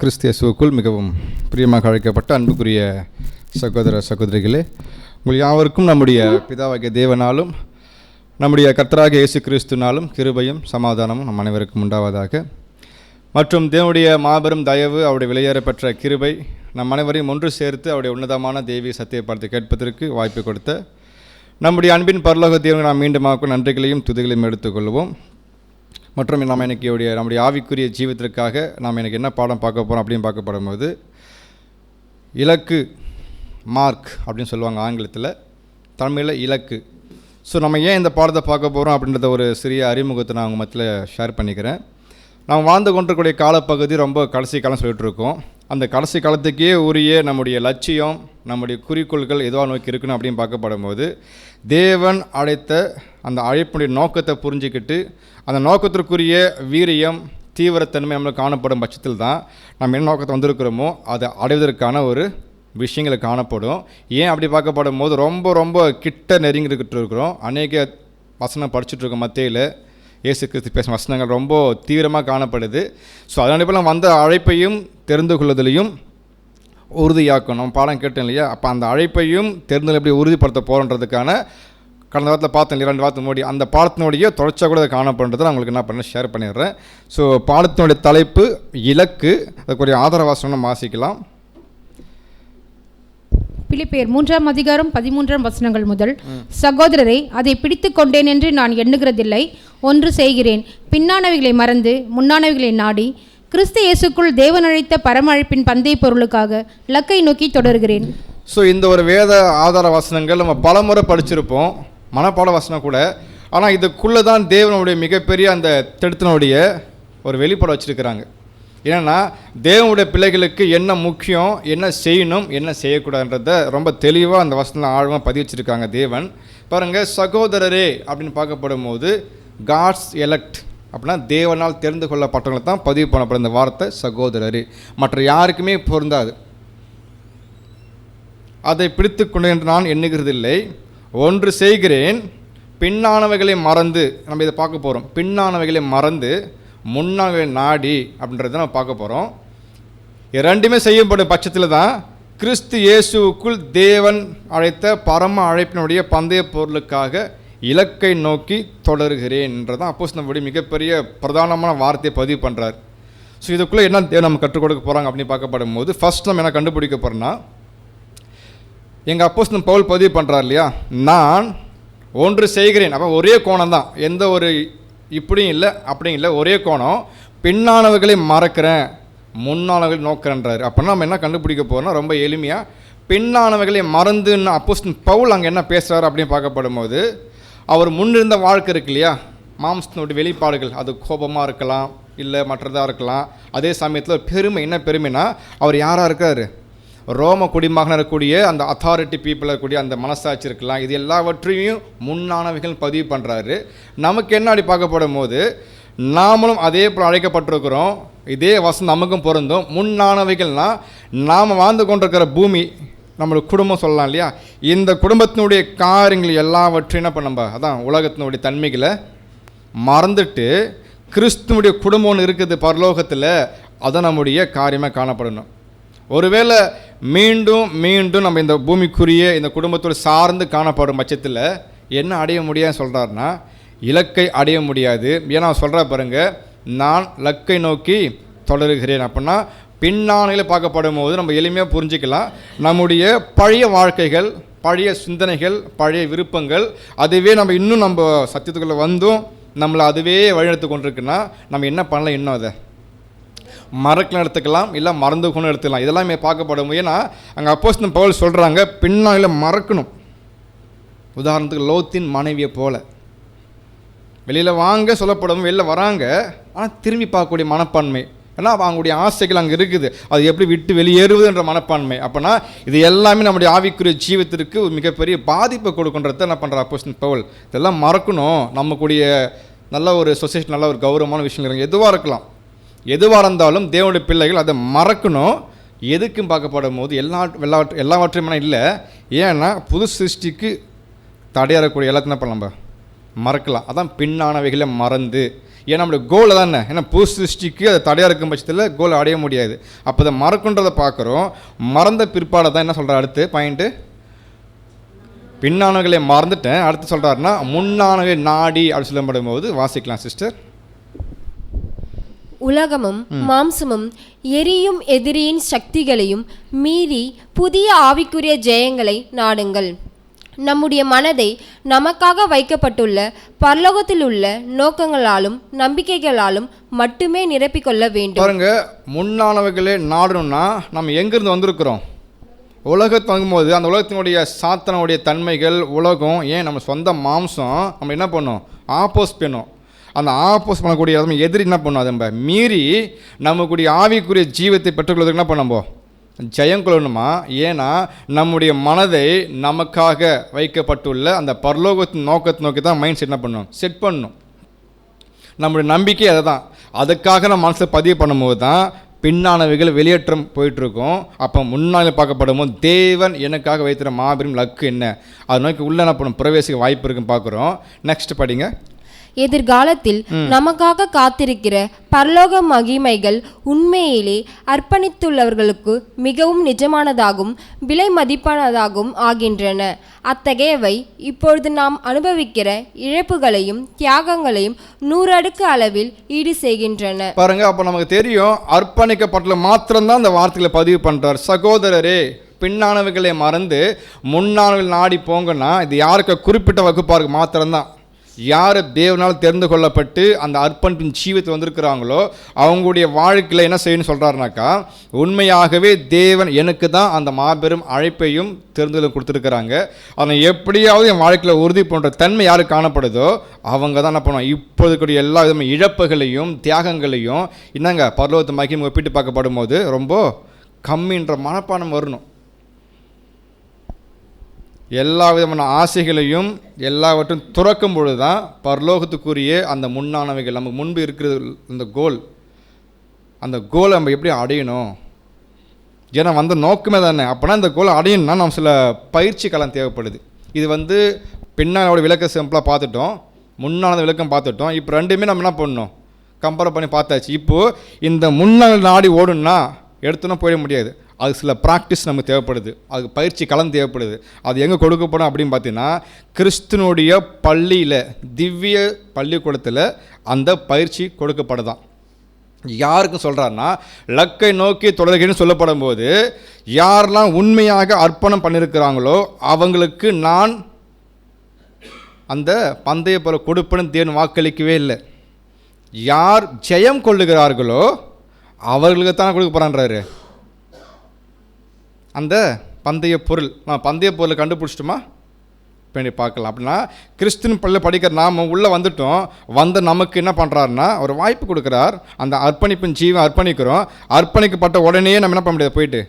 கிறிஸ்து இயேசுவுக்குள் மிகவும் பிரியமாக அழைக்கப்பட்ட அன்புக்குரிய சகோதர சகோதரிகளே, உங்கள் யாவருக்கும் நம்முடைய பிதாவாகிய தேவனாலும் நம்முடைய கர்த்தராகிய இயேசு கிறிஸ்துனாலும் கிருபையும் சமாதானமும் நம் அனைவருக்கும் உண்டாவதாக. மற்றும் தேவனுடைய மாபெரும் தயவு, அவருடைய விலையேறப்பெற்ற கிருபை நம் அனைவரையும் ஒன்று சேர்த்து அவருடைய உன்னதமான தெய்வீக சத்தியத்தை கேட்பதற்கு வாய்ப்பு கொடுத்த நம்முடைய அன்பின் பரலோக தேவனை நாம் மீண்டுமாக்கும் நன்றிகளையும் துதிகளையும் எடுத்துக்கொள்வோம். மற்றும் நாம் எனக்கு நம்முடைய ஆவிக்குரிய ஜீவிதத்திற்காக நாம் எனக்கு என்ன பாடம் பார்க்க போகிறோம் அப்படின்னு பார்க்கப்படும்போது, இலக்கு, மார்க் அப்படின்னு சொல்லுவாங்க ஆங்கிலத்தில், தமிழில் இலக்கு. ஸோ நம்ம ஏன் இந்த பாடத்தை பார்க்க போகிறோம் அப்படின்றத ஒரு சிறிய அறிமுகத்தை நான் உங்கள் மத்தியில் ஷேர் பண்ணிக்கிறேன். நாம் வாழ்ந்து கொண்டிருக்கக்கூடிய காலப்பகுதி ரொம்ப கடைசி காலம் சொல்லிகிட்டு இருக்கோம். அந்த கடைசி காலத்துக்கே உரிய நம்முடைய லட்சியம், நம்முடைய குறிக்கோள்கள் எதுவாக நோக்கி இருக்கணும் அப்படின்னு பார்க்கப்படும்போது, தேவன் அழைத்த அந்த அழைப்புடைய நோக்கத்தை புரிஞ்சிக்கிட்டு அந்த நோக்கத்திற்குரிய வீரியம், தீவிரத்தன்மை நம்மளுக்கு காணப்படும் பட்சத்தில் தான் நம்ம என்ன நோக்கத்தை வந்திருக்கிறோமோ அதை அடைவதற்கான ஒரு விஷயங்களை காணப்படும். ஏன் அப்படி பார்க்கப்படும் போது ரொம்ப ரொம்ப கிட்ட நெருங்கிக்கிட்டு இருக்கிறோம். அநேக வசனம் படிச்சுட்ருக்கோம். மத்தேயில் இயேசு கிறிஸ்து பேசும் வசனங்கள் ரொம்ப தீவிரமாக காணப்படுது. ஸோ அதனால் வந்த அழைப்பையும் தெரிந்து கொள்வதிலையும் உறுதியாக்கும். நம்ம பாடம் கேட்டோம் இல்லையா, அப்போ அந்த அழைப்பையும் தெரிந்து எப்படி உறுதிப்படுத்த போகிறன்றதுக்கான கடந்த வாரத்தில் பார்த்தேன், 2 வாரத்துக்கு முன்னாடி அந்த பாடத்தினுடைய தொடர்ச்சியாக கூட காணப்படுறதை நான் உங்களுக்கு என்ன பண்ண ஷேர் பண்ணிடுறேன். ஸோ பாடத்தினுடைய தலைப்பு இலக்கு. அதுக்குரிய ஆதார வாசனம் வாசிக்கலாம். பிலிப்பியர் 3ஆம் அதிகாரம் 13ஆம் வசனங்கள் முதல். சகோதரரை, அதை பிடித்து கொண்டேன் என்று நான் எண்ணுகிறதில்லை, ஒன்று செய்கிறேன், பின்னானவைகளை மறந்து முன்னானவைகளை நாடி கிறிஸ்து இயேசுக்குள் தேவன் அழைத்த பரம அழைப்பின் பந்தய பொருளுக்காக இலக்கை நோக்கி தொடர்கிறேன். ஸோ இந்த ஒரு வேத ஆதார வசனங்கள் நம்ம பலமுறை படிச்சிருப்போம், மனப்பாட வசனம் கூட. ஆனால் இதுக்குள்ளே தான் தேவனுடைய மிகப்பெரிய அந்த திட்டத்தினுடைய ஒரு வெளிப்பாடு வச்சுருக்கிறாங்க. ஏன்னா தேவனுடைய பிள்ளைகளுக்கு என்ன முக்கியம், என்ன செய்யணும், என்ன செய்யக்கூடாதுன்றத ரொம்ப தெளிவாக அந்த வசனம் ஆழமாக பதிவு வச்சுருக்காங்க தேவன். பாருங்கள், சகோதரரே அப்படின்னு பார்க்கப்படும் போது காட்ஸ் எலக்ட் அப்படின்னா தேவனால் தெரிந்து கொள்ளப்பட்டவங்களை தான் பதிவு பண்ணப்படும் இந்த வார்த்தை சகோதரரே. மற்ற யாருக்குமே பொருந்தாது. அதை பிடித்து கொண்டு என்று நான் எண்ணுகிறதில்லை, ஒன்று செய்கிறேன், பின்னானவைகளை மறந்து. நம்ம இதை பார்க்க போகிறோம். பின்னானவைகளை மறந்து முன்னானவைகளை நாடி அப்படின்றத நம்ம பார்க்க போகிறோம். ரெண்டுமே செய்யப்படும் பட்சத்தில் தான் கிறிஸ்து இயேசுவுக்குள் தேவன் அழைத்த பரம அழைப்பினுடைய பந்தய பொருளுக்காக இலக்கை நோக்கி தொடர்கிறேன் என்றதான் அப்போஸ்தலனுடைய மிகப்பெரிய பிரதானமான வார்த்தையை பதிவு பண்ணுறார். ஸோ இதுக்குள்ளே என்ன தேவன் நம்ம கற்றுக் கொடுக்க போகிறாங்க அப்படின்னு பார்க்கப்படும் போது, ஃபஸ்ட் நம்ம என்ன கண்டுபிடிக்க போகிறோன்னா, எங்கள் அப்போஸ்தலன் பவுல் பதிவு பண்ணுறார் இல்லையா, நான் ஒன்று செய்கிறேன். அப்போ ஒரே கோணம் தான், எந்த ஒரு இப்படியும் இல்லை அப்படியும் இல்லை, ஒரே கோணம். பின்னானவர்களை மறக்கிறேன், முன்னானவர்களை நோக்கிறேன்றார். அப்படின்னா நம்ம என்ன கண்டுபிடிக்க போகிறோம்னா, ரொம்ப எளிமையாக பின்னானவர்களை மறந்துன்னு அப்போஸ்தலன் பவுல் அங்கே என்ன பேசுகிறார் அப்படின்னு பார்க்கப்படும் போது, அவர் முன்னிருந்த வாழ்க்கை இருக்கு இல்லையா, மாம்சத்தினுடைய வெளிப்பாடுகள், அது கோபமாக இருக்கலாம், இல்லை மற்றதாக இருக்கலாம். அதே சமயத்தில் பெருமை, என்ன பெருமைனா அவர் யாராக இருக்கார், ரோம குடிமகனாக இருக்கக்கூடிய அந்த அத்தாரிட்டி பீப்புளாக இருக்கக்கூடிய அந்த மனசாட்சி இருக்கலாம். இது எல்லாவற்றையும் முன்னானவைகள் பதிவு பண்ணுறாரு. நமக்கு என்ன அப்படி பார்க்கப்படும் போது, நாமளும் அதே போல் அழைக்கப்பட்டிருக்கிறோம். இதே வசனம் நமக்கும் பொருந்தும். முன்னானவைகள்னால் நாம் வாழ்ந்து கொண்டிருக்கிற பூமி, நம்மளுடைய குடும்பம் சொல்லலாம் இல்லையா, இந்த குடும்பத்தினுடைய காரியங்கள் எல்லாவற்றையும் என்ன பண்ண, அதான் உலகத்தினுடைய தன்மைகளை மறந்துட்டு கிறிஸ்துவனுடைய குடும்பம் ஒன்று இருக்குது பரலோகத்தில், அதை நம்முடைய காரியமாக காணப்படணும். ஒருவேளை மீண்டும் மீண்டும் நம்ம இந்த பூமிக்குரிய இந்த குடும்பத்தோடு சார்ந்து காணப்படும் பட்சத்தில் என்ன அடைய முடியாதுன்னு சொல்கிறாருன்னா, இலக்கை அடைய முடியாது. ஏன்னா சொல்கிறா பாருங்க, நான் இலக்கை நோக்கி தொடருகிறேன். அப்படின்னா பின்னாணியில் பார்க்கப்படும் போது நம்ம எளிமையாக புரிஞ்சிக்கலாம், நம்முடைய பழைய வாழ்க்கைகள், பழைய சிந்தனைகள், பழைய விருப்பங்கள், அதுவே நம்ம இன்னும் நம்ம சத்தியத்துக்குள்ளே வந்தும் நம்மளை அதுவே வழிநடத்து கொண்டிருக்குன்னா நம்ம என்ன பண்ணலாம், இன்னும் அதை மறக்கலாம் எடுத்துக்கலாம், இல்லை மறந்து கொண்டு எடுத்துக்கலாம். இதெல்லாமே பார்க்கப்படும். ஏன்னா அங்கே அப்போஸ்தலன் பவுல் சொல்கிறாங்க, பின்னாளில் மறக்கணும். உதாரணத்துக்கு லோத்தின் மனைவியை போல் வெளியில் வாங்க சொல்லப்படும், வெளியில் வராங்க, ஆனால் திரும்பி பார்க்கக்கூடிய மனப்பான்மை. ஏன்னா அவங்களுடைய ஆசைகள் அங்கே இருக்குது, அது எப்படி விட்டு வெளியேறுவதுன்ற மனப்பான்மை. அப்போனா இது எல்லாமே நம்முடைய ஆவிக்குரிய ஜீவத்திற்கு ஒரு மிகப்பெரிய பாதிப்பை கொடுக்குன்றத என்ன பண்ணுற அப்போஸ்தலன் பவுல், இதெல்லாம் மறக்கணும். நம்மக்கூடிய நல்ல ஒரு சொசைட்டி, நல்ல ஒரு கௌரவமான விஷயங்கள் எதுவாக இருக்கலாம், எதுவாக இருந்தாலும் தேவனுடைய பிள்ளைகள் அதை மறக்கணும். எதுக்கும் பார்க்கப்படும் போது எல்லாவற்றையுமே இல்லை. ஏன்னா புது சிருஷ்டிக்கு தடையாறக்கூடிய எல்லாத்தையும் நம்ம மறக்கலாம். அதான் பின்னானவைகளை மறந்து. ஏன்னா நம்மளுடைய கோலை தானே, ஏன்னா புது சிருஷ்டிக்கு அது தடையாக இருக்கும் பட்சத்தில் கோலை அடைய முடியாது. அப்போ இதை மறக்குன்றதை பார்க்குறோம். மறந்த பிற்பாடு தான் என்ன சொல்கிறார் அடுத்து பாயிண்ட்டு, பின்னானவர்களை மறந்துட்டேன், அடுத்து சொல்கிறாருன்னா முன்னானவை நாடி அப்படி சொல்லப்படும் போது வாசிக்கலாம் சிஸ்டர். உலகமும் மாம்சமும் எரியும் எதிரியின் சக்திகளையும் மீறி புதிய ஆவிக்குரிய ஜெயங்களை நாடுங்கள். நம்முடைய மனதை நமக்காக வைக்கப்பட்டுள்ள பரலோகத்தில் உள்ள நோக்கங்களாலும் நம்பிக்கைகளாலும் மட்டுமே நிரப்பிக்கொள்ள வேண்டும். பாருங்க, முன்னானவர்களே நாடணும்னா நம்ம எங்கேருந்து வந்திருக்கிறோம்? உலகத்து வாங்கும்போது அந்த உலகத்தினுடைய சாத்தனுடைய தன்மைகள், உலகம், ஏன் நம்ம சொந்த மாம்சம் நம்ம என்ன பண்ணோம், ஆப்போஸ் பண்ணும். அந்த ஆப்போஸ் பண்ணக்கூடிய நம்ம எதிரி என்ன பண்ணோம், அதை நம்ம மீறி நமக்குடைய ஆவிக்குரிய ஜீவத்தை பெற்றுக்கொள்வதற்கு என்ன பண்ணோம், ஜெயம் கொள்ளணுமா? ஏன்னா நம்முடைய மனதை நமக்காக வைக்கப்பட்டுள்ள அந்த பரலோகத்தின் நோக்கத்தை நோக்கி தான் மைண்ட் செட் என்ன பண்ணணும், செட் பண்ணணும். நம்முடைய நம்பிக்கை அதை தான். அதுக்காக நம்ம மனசை பதிவு பண்ணும்போது தான் பின்னானவைகள் வெளியேற்றம் போயிட்டுருக்கோம். அப்போ முன்னாள் பார்க்கப்படும் போது தேவன் எனக்காக வைத்திர மாபெரும் லக்கு என்ன, அதை நோக்கி உள்ள என்ன பண்ணும், பிரவேசிக்க வாய்ப்பு இருக்குன்னு பார்க்குறோம். நெக்ஸ்ட் படிங்க. எதிர்காலத்தில் நமக்காக காத்திருக்கிற பரலோக மகிமைகள் உண்மையிலே அர்ப்பணித்துள்ளவர்களுக்கு மிகவும் நிஜமானதாகவும் விலை மதிப்பானதாகவும் ஆகின்றன. அத்தகையவை இப்பொழுது நாம் அனுபவிக்கிற இழப்புகளையும் தியாகங்களையும் 100 அடுக்கு அளவில் ஈடு செய்கின்றன. பாருங்க, அப்போ நமக்கு தெரியும் அர்ப்பணிக்கப்பட்ட மாத்திரம்தான் அந்த வார்த்தைகளை பதிவு பண்ணுறார். சகோதரரே, பின்னானவைகளை மறந்து முன்னானவர்கள் நாடி போங்கன்னா இது யாருக்கு குறிப்பிட்ட வகுப்பாருக்கு மாத்திரம்தான். யார் தேவனால் தெரிந்து கொள்ளப்பட்டு அந்த அர்ப்பணிப்பின் ஜீவத்தை வந்திருக்கிறாங்களோ அவங்களுடைய வாழ்க்கையில் என்ன செய்யணும்னு சொல்கிறாருனாக்கா, உண்மையாகவே தேவன் எனக்கு தான் அந்த மாபெரும் அழைப்பையும் தெரிந்துகளும் கொடுத்துருக்குறாங்க, அதை எப்படியாவது என் வாழ்க்கையில் உறுதி போன்ற தன்மை யார் காணப்படுதோ அவங்க தான் என்ன பண்ணுவாங்க. இப்போதுக்கூடிய எல்லா விதமான இழப்புகளையும் தியாகங்களையும் என்னங்க பரலோகத்து மகிமை ஒப்பிட்டு பார்க்கப்படும் போது ரொம்ப கம்மின்ற மனப்பானம் வரணும். எல்லா விதமான ஆசைகளையும் எல்லாவற்றும் துறக்கும் பொழுது தான் பரலோகத்துக்குரிய அந்த முன்னானவைகள் நமக்கு முன்பு இருக்கிறது. இந்த கோல், அந்த கோலை நம்ம எப்படி அடையணும், ஏன்னா வந்த நோக்கமே தானே. அப்போனா இந்த கோலை அடையணும்னா நம்ம சில பயிற்சி காலம் தேவைப்படுது. இது பின்னானோட விளக்க சிம்பிளாக பார்த்துட்டோம், முன்னானது விளக்கம் பார்த்துட்டோம். இப்போ ரெண்டுமே நம்ம என்ன பண்ணணும், கம்பேர் பண்ணி பார்த்தாச்சு. இப்போது இந்த முன்னாள் நாடி ஓடுன்னா எடுத்துனா போயிட முடியாது. அதுக்கு சில ப்ராக்டிஸ் நமக்கு தேவைப்படுது, அதுக்கு பயிற்சி கலந்து தேவைப்படுது. அது எங்கே கொடுக்கப்படும் அப்படின்னு பார்த்தீங்கன்னா, கிறிஸ்துனுடைய பள்ளியில், திவ்ய பள்ளிக்கூடத்தில் அந்த பயிற்சி கொடுக்கப்படுதான். யாருக்கும் சொல்கிறாருன்னா, லக்கை நோக்கி தொடர்கிறேன்னு சொல்லப்படும் போது யாரெல்லாம் உண்மையாக அர்ப்பணம் பண்ணியிருக்கிறாங்களோ அவங்களுக்கு நான் அந்த பந்தய போல கொடுப்பேன்னு தேவன் வாக்களிக்கவே இல்லை. யார் ஜெயம் கொள்ளுகிறார்களோ அவர்களுக்கு தான் கொடுக்க போகிறான்றாரு அந்த பந்தய பொருள். நான் பந்தய பொருளை கண்டுபிடிச்சிட்டோமா பண்ணி பார்க்கலாம். அப்படின்னா கிறிஸ்டின் பள்ளியில் படிக்கிற நாம் உள்ளே வந்துட்டோம். வந்த நமக்கு என்ன பண்ணுறாருன்னா ஒரு வாய்ப்பு கொடுக்குறார். அந்த அர்ப்பணிப்பின் ஜீவன் அர்ப்பணிக்கிறோம். அர்ப்பணிக்கப்பட்ட உடனே நம்ம என்ன பண்ண முடியாது, போயிட்டு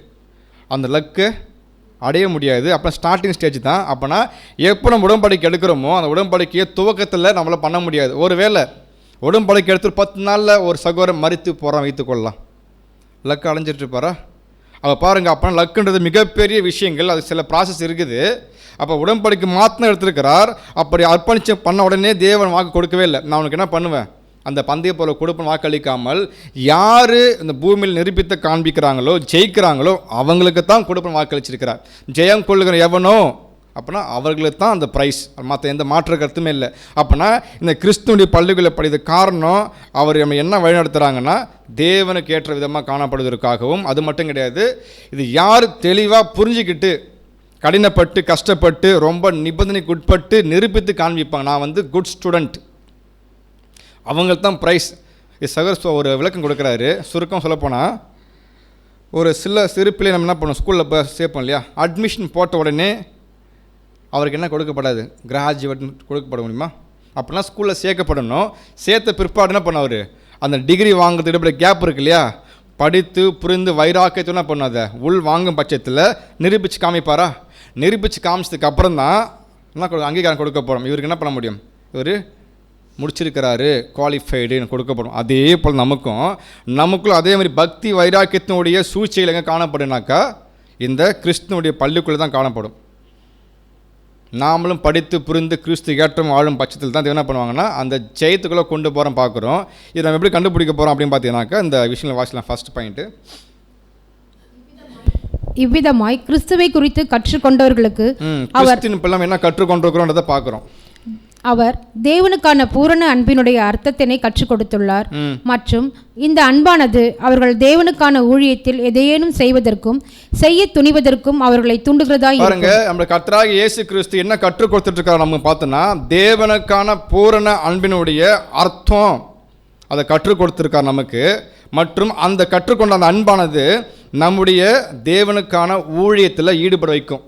அந்த லக்கு அடைய முடியாது. அப்புறம் ஸ்டார்டிங் ஸ்டேஜ் தான். அப்போனா எப்போ நம்ம உடன்படிக்கை எடுக்கிறோமோ அந்த உடன்படிக்கையை துவக்கத்தில் நம்மளால் பண்ண முடியாது. ஒரு வேளை உடன்படிக்கை எடுத்து 10 நாளில் ஒரு சகோதரன் மறித்து போகிறான் வைத்துக்கொள்ளலாம், லக்கு அடைஞ்சிட்டு இருப்பாரா? அப்போ பாருங்கள், அப்போ லக்குன்றது மிகப்பெரிய விஷயங்கள், அது சில ப்ராசஸ் இருக்குது. அப்போ உடன்படிக்கை மாத்திரம் எடுத்திருக்கிறார். அப்படி அர்ப்பணிச்சு பண்ண உடனே தேவன் வாக்கு கொடுக்கவே இல்லை. நான் உனக்கு என்ன பண்ணுவேன், அந்த பந்தய போல கொடுப்பன் வாக்களிக்காமல் யார் இந்த பூமியில் நிரூபித்து காண்பிக்கிறாங்களோ ஜெயிக்கிறாங்களோ அவங்களுக்கு தான் கொடுப்பன் வாக்களிச்சிருக்கிறார். ஜெயம் கொள்ளுகிற எவனோ அப்படின்னா அவர்களுக்கு தான் அந்த ப்ரைஸ், மற்ற எந்த மாற்று கருத்துமே இல்லை. அப்படின்னா இந்த கிறிஸ்துவனுடைய பள்ளிகளை படித்த காரணம் அவர் நம்ம என்ன வழிநடத்துகிறாங்கன்னா தேவனுக்கு ஏற்ற விதமாக காணப்படுவதற்காகவும். அது மட்டும் கிடையாது, இது யார் தெளிவாக புரிஞ்சுக்கிட்டு கடினப்பட்டு கஷ்டப்பட்டு ரொம்ப நிபந்தனைக்கு உட்பட்டு நிரூபித்து காண்பிப்பாங்க, நான் குட் ஸ்டூடெண்ட், அவங்களுக்கு தான் ப்ரைஸ். இது சகர் ஒரு விளக்கம் கொடுக்குறாரு. சுருக்கம் சொல்லப்போனால், ஒரு சிறு பிள்ளை நம்ம என்ன பண்ணோம், ஸ்கூலில் இப்போ சேர்ப்போம் இல்லையா, அட்மிஷன் போட்ட உடனே அவருக்கு என்ன கொடுக்கப்படாது, கிராஜுவேட் கொடுக்கப்பட முடியுமா? அப்படின்னா ஸ்கூலில் சேர்க்கப்படணும். சேர்த்த பிற்பாடு என்ன பண்ணவர், அந்த டிகிரி வாங்குறது இடைப்பட கேப் இருக்கு இல்லையா, படித்து புரிந்து வைராக்கியத்தை என்ன பண்ணாத உள் வாங்கும் பட்சத்தில் நிரூபித்து காமிப்பாரா? நிரூபித்து காமிச்சதுக்கு அப்புறம் தான் என்ன அங்கீகாரம் கொடுக்க போகிறோம். இவருக்கு என்ன பண்ண முடியும், இவர் முடிச்சிருக்கிறாரு, குவாலிஃபைடுன்னு கொடுக்கப்படும். அதே போல் நமக்குள்ள அதே மாதிரி பக்தி வைராக்கியத்தினுடைய சூழ்ச்சிகள் எங்கே காணப்படுனாக்கா இந்த கிறிஸ்துவனுடைய பள்ளிக்குள்ளே தான் காணப்படும். நாமளும் படித்து புரிந்து கிறிஸ்து ஏற்றம் வாழும் பட்சத்தில் தான் என்ன பண்ணுவாங்கன்னா அந்த ஜெயத்துக்குள்ளே கொண்டு போகிறோம் பார்க்குறோம். இதை நம்ம எப்படி கண்டுபிடிக்க போகிறோம் அப்படின்னு பார்த்தீங்கன்னாக்கா இந்த விஷயங்களை வாசிக்கலாம். ஃபர்ஸ்ட் பாயிண்ட்டு, இவ்விதமாய் கிறிஸ்துவை குறித்து கற்றுக்கொண்டவர்களுக்கு அவர் என்ன கற்றுக்கொண்டிருக்கிறோன்றதை பார்க்குறோம். அவர் தேவனுக்கான பூரண அன்பினுடைய அர்த்தத்தினை கற்றுக் கொடுத்துள்ளார். மற்றும் இந்த அன்பானது அவர்கள் தேவனுக்கான ஊழியத்தில் எதையேனும் செய்வதற்கும் செய்ய துணிவதற்கும் அவர்களை தூண்டுகிறதா பாருங்க. நம்ம கர்த்தராகிய இயேசு கிறிஸ்து என்ன கற்றுக் கொடுத்துட்டு இருக்காரு நம்ம பார்த்தோம்னா தேவனுக்கான பூரண அன்பினுடைய அர்த்தம் அதை கற்றுக் கொடுத்துருக்கார் நமக்கு. மற்றும் அந்த கற்றுக்கொண்ட அந்த அன்பானது நம்முடைய தேவனுக்கான ஊழியத்தில் ஈடுபட வைக்கும்.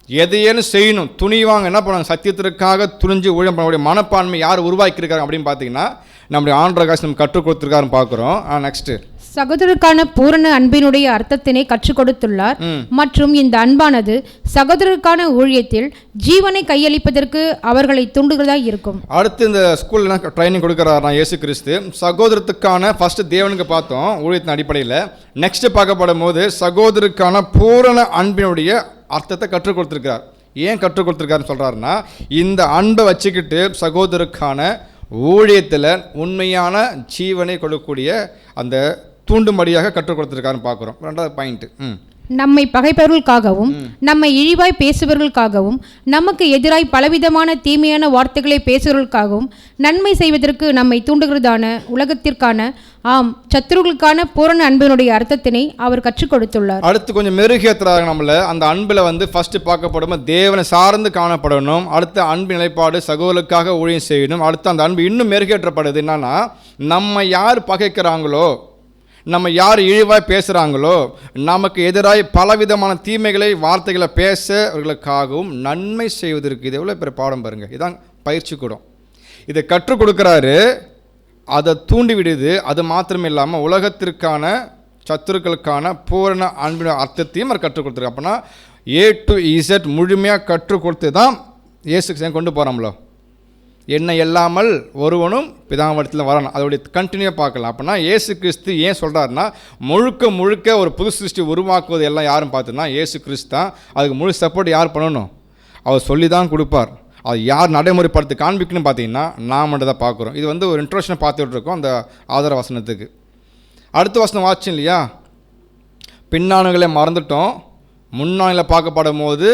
எதையேன்னு செய்யணும் துணிவாங்க என்ன பண்ணுவாங்க, சத்தியத்திற்காக துணிஞ்சு ஊழியம் பண்ணக்கூடிய மனப்பான்மை யார் உருவாக்கியிருக்காங்க அப்படின்னு பார்த்தீங்கன்னா நம்முடைய ஆண்டவர் நம்ம கற்றுக் கொடுத்துருக்காருன்னு பார்க்குறோம். நெக்ஸ்ட், சகோதரருக்கான பூரண அன்பினுடைய அர்த்தத்தினை கற்றுக் கொடுத்துள்ளார். மற்றும் இந்த அன்பானது சகோதரருக்கான ஊழியத்தில் ஜீவனை கையளிப்பதற்கு அவர்களை தூண்டுகிறதா இருக்கும். அடுத்து இந்த ஸ்கூல்ல ட்ரைனிங் கொடுக்குறாருனா இயேசு கிறிஸ்து சகோதரத்துக்கான ஃபர்ஸ்ட் தேவனுக்கு பார்த்தோம் ஊழியத்தின் அடிப்படையில். நெக்ஸ்ட் பார்க்கப்படும் போது சகோதரருக்கான பூரண அன்பினுடைய அர்த்தத்தை கற்றுக் கொடுத்துருக்கார். ஏன் கற்றுக் கொடுத்துருக்காருன்னு சொல்கிறாருன்னா இந்த அன்பை வச்சுக்கிட்டு சகோதரருக்கான ஊழியத்தில் உண்மையான ஜீவனை கொடுக்கக்கூடிய அந்த தூண்டும்படியாக கற்றுக் கொடுத்துருக்காருன்னு பார்க்குறோம். ரெண்டாவது பாயிண்ட், நம்மை பகைப்பவர்களுக்காகவும் நம்மை இழிவாய் பேசுபவர்களுக்காகவும் நமக்கு எதிராய் பலவிதமான தீமையான வார்த்தைகளை பேசுபவர்களுக்காகவும் நன்மை செய்வதற்கு நம்மை தூண்டுகிறதான உலகத்திற்கான சத்துருக்களுக்கான பூரண அன்பினுடைய அர்த்தத்தினை அவர் கற்றுக் கொடுத்துள்ளார். அடுத்து கொஞ்சம் மெருகேற்றுறாங்க நம்மள. அந்த அன்பில் ஃபர்ஸ்ட் பார்க்கப்படும் தேவனை சார்ந்து காணப்படணும். அடுத்த அன்பு நிலைப்பாடு சகோதரருக்காக ஊழியம் செய்யணும். அடுத்து அந்த அன்பு இன்னும் மெருகேற்றப்படுது. என்னன்னா நம்ம யார் பகைக்கிறாங்களோ, நம்ம யார் இழிவாய் பேசுகிறாங்களோ, நமக்கு எதிராக பலவிதமான தீமைகளை வார்த்தைகளை பேசவர்களுக்காகவும் நன்மை செய்வதற்கு இது எவ்வளோ பெரிய பாடம் பாருங்கள். இதான் பயிற்சி கூடம். இதை கற்றுக் கொடுக்குறாரு, அதை தூண்டி விடுது. அது மாத்திரம் இல்லாமல் உலகத்திற்கான சத்துருக்களுக்கான பூரண அன்பின் அர்த்தத்தையும் அவர் கற்றுக் கொடுத்துருக்கு. அப்படின்னா A to Z முழுமையாக கற்றுக் கொடுத்து தான் இயேசுக்கு கொண்டு போகிறோம்ல. என்ன இல்லாமல் ஒருவனும் பிதாவடத்தில் வரணும். அதோடைய கண்டினியூ பார்க்கலாம். அப்படின்னா இயேசு கிறிஸ்து ஏன் சொல்கிறாருன்னா முழுக்க முழுக்க ஒரு புது சிருஷ்டி உருவாக்குவது எல்லாம் யாரும் பார்த்துன்னா இயேசு கிறிஸ்து தான். அதுக்கு முழு சப்போர்ட் யார் பண்ணணும்? அவர் சொல்லி தான் கொடுப்பார். அது யார் நடைமுறைப்படுத்தி காண்பிக்கணும்னு பார்த்தீங்கன்னா நான் மட்டும் தான் பார்க்குறோம். இது ஒரு இன்ட்ரோடக்ஷனை பார்த்துட்டு இருக்கோம் அந்த ஆதார வசனத்துக்கு. அடுத்த வசனம் வாட்சியும் இல்லையா, பின்னாணுகளை மறந்துட்டோம், முன்னாணில பார்க்கப்படும் போது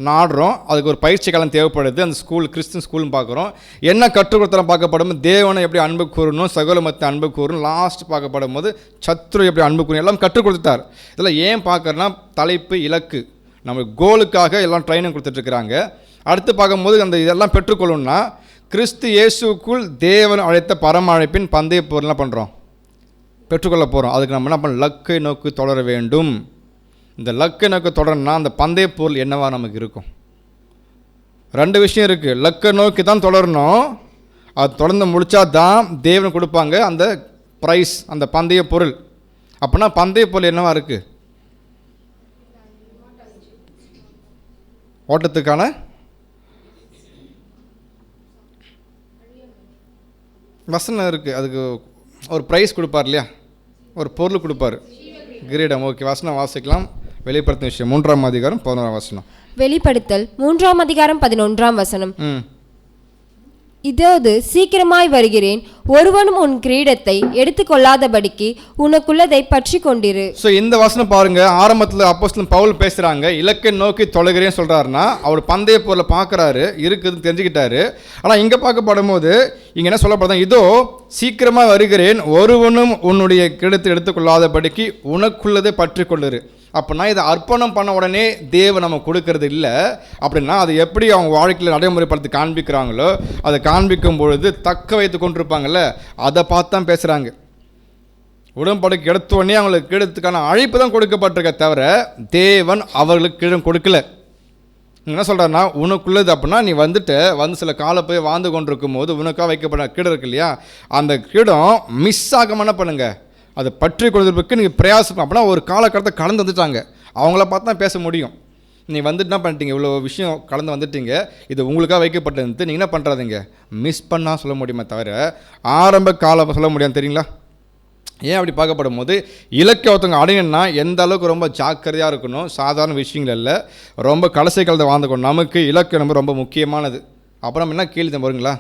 நாடுறோம். அதுக்கு ஒரு பயிற்சி காலம் தேவைப்படுது. அந்த ஸ்கூல் கிறிஸ்டின் ஸ்கூல்னு பார்க்குறோம். என்ன கற்றுக் கொடுத்தாலும் பார்க்கப்படும் தேவனை எப்படி அன்பு கூறணும், சகோதர மத்த அன்பு கூறணும். லாஸ்ட் பார்க்கப்படும் போது சத்ரு எப்படி அன்பு கூறணும் எல்லாம் கற்றுக் கொடுத்தார். இதெல்லாம் ஏன் பார்க்குறேன்னா தலைப்பு இலக்கு நம்ம கோலுக்காக எல்லாம் ட்ரைனிங் கொடுத்துட்ருக்குறாங்க. அடுத்து பார்க்கும்போது அந்த இதெல்லாம் பெற்றுக்கொள்ளணும்னா கிறிஸ்து இயேசுக்குள் தேவன் அழைத்த பரம அழைப்பின் பந்தய பொருள்லாம் பண்ணுறோம், பெற்றுக்கொள்ள போகிறோம். அதுக்கு நம்ம என்ன பண்ண லக்கை நோக்கி தொடர வேண்டும். இந்த லக்கை நோக்கி தொடரணும்னா அந்த பந்தய பொருள் என்னவா நமக்கு இருக்கும்? ரெண்டு விஷயம் இருக்குது. லக்கை நோக்கி தான் தொடரணும். அது தொடர்ந்து முடித்தா தான் தேவன் கொடுப்பாங்க அந்த ப்ரைஸ், அந்த பந்தய பொருள். அப்படின்னா பந்தய பொருள் என்னவா இருக்குது? ஓட்டத்துக்கான வசனம் இருக்குது. அதுக்கு ஒரு ப்ரைஸ் கொடுப்பார் இல்லையா, ஒரு பொருள் கொடுப்பார், கிரீடம். ஓகே, வசனம் வாசிக்கலாம். வெளிப்படுத்தும் விஷயம் 3ஆம் அதிகாரம் 11ஆம் வசனம். வெளிப்படுத்தல் 3ஆம் அதிகாரம் 11ஆம் வசனம். இதோடு சீக்கிரமாய் வருகிறேன், ஒருவனும் உன் கிரீடத்தை எடுத்துக்கொள்ளாதபடிக்கு உனக்குள்ளதை பற்றி கொண்டிரு. ஸோ இந்த வசனம் பாருங்க, ஆரம்பத்தில் அப்போஸ்தலன் பவுல் பேசுகிறாங்க, இலக்கை நோக்கி தொலைகிறேன்னு சொல்கிறாருன்னா அவர் பந்தய பொருளை பார்க்குறாரு, இருக்குதுன்னு தெரிஞ்சுக்கிட்டாரு. ஆனால் இங்கே பார்க்கப்படும் போது இங்கே என்ன சொல்லப்படுதான், இதோ சீக்கிரமாக வருகிறேன், ஒருவனும் உன்னுடைய கிரீடத்தை எடுத்துக்கொள்ளாதபடிக்கு உனக்குள்ளதை பற்றி கொண்டிரு. அப்படின்னா இதை அர்ப்பணம் பண்ண உடனே தேவன் நம்ம கொடுக்கறது இல்லை. அப்படின்னா அது எப்படி அவங்க வாழ்க்கையில் நடைமுறைப்படுத்தி காண்பிக்கிறாங்களோ அதை காண்பிக்கும் பொழுது தக்க வைத்து கொண்டிருப்பாங்கல்ல, அதை பார்த்து தான் பேசுகிறாங்க. உடன்படிக்கை எடுத்த உடனே அவங்களுக்கு கீழத்துக்கான அழைப்பு தான் கொடுக்கப்பட்டிருக்க தவிர தேவன் அவர்களுக்கு கீழம் கொடுக்கல. என்ன சொல்கிறாருன்னா உனக்குள்ளது அப்படின்னா நீ வந்து சில காலை போய் வாழ்ந்து கொண்டிருக்கும் போது உனக்காக வைக்கப்பட்ட கீடம் இருக்கு இல்லையா, அந்த கீடம் மிஸ் ஆகாம என்ன பண்ணுங்கள், அதை பற்றி கொடுத்துருக்கு நீங்கள் பிரயாசம். அப்படின்னா ஒரு காலகட்டத்தை கலந்து வந்துட்டாங்க, அவங்கள பார்த்து தான் பேச முடியும். நீ வந்துட்டு என்ன பண்ணிட்டீங்க, இவ்வளோ விஷயம் கலந்து வந்துட்டீங்க, இது உங்களுக்காக வைக்கப்பட்டது, நீங்கள் என்ன பண்ணுறாதீங்க, மிஸ் பண்ணால் சொல்ல முடியுமே தவிர ஆரம்ப காலம் சொல்ல முடியாது. தெரியுங்களா, ஏன் அப்படி பார்க்கப்படும் போது இலக்கை ஒருத்தவங்க அடையணும்னா எந்த அளவுக்கு ரொம்ப ஜாக்கிரதையாக இருக்கணும். சாதாரண விஷயங்கள் இல்லை, ரொம்ப கடைசி காலத்தை வாழ்ந்துக்கணும். நமக்கு இலக்கு ரொம்ப முக்கியமானது. அப்புறம் என்ன கேள்வி தான் வருங்களா,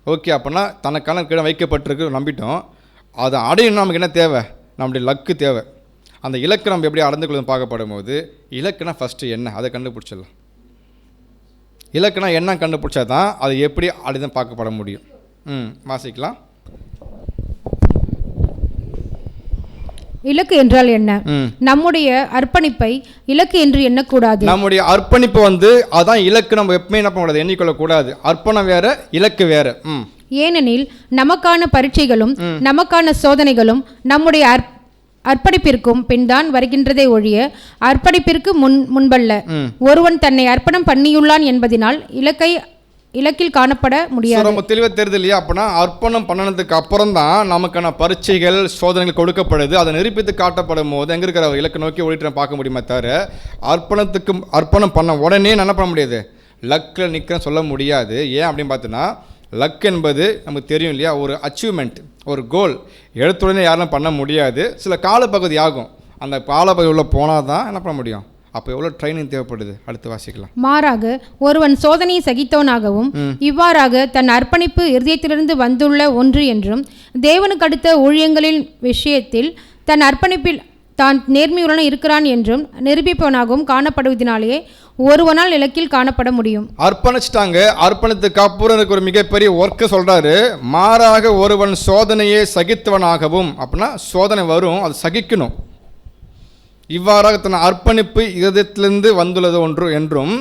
ஓகே அப்படின்னா தனக்கான கீழே வைக்கப்பட்டிருக்கு நம்பிட்டோம், அதை அடையணும் நமக்கு என்ன தேவை, நம்முடைய லக்கு தேவை. அந்த இலக்கு நம்ம எப்படி அடைந்து கொள்ளும் பார்க்கப்படும் போது இலக்குனா ஃபஸ்ட்டு என்ன அதை கண்டுபிடிச்சிடலாம். இலக்குனா என்ன கண்டுபிடிச்சா தான் அது எப்படி அடைதான் பார்க்கப்பட முடியும். வாசிக்கலாம். இலக்கு என்றால் என்ன? நம்முடைய அர்ப்பணிப்பை இலக்கு என்று எண்ணக்கூடாது. நம்முடைய அர்ப்பணிப்பு அதான் இலக்கு. நம்ம எப்பவுமே என்ன பண்ணக்கூடாது, எண்ணிக்கொள்ளக்கூடாது. அர்ப்பணம் வேற, இலக்கு வேற. ஏனெனில் நமக்கான பரீட்சைகளும் நமக்கான சோதனைகளும் நம்முடைய அர்ப்பணிப்பிற்கும் பின்தான் வருகின்றதை ஒழிய அர்ப்பணிப்பிற்கு முன்பல்ல. ஒருவன் தன்னை அர்ப்பணம் பண்ணியுள்ளான் என்பதனால் இலக்கில் காணப்பட முடியாது. ரொம்ப தெளிவாக தெரியுது இல்லையா? அப்படின்னா அர்ப்பணம் பண்ணனதுக்கு அப்புறம் தான் நமக்கான பரீட்சைகள் சோதனைகள் கொடுக்கப்படுது. அதை நிரூபித்து காட்டப்படும் போது எங்கே இருக்கிற இலக்கை நோக்கி ஓடிட்டு பார்க்க முடியுமே தவிர அர்ப்பணம் பண்ண உடனே என்ன பண்ண முடியாது, லக்கில் நிற்கிறேன்னு சொல்ல முடியாது. ஏன் அப்படின்னு பார்த்தோன்னா லக் என்பது நமக்கு தெரியும் இல்லையா, ஒரு அச்சீவ்மெண்ட், ஒரு கோல். எடுத்துடனே யாரும் பண்ண முடியாது, சில காலப்பகுதி ஆகும். அந்த காலப்பகுதி உள்ள போனால் தான் என்ன பண்ண முடியும். அப்போ எவ்வளோ ட்ரைனிங் தேவைப்படுது, அடுத்து வாசிக்கலாம். மாறாக ஒருவன் சோதனையை சகித்தவனாகவும் இவ்வாறாக தன் அர்ப்பணிப்பு இருதயத்திலிருந்து வந்துள்ள ஒன்று என்றும் தேவனுக்கு அடுத்த ஊழியங்களின் விஷயத்தில் தன் அர்ப்பணிப்பில் தான் நேர்மையுடன் இருக்கிறான் என்றும் நிரூபிப்பவனாகவும் காணப்படுவதனாலேயே ஒருவனால் இலக்கில் காணப்பட முடியும். அர்ப்பணிச்சிட்டாங்க, அர்ப்பணத்துக்கு அப்புறம் எனக்கு ஒரு மிகப்பெரிய ஒர்க்கு சொல்றாரு. மாறாக ஒருவன் சோதனையை சகித்தவனாகவும், அப்படின்னா சோதனை வரும், அது சகிக்கணும். இவ்வாறாக தன் அர்ப்பணிப்பு இதயத்திலிருந்து வந்துள்ளது ஒன்று என்றும்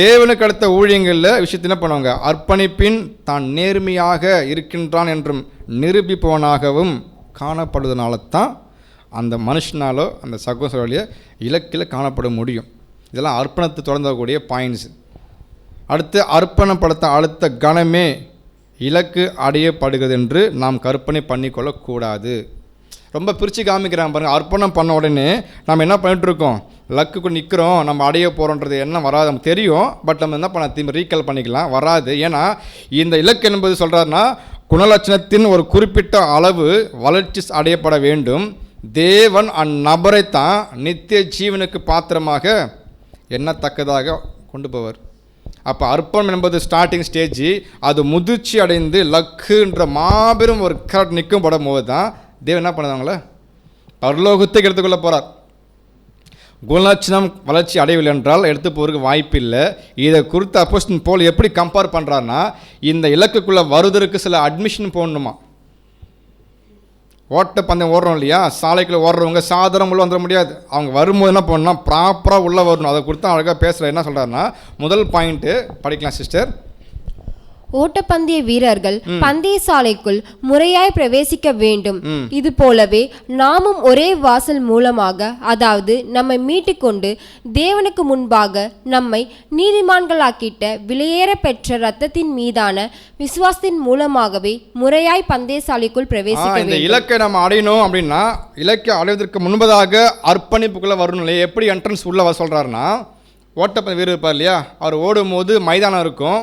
தேவனுக்கு அடுத்த ஊழியங்களில் விஷயத்தை என்ன பண்ணுவாங்க, அர்ப்பணிப்பின் தான் நேர்மையாக இருக்கின்றான் என்றும் நிரூபிப்பவனாகவும் காணப்படுவதனால தான் அந்த மனுஷனாலோ அந்த சகோதரர்களையோ இலக்கில் காணப்பட முடியும். இதெல்லாம் அர்ப்பணத்தை தொடர்ந்தக்கூடிய பாயிண்ட்ஸ். அடுத்து அர்ப்பணப்படுத்த அடுத்த கணமே இலக்கு அடையப்படுகிறது என்று நாம் கற்பனை பண்ணிக்கொள்ளக்கூடாது. ரொம்ப பிரித்து காமிக்கிறாங்க பாருங்கள். அர்ப்பணம் பண்ண உடனே நம்ம என்ன பண்ணிகிட்ருக்கோம், லக்குக்கு நிற்கிறோம், நம்ம அடைய போகிறோன்றது என்ன வராது, நமக்கு தெரியும். பட் நம்ம என்ன பண்ண திரும்ப ரீகால் பண்ணிக்கலாம், வராது. ஏன்னா இந்த இலக்கு என்பது சொல்கிறாருன்னா குணலட்சணத்தின் ஒரு குறிப்பிட்ட அளவு வளர்ச்சி அடையப்பட வேண்டும். தேவன் அந்நபரைத்தான் நித்திய ஜீவனுக்கு பாத்திரமாக எண்ணத்தக்கதாக கொண்டு போவார். அப்போ அர்ப்பணம் என்பது ஸ்டார்டிங் ஸ்டேஜ், அது முதிர்ச்சி அடைந்து லக்குன்ற மாபெரும் ஒரு கரெக்ட் நிற்கும் படும் போது தான் தேவன் என்ன பண்ணுறாங்களே பரலோகத்துக்கு எடுத்துக்கொள்ள போகிறார். குணலட்சணம் வளர்ச்சி அடையவில்லை என்றால் எடுத்து போகிறதுக்கு வாய்ப்பு இல்லை. இதை குறித்து அப்போஸ்தலன் பவுல் எப்படி கம்பேர் பண்ணுறாருன்னா, இந்த இலக்குக்குள்ளே வருவதற்கு சில அட்மிஷன் போடணுமா. ஓட்டப்பந்தயம் ஓடுறோம் இல்லையா, சாலைக்குள்ளே ஓடுறவங்க சாதாரண உள்ளே வந்துட முடியாது. அவங்க வரும்போது என்ன பண்ணணும்னா ப்ராப்பராக உள்ளே வரணும். அதை கொடுத்து அழகாக பேசுகிற என்ன சொல்கிறாருன்னா, முதல் பாயிண்ட்டு படிக்கலாம் சிஸ்டர். ஓட்டப்பந்தய வீரர்கள் பந்தய சாலைக்குள் முறையாய் பிரவேசிக்க வேண்டும். இது போலவே நாமும் ஒரே வாசல் மூலமாக, அதாவது நம்மை மீட்டுக்கொண்டு தேவனுக்கு முன்பாக நம்மை நீதிமான்களாக்கிட்ட விலையேற பெற்ற இரத்தத்தின் மீதான விசுவாசத்தின் மூலமாகவே முறையாய் பந்தய சாலைக்குள் பிரவேசிக்க வேண்டும். இந்த இலக்கை நம்ம அடையணும் அப்படின்னா, இலக்கை அடைவதற்கு முன்பதாக அர்ப்பணிப்புக்குள்ளே வரணும் இல்லையா. எப்படி என்ட்ரன்ஸ் உள்ள சொல்கிறாருன்னா, ஓட்டப்பந்தய வீரர் இருப்பார் இல்லையா, அவர் ஓடும் போது மைதானம் இருக்கும்,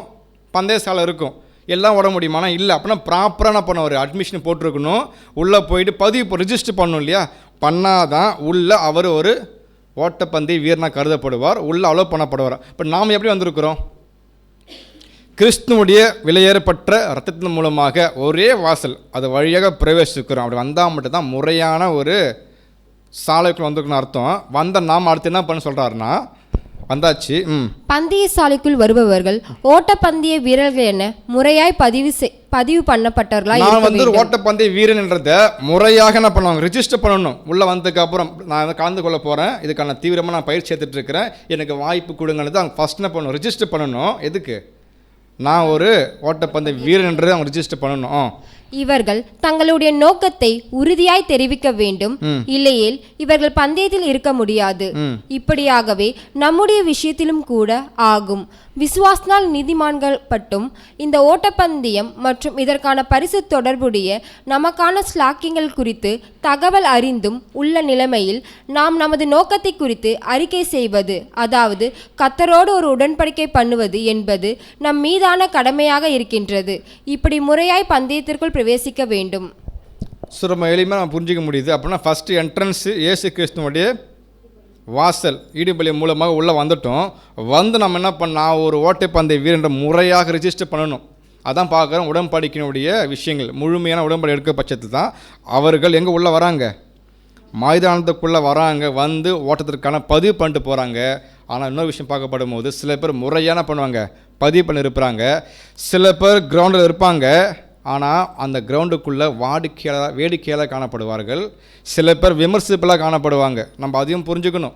பந்தய சாலை இருக்கும், எல்லாம் ஓட முடியுமானா இல்லை. அப்படின்னா ப்ராப்பராக பண்ண ஒரு அட்மிஷன் போட்டிருக்கணும். உள்ளே போயிட்டு பதிவு ரிஜிஸ்டர் பண்ணணும் இல்லையா, பண்ணாதான் உள்ளே அவர் ஒரு ஓட்டப்பந்தய வீரனாக கருதப்படுவார், உள்ளே அலோவ் பண்ணப்படுவார். இப்போ நாம் எப்படி வந்திருக்கிறோம், கிறிஸ்துவுடைய விலையேறப்பட்ட இரத்தத்தின் மூலமாக ஒரே வாசல் அது வழியாக பிரவேசிக்கிறோம். அப்படி வந்தால் மட்டும்தான் முறையான ஒரு சாலைக்குள்ள வந்திருக்கணும் அர்த்தம். வந்த நாம் அடுத்து என்ன பண்ண சொல்கிறாருன்னா, வந்தாச்சு. பந்தய சாலைக்குள் வருபவர்கள் ஓட்டப்பந்தய வீரர்கள் என முறையாய் பதிவு பண்ணப்பட்டவர்களா நான் ஒரு ஓட்டப்பந்தய வீரன் என்றதை முறையாக என்ன பண்ணுவாங்க, ரிஜிஸ்டர் பண்ணணும். உள்ளே வந்ததுக்கு அப்புறம் நான் கலந்து கொள்ள போகிறேன், இதுக்கான தீவிரமாக நான் பயிற்சி எடுத்துகிட்டு இருக்கிறேன், எனக்கு வாய்ப்பு கொடுங்கன்னு அவங்க ஃபஸ்ட் என்ன பண்ணணும், ரிஜிஸ்டர் பண்ணணும். எதுக்கு, நான் ஒரு ஓட்டப்பந்தய வீரன் என்றதை அவங்க ரிஜிஸ்டர் பண்ணணும். இவர்கள் தங்களுடைய நோக்கத்தை உறுதியாய் தெரிவிக்க வேண்டும், இல்லையேல் இவர்கள் பந்தயத்தில் இருக்க முடியாது. இப்படியாகவே நம்முடைய விஷயத்திலும் கூட ஆகும். விசுவாசனால் நீதிமான்கள் பட்டும் இந்த ஓட்டப்பந்தயம் மற்றும் இதற்கான பரிசு தொடர்புடைய நமக்கான ஸ்லாக்கியங்கள் குறித்து தகவல் அறிந்தும் உள்ள நிலைமையில் நாம் நமது நோக்கத்தை குறித்து அறிக்கை செய்வது, அதாவது கர்த்தரோடு ஒரு உடன்படிக்கை பண்ணுவது என்பது நம் மீதான கடமையாக இருக்கின்றது. இப்படி முறையாய் பந்தயத்திற்குள் பிரவேசிக்க வேண்டும். ஸோ ரொம்ப எளிமையாக நம்ம புரிஞ்சிக்க முடியுது. அப்படின்னா ஃபஸ்ட்டு என்ட்ரன்ஸு இயேசு கிறிஸ்துவனுடைய வாசல் ஈடுபலி மூலமாக உள்ளே வந்துட்டோம். வந்து நம்ம என்ன பண்ணால் ஒரு ஓட்டைப்பந்தய வீரன்ற முறையாக ரிஜிஸ்டர் பண்ணணும். அதான் பார்க்குறோம் உடன்படிக்கையினுடைய விஷயங்கள். முழுமையான உடன்படி எடுக்க பட்சத்தில் தான் அவர்கள் எங்கே உள்ளே வராங்க, மைதானத்துக்குள்ளே வராங்க, வந்து ஓட்டத்திற்கான பதிவு பண்ணிட்டு போகிறாங்க. ஆனால் இன்னொரு விஷயம் பார்க்கப்படும் போது சில பேர் முறையான பண்ணுவாங்க, பதிவு பண்ணி இருப்பாங்க. சில பேர் கிரவுண்டில் இருப்பாங்க, ஆனால் அந்த கிரவுண்டுக்குள்ளே வேடிக்கையாக காணப்படுவார்கள். சில பேர் விமர்சிப்பெல்லாம் காணப்படுவாங்க. நம்ம அதையும் புரிஞ்சுக்கணும்.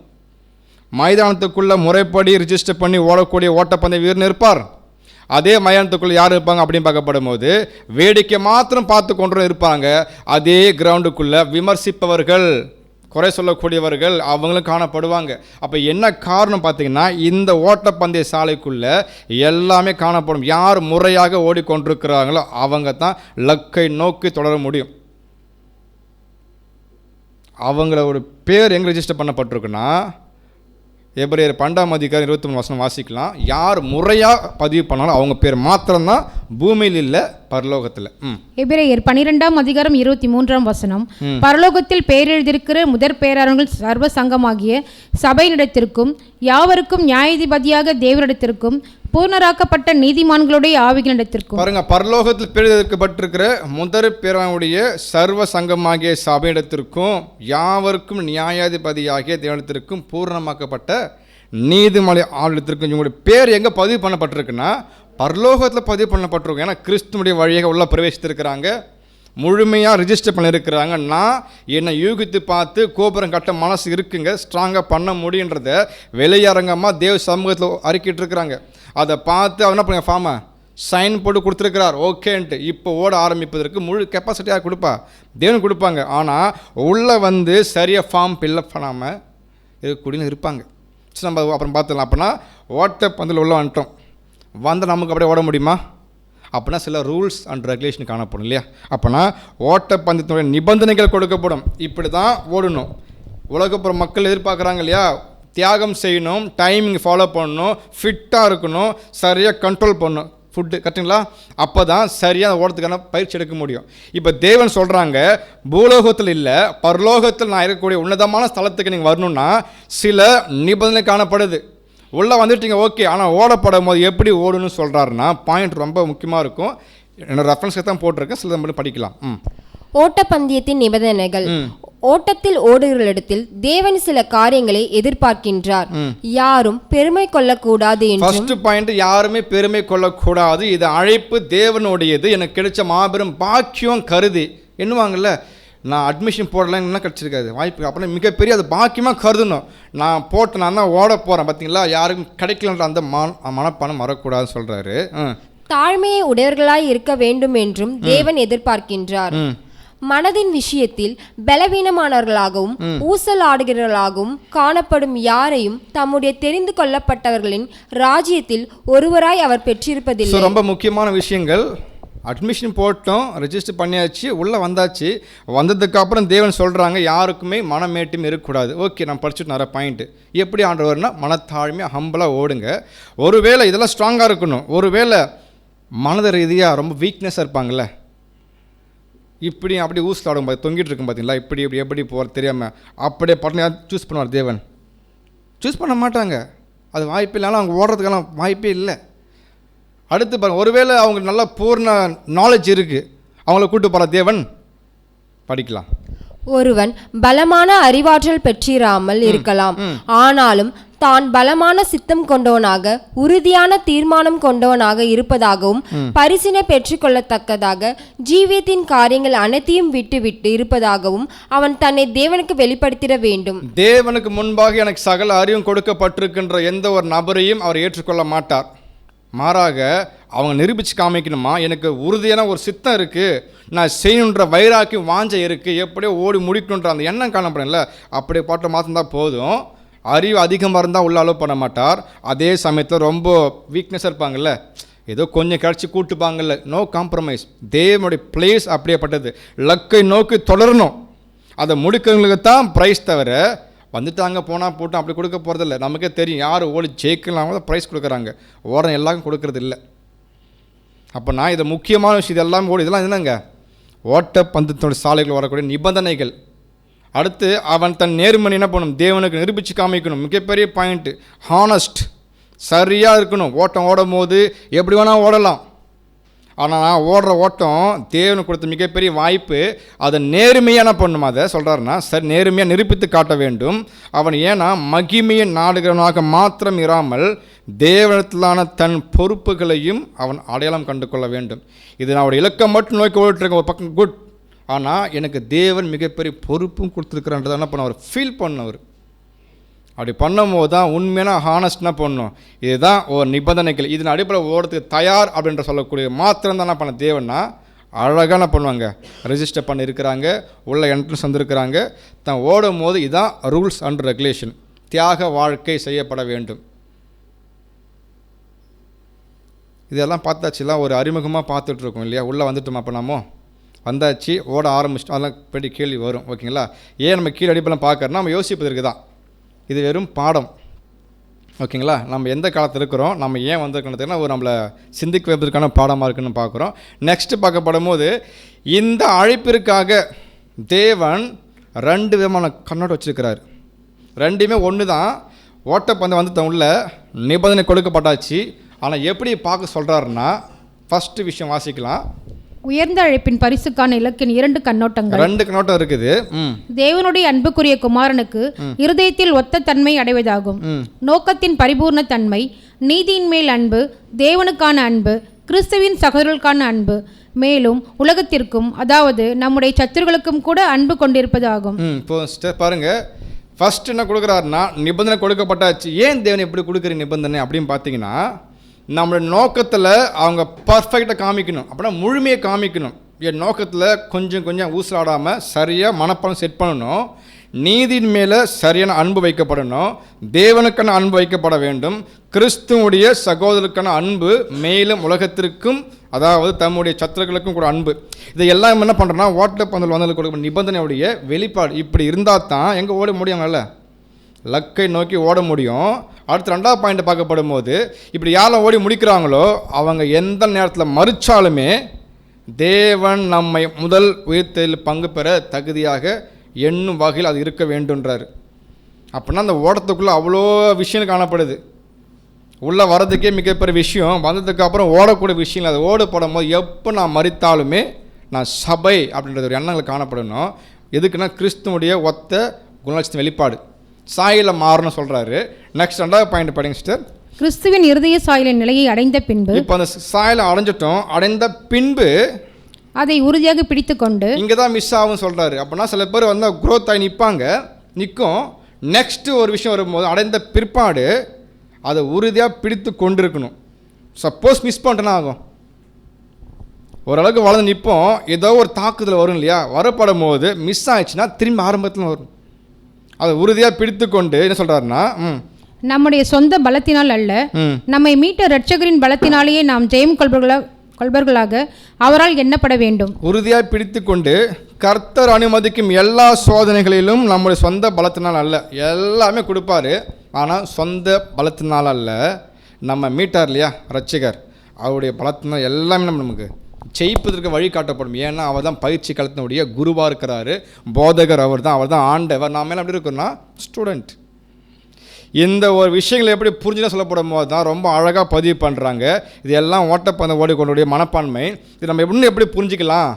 மைதானத்துக்குள்ளே முறைப்படி ரிஜிஸ்டர் பண்ணி ஓடக்கூடிய ஓட்டப்பந்தய வீரன் இருப்பார். அதே மைதானத்துக்குள்ளே யார் இருப்பாங்க அப்படின்னு பார்க்கப்படும் போது வேடிக்கை மாத்திரம் பார்த்து கொண்டு இருப்பாங்க. அதே கிரவுண்டுக்குள்ளே விமர்சிப்பவர்கள், குறை சொல்லக்கூடியவர்கள் அவங்களும் காணப்படுவாங்க. அப்போ என்ன காரணம் பார்த்தீங்கன்னா, இந்த ஓட்டப்பந்தய சாலைக்குள்ளே எல்லாமே காணப்படும். யார் முறையாக ஓடிக்கொண்டிருக்கிறாங்களோ அவங்க தான் லக்கை நோக்கி தொடர முடியும். அவங்களோட பேர் எங்கே ரெஜிஸ்டர் பண்ணப்பட்டிருக்குன்னா, எபிரேயர் 12:23 வாசிக்கலாம். யார் முறையாக பதிவு பண்ணாலும் அவங்க பேர் மாத்திரம்தான் பூமியில் இல்லை, பரலோகத்தில். எபிரேயர் 12:23 பரலோகத்தில் பெயர் எழுதியிருக்கிற முதற் பேராளர்கள் சர்வ சங்கமாகிய சபையினிடத்திற்கும் யாவருக்கும் நியாயாதிபதியாக தேவனிடத்திற்கும் பூர்ணராக்கப்பட்ட நீதிமான்களுடைய ஆவிகளிடத்திற்கும். பாருங்க, பரலோகத்தில் பேர் எழுதப்பட்டிருக்கிற முதற் பேராளுடைய சர்வ சங்கமாகிய சபையிடத்திற்கும் யாவருக்கும் நியாயாதிபதியாகிய தேவனிடத்திற்கும் பூர்ணமாக்கப்பட்ட நீதிமலை ஆளுத்திற்கும். இவங்களுடைய பேர் எங்கே பதிவு பண்ணப்பட்டிருக்குன்னா பரலோகத்தில் பதிவு பண்ணப்பட்டிருக்கும். ஏன்னா கிறிஸ்துவனுடைய வழியாக உள்ள பிரவேசித்திருக்கிறாங்க, முழுமையாக ரிஜிஸ்டர் பண்ணியிருக்கிறாங்க. நான் என்னை யூகித்து பார்த்து கோபுரம் கட்ட மனசு இருக்குங்க, ஸ்ட்ராங்காக பண்ண முடியுன்றத வெளியரங்கமாக தேவ சமூகத்தில் அறிக்கிட்டு இருக்கிறாங்க. அதை பார்த்து அவர் என்ன பண்ணுங்க, ஃபார்மை சைன் போட்டு கொடுத்துருக்கிறார், ஓகேன்ட்டு. இப்போ ஓட ஆரம்பிப்பதற்கு முழு கெப்பாசிட்டியாக கொடுப்பா தேவன் கொடுப்பாங்க. ஆனால் உள்ளே வந்து சரியாக ஃபார்ம் ஃபில்லப் பண்ணாமல் இருக்கக்கூடியன்னு இருப்பாங்க. சரி, நம்ம அப்புறம் பார்த்துக்கலாம். அப்படின்னா ஓட்டப்பந்தில் உள்ள வந்துட்டோம், வந்து நமக்கு அப்படியே ஓட முடியுமா? அப்படின்னா சில ரூல்ஸ் அண்ட் ரெகுலேஷன் காணப்படும் இல்லையா? அப்படின்னா ஓட்டப்பந்தயத்தினுடைய நிபந்தனைகள் கொடுக்கப்படும். இப்படி தான் ஓடணும். உலகப்புற மக்கள் எதிர்பார்க்குறாங்க இல்லையா, தியாகம் செய்யணும், டைமிங் ஃபாலோ பண்ணணும், ஃபிட்டாக இருக்கணும், சரியாக கண்ட்ரோல் பண்ணணும் ஃபுட்டு, கரெக்டுங்களா? அப்போ தான் சரியாக ஓடத்துக்கான பயிற்சி எடுக்க முடியும். இப்போ தேவன் சொல்கிறாங்க, பூலோகத்தில் இல்லை பரலோகத்தில் நான் இருக்கக்கூடிய உன்னதமான ஸ்தலத்துக்கு நீங்கள் வரணுன்னா சில நிபந்தனை காணப்படுது. உள்ளே வந்துட்டீங்க, ஓகே. ஆனால் ஓடப்படும் போது எப்படி ஓடணும்னு சொல்கிறாருன்னா பாயிண்ட் ரொம்ப முக்கியமாக இருக்கும். என்னோட ரெஃபரன்ஸ்க்கு தான் போட்டிருக்கேன், சில மட்டும் படிக்கலாம். ஓட்டப்பந்தயத்தின் நிபந்தனைகள். ஓட்டத்தில் ஓடுகளிடத்தில் தேவன் சில காரியங்களை எதிர்பார்க்கின்றார். யாரும் பெருமை கொள்ளக்கூடாது. ஃபர்ஸ்ட் பாயிண்ட், யாருமே பெருமை கொள்ளக்கூடாது. இது அழைப்பு தேவனுடையது, எனக்கு கிடைச்ச மாபெரும் பாக்கியம் கருதி என்னவாங்கல்ல, நான் அட்மிஷன் போடலாம் என்ன கிடச்சிருக்காது வாய்ப்பு, அப்புறம் மிகப்பெரிய அது பாக்கியமாக கருதணும். நான் போட்டு நான் தான் ஓட போகிறேன் பார்த்தீங்களா, யாருக்கும் கிடைக்கலன்ற அந்த மனப்பணம் வரக்கூடாதுன்னு சொல்கிறாரு. தாழ்மையை உடையவர்களாய் இருக்க வேண்டும் என்றும் தேவன் எதிர்பார்க்கின்றார். மனதின் விஷயத்தில் பலவீனமானவர்களாகவும் ஊசல் ஆடுகிறவர்களாகவும் காணப்படும் யாரையும் தம்முடைய தெரிந்து கொள்ளப்பட்டவர்களின் ராஜ்யத்தில் ஒருவராய் அவர் பெற்றிருப்பதில்லை. ரொம்ப முக்கியமான விஷயங்கள். அட்மிஷன் போட்டோம், ரெஜிஸ்டர் பண்ணியாச்சு, உள்ளே வந்தாச்சு. வந்ததுக்கப்புறம் தேவன் சொல்கிறாங்க யாருக்குமே மனமேட்டும் இருக்கக்கூடாது. ஓகே, நான் படிச்சுட்டு நிறைய பாயிண்ட்டு. எப்படி ஆண்டவர்னா மனத்தாழ்மையாக ஹம்பலாக ஓடுங்க. ஒருவேளை இதெல்லாம் ஸ்ட்ராங்காக இருக்கணும். ஒருவேளை மனத ரீதியாக ரொம்ப வீக்னஸாக இருப்பாங்கள்ல, இப்படி அப்படி ஊசில் ஆடும் தொங்கிட்டு இருக்கும் பார்த்தீங்களா, இப்படி இப்படி எப்படி போகிறது தெரியாமல் அப்படியே பட்டனை சூஸ் பண்ணுவார் தேவன். சூஸ் பண்ண மாட்டாங்க, அது வாய்ப்பு இல்லைனாலும் அவங்க ஓடுறதுக்கெல்லாம் வாய்ப்பே இல்லை. அடுத்து பாருங்கள், ஒருவேளை அவங்க நல்லா பூர்ண நாலேஜ் இருக்குது, அவங்கள கூப்பிட்டு போகிற தேவன் படிக்கலாம். ஒருவன் பலமான அறிவாற்றல் பெற்றிராமல் இருக்கலாம், ஆனாலும் தான் பலமான சித்தம் கொண்டவனாக உறுதியான தீர்மானம் கொண்டவனாக இருப்பதாகவும் பரிசினை பெற்றுக்கொள்ளத்தக்கதாக ஜீவியத்தின் காரியங்கள் அனைத்தையும் விட்டு இருப்பதாகவும் அவன் தன்னை தேவனுக்கு வெளிப்படுத்திட வேண்டும். தேவனுக்கு முன்பாக எனக்கு சகல அறிவும் கொடுக்கப்பட்டிருக்கின்ற எந்த ஒரு நபரையும் அவர் ஏற்றுக்கொள்ள மாட்டார். மாறாக அவங்க நிரூபித்து காமிக்கணுமா, எனக்கு உறுதியான ஒரு சித்தம் இருக்குது, நான் செய்யணுன்ற வைராக்கியம் வாஞ்சை இருக்குது, எப்படியோ ஓடி முடிக்கணுன்ற அந்த எண்ணம் காணப்படல, அப்படியே பாட்டை மாற்றிருந்தால் போதும். அறிவு அதிகமாக இருந்தால் உள்ள அலோவ் பண்ண மாட்டார். அதே சமயத்தில் ரொம்ப வீக்னஸாக இருப்பாங்கள்ல, ஏதோ கொஞ்சம் கிடச்சி கூட்டுப்பாங்கல்ல, நோ காம்ப்ரமைஸ். தேவனுடைய பிளேஸ் அப்படியேப்பட்டது. லக்கை நோக்கி தொடரணும். அதை முடிக்கிறவங்களுக்கு தான் ப்ரைஸ், தவிர வந்துட்டாங்க போனால் போட்டோம் அப்படி கொடுக்க போகிறதில்ல. நமக்கே தெரியும் யார் ஓடி ஜெயிக்கலாம் தான் ப்ரைஸ் கொடுக்குறாங்க, ஓரம் எல்லாருக்கும் கொடுக்கறது இல்லை. அப்போ நான் இதை முக்கியமான விஷயம், இது எல்லாம் ஓடி இதெல்லாம் என்னங்க ஓட்டப்பந்தத்தினுடைய சாலைகள் வரக்கூடிய நிபந்தனைகள். அடுத்து அவன் தன் நேர்மனை என்ன பண்ணணும், தேவனுக்கு நிரூபித்து காமிக்கணும். மிகப்பெரிய பாயிண்ட்டு, ஹானஸ்ட், சரியாக இருக்கணும். ஓட்டம் ஓடும் போது எப்படி வேணால் ஓடலாம், ஆனால் நான் ஓடுற ஓட்டம் தேவனுக்கு கொடுத்த மிகப்பெரிய வாய்ப்பு. அதை நேர்மையாக என்ன பண்ணணும், அதை சொல்கிறாருன்னா சரி நேர்மையாக நிரூபித்து காட்ட வேண்டும். அவன் ஏன்னா மகிமையை நாடுகிறவனாக மாத்திரம் இராமல் தேவனத்திலான தன் பொறுப்புகளையும் அவன் அடையாளம் கண்டு கொள்ள வேண்டும். இது நான் ஒரு இலக்கம் மட்டும் நோக்கி ஓடிட்டுருக்கேன், ஒரு பக்கம் குட், ஆனால் எனக்கு தேவன் மிகப்பெரிய பொறுப்பும் கொடுத்துருக்குறான்றதை என்ன பண்ண அவர் ஃபீல் பண்ணவர். அப்படி பண்ணும்போது தான் உண்மையான ஹானஸ்ட்னா பண்ணணும். இதுதான் ஒரு நிபந்தனைகள், இதன் அடிப்படையில் ஓடுறதுக்கு தயார் அப்படின்ற சொல்லக்கூடிய மாத்திரம் தான் என்ன பண்ண தேவன்னா அழகாக என்ன பண்ணுவாங்க, ரெஜிஸ்டர் பண்ணியிருக்கிறாங்க, உள்ள என்ட்ரன்ஸ் வந்திருக்கிறாங்க. தான் ஓடும் போது இதுதான் ரூல்ஸ் அண்ட் ரெகுலேஷன். தியாக வாழ்க்கை செய்யப்பட வேண்டும். இதெல்லாம் பார்த்தாச்சுலாம் ஒரு அறிமுகமாக பார்த்துட்ருக்கோம் இல்லையா. உள்ளே வந்துட்டோமா, அப்போ நம்ம வந்தாச்சு, ஓட ஆரம்பிச்சிட்டோம், அதெல்லாம் பெரிய கேள்வி வரும். ஓகேங்களா, ஏன் நம்ம கீழே அடிப்பெல்லாம் பார்க்கறோன்னா நம்ம யோசிப்பதற்கு தான். இது வெறும் பாடம். ஓகேங்களா, நம்ம எந்த காலத்தில் இருக்கிறோம், நம்ம ஏன் வந்திருக்கணுன்னா ஒரு நம்மளை சிந்திக்க வைப்பதற்கான பாடமாக இருக்குன்னு பார்க்குறோம். நெக்ஸ்ட்டு பார்க்கப்படும் போது இந்த அழைப்பிற்காக தேவன் 2 விதமான கண்ணோட்டம் வச்சுருக்கிறார். ரெண்டுமே ஒன்று தான். ஓட்டப்பந்தயம் வந்து உள்ள நிபந்தனை கொடுக்கப்பட்டாச்சு. ஆனால் எப்படி பார்க்க சொல்கிறாருன்னா, ஃபஸ்ட்டு விஷயம் வாசிக்கலாம். உயர்ந்த அழைப்பின் பரிசுக்கான இலக்கின் 2 கண்ணோட்டங்கள். 2 கண்ணோட்டம் இருக்குது. தேவனுடைய அன்புக்குரிய குமாரனுக்கு இருதயத்தில் ஒத்த தன்மை அடைவதாகும். நோக்கத்தின் பரிபூர்ண தன்மை, நீதியின் மேல் அன்பு, தேவனுக்கான அன்பு, கிறிஸ்துவின் சகோதரர்களுக்கான அன்பு, மேலும் உலகத்திற்கும் அதாவது நம்முடைய சத்துருக்களுக்கும் கூட அன்பு கொண்டிருப்பது ஆகும். இப்போ பாருங்க, ஃபர்ஸ்ட் என்ன கொடுக்குறாருன்னா நிபந்தனை கொடுக்கப்பட்டாச்சு. ஏன் தேவன் எப்படி கொடுக்குற நிபந்தனை அப்படின்னு பார்த்தீங்கன்னா, நம்மளோட நோக்கத்தில் அவங்க பர்ஃபெக்டாக காமிக்கணும், அப்படின்னா முழுமையை காமிக்கணும். என் நோக்கத்தில் கொஞ்சம் கொஞ்சம் ஊசலாடாமல் சரியாக மனப்பாடம் செட் பண்ணணும். நீதியின் மேலே சரியான அன்பு வைக்கப்படணும். தேவனுக்கான அன்பு வைக்கப்பட வேண்டும். கிறிஸ்துவுடைய சகோதரருக்கான அன்பு, மேலும் உலகத்திற்கும் அதாவது தம்முடைய சத்துருக்களுக்கும் கூட அன்பு. இதை எல்லாம் என்ன பண்ணுறோன்னா ஓட்டப்பந்தல் வந்ததில் கொடுக்க நிபந்தனையுடைய வெளிப்பாடு. இப்படி இருந்தால் தான் எங்கே ஓட முடியுங்கல்ல, லக்கை நோக்கி ஓட முடியும். அடுத்து 2வது பாயிண்ட் பார்க்கப்படும் போது, இப்படி யாரெல்லாம் ஓடி முடிக்கிறாங்களோ அவங்க எந்த நேரத்தில் மறிச்சாலுமே தேவன் நம்மை முதல் உயிர்த்தெழுதலில் பங்கு பெற தகுதியாக எண்ணும் வகையில் அது இருக்க வேண்டுன்றார். அப்படின்னா அந்த ஓட்டத்துக்குள்ளே அவ்வளோ விஷயம் காணப்படுது. உள்ளே வர்றதுக்கே மிகப்பெரிய விஷயம், வந்ததுக்கப்புறம் ஓடக்கூடிய விஷயம். அது ஓடப்படும் போது எப்போ நான் மறித்தாலுமே நான் சபை அப்படின்றது ஒரு எண்ணங்கள் காணப்படணும். எதுக்குன்னா கிறிஸ்துவுடைய ஒத்த குணலட்சண வெளிப்பாடு, சாயலில் மாறணும் சொல்கிறாரு. நெக்ஸ்ட் 2வது பாயிண்ட் படிங்க சிஸ்டர். கிறிஸ்துவின் இருதய சாயலின் நிலையை அடைந்த பின்பு, இப்போ அந்த சாயலை அடைஞ்சிட்டோம், அடைந்த பின்பு அதை உறுதியாக பிடித்து கொண்டு, இங்கே தான் மிஸ் ஆகும் சொல்கிறாரு. அப்படின்னா சில பேர் வந்து க்ரோத் ஆகி நிற்கும். நெக்ஸ்ட்டு ஒரு விஷயம் வரும்போது அடைந்த பிற்பாடு அதை உறுதியாக பிடித்து கொண்டு இருக்கணும். சப்போஸ் மிஸ் பண்ணிட்டேன்னா ஆகும், ஓரளவுக்கு வளர்ந்து நிற்போம், ஏதோ ஒரு தாக்குதல் வரும் இல்லையா, வரப்படும் போது மிஸ் ஆயிடுச்சுன்னா திரும்பி ஆரம்பத்தில் வரும். அதை உறுதியாக பிடித்து கொண்டு என்ன சொல்கிறாருன்னா, நம்முடைய சொந்த பலத்தினால் அல்ல, நம்மை மீட்ட இரட்சகரின் பலத்தினாலேயே நாம் ஜெயம் கொள்பவர்களாக அவரால் எண்ணப்பட வேண்டும். உறுதியாக பிடித்து கொண்டு கர்த்தர் அனுமதிக்கும் எல்லா சோதனைகளிலும் நம்முடைய சொந்த பலத்தினால் அல்ல, எல்லாமே கொடுப்பாரு, ஆனால் சொந்த பலத்தினால் அல்ல. நம்ம மீட்டார் இல்லையா இரட்சகர், அவருடைய பலத்தினால் எல்லாமே நமக்கு ஜெயிப்பதற்கு வழி காட்டப்படும். ஏன்னா அவர் தான் பயிற்சி களத்தினுடைய குருவாக இருக்கிறாரு, போதகர் அவர் தான் ஆண்டவர். நாம் எல்லாம் எப்படி இருக்கோம்னா ஸ்டூடெண்ட். இந்த ஒரு விஷயங்கள் எப்படி புரிஞ்சுனா சொல்லப்படும் போது தான் ரொம்ப அழகாக பதிவு பண்ணுறாங்க. இது எல்லாம் ஓட்டப்பந்தயம் ஓடிக்கொண்டுடைய மனப்பான்மை. இது நம்ம எப்படி புரிஞ்சிக்கலாம்,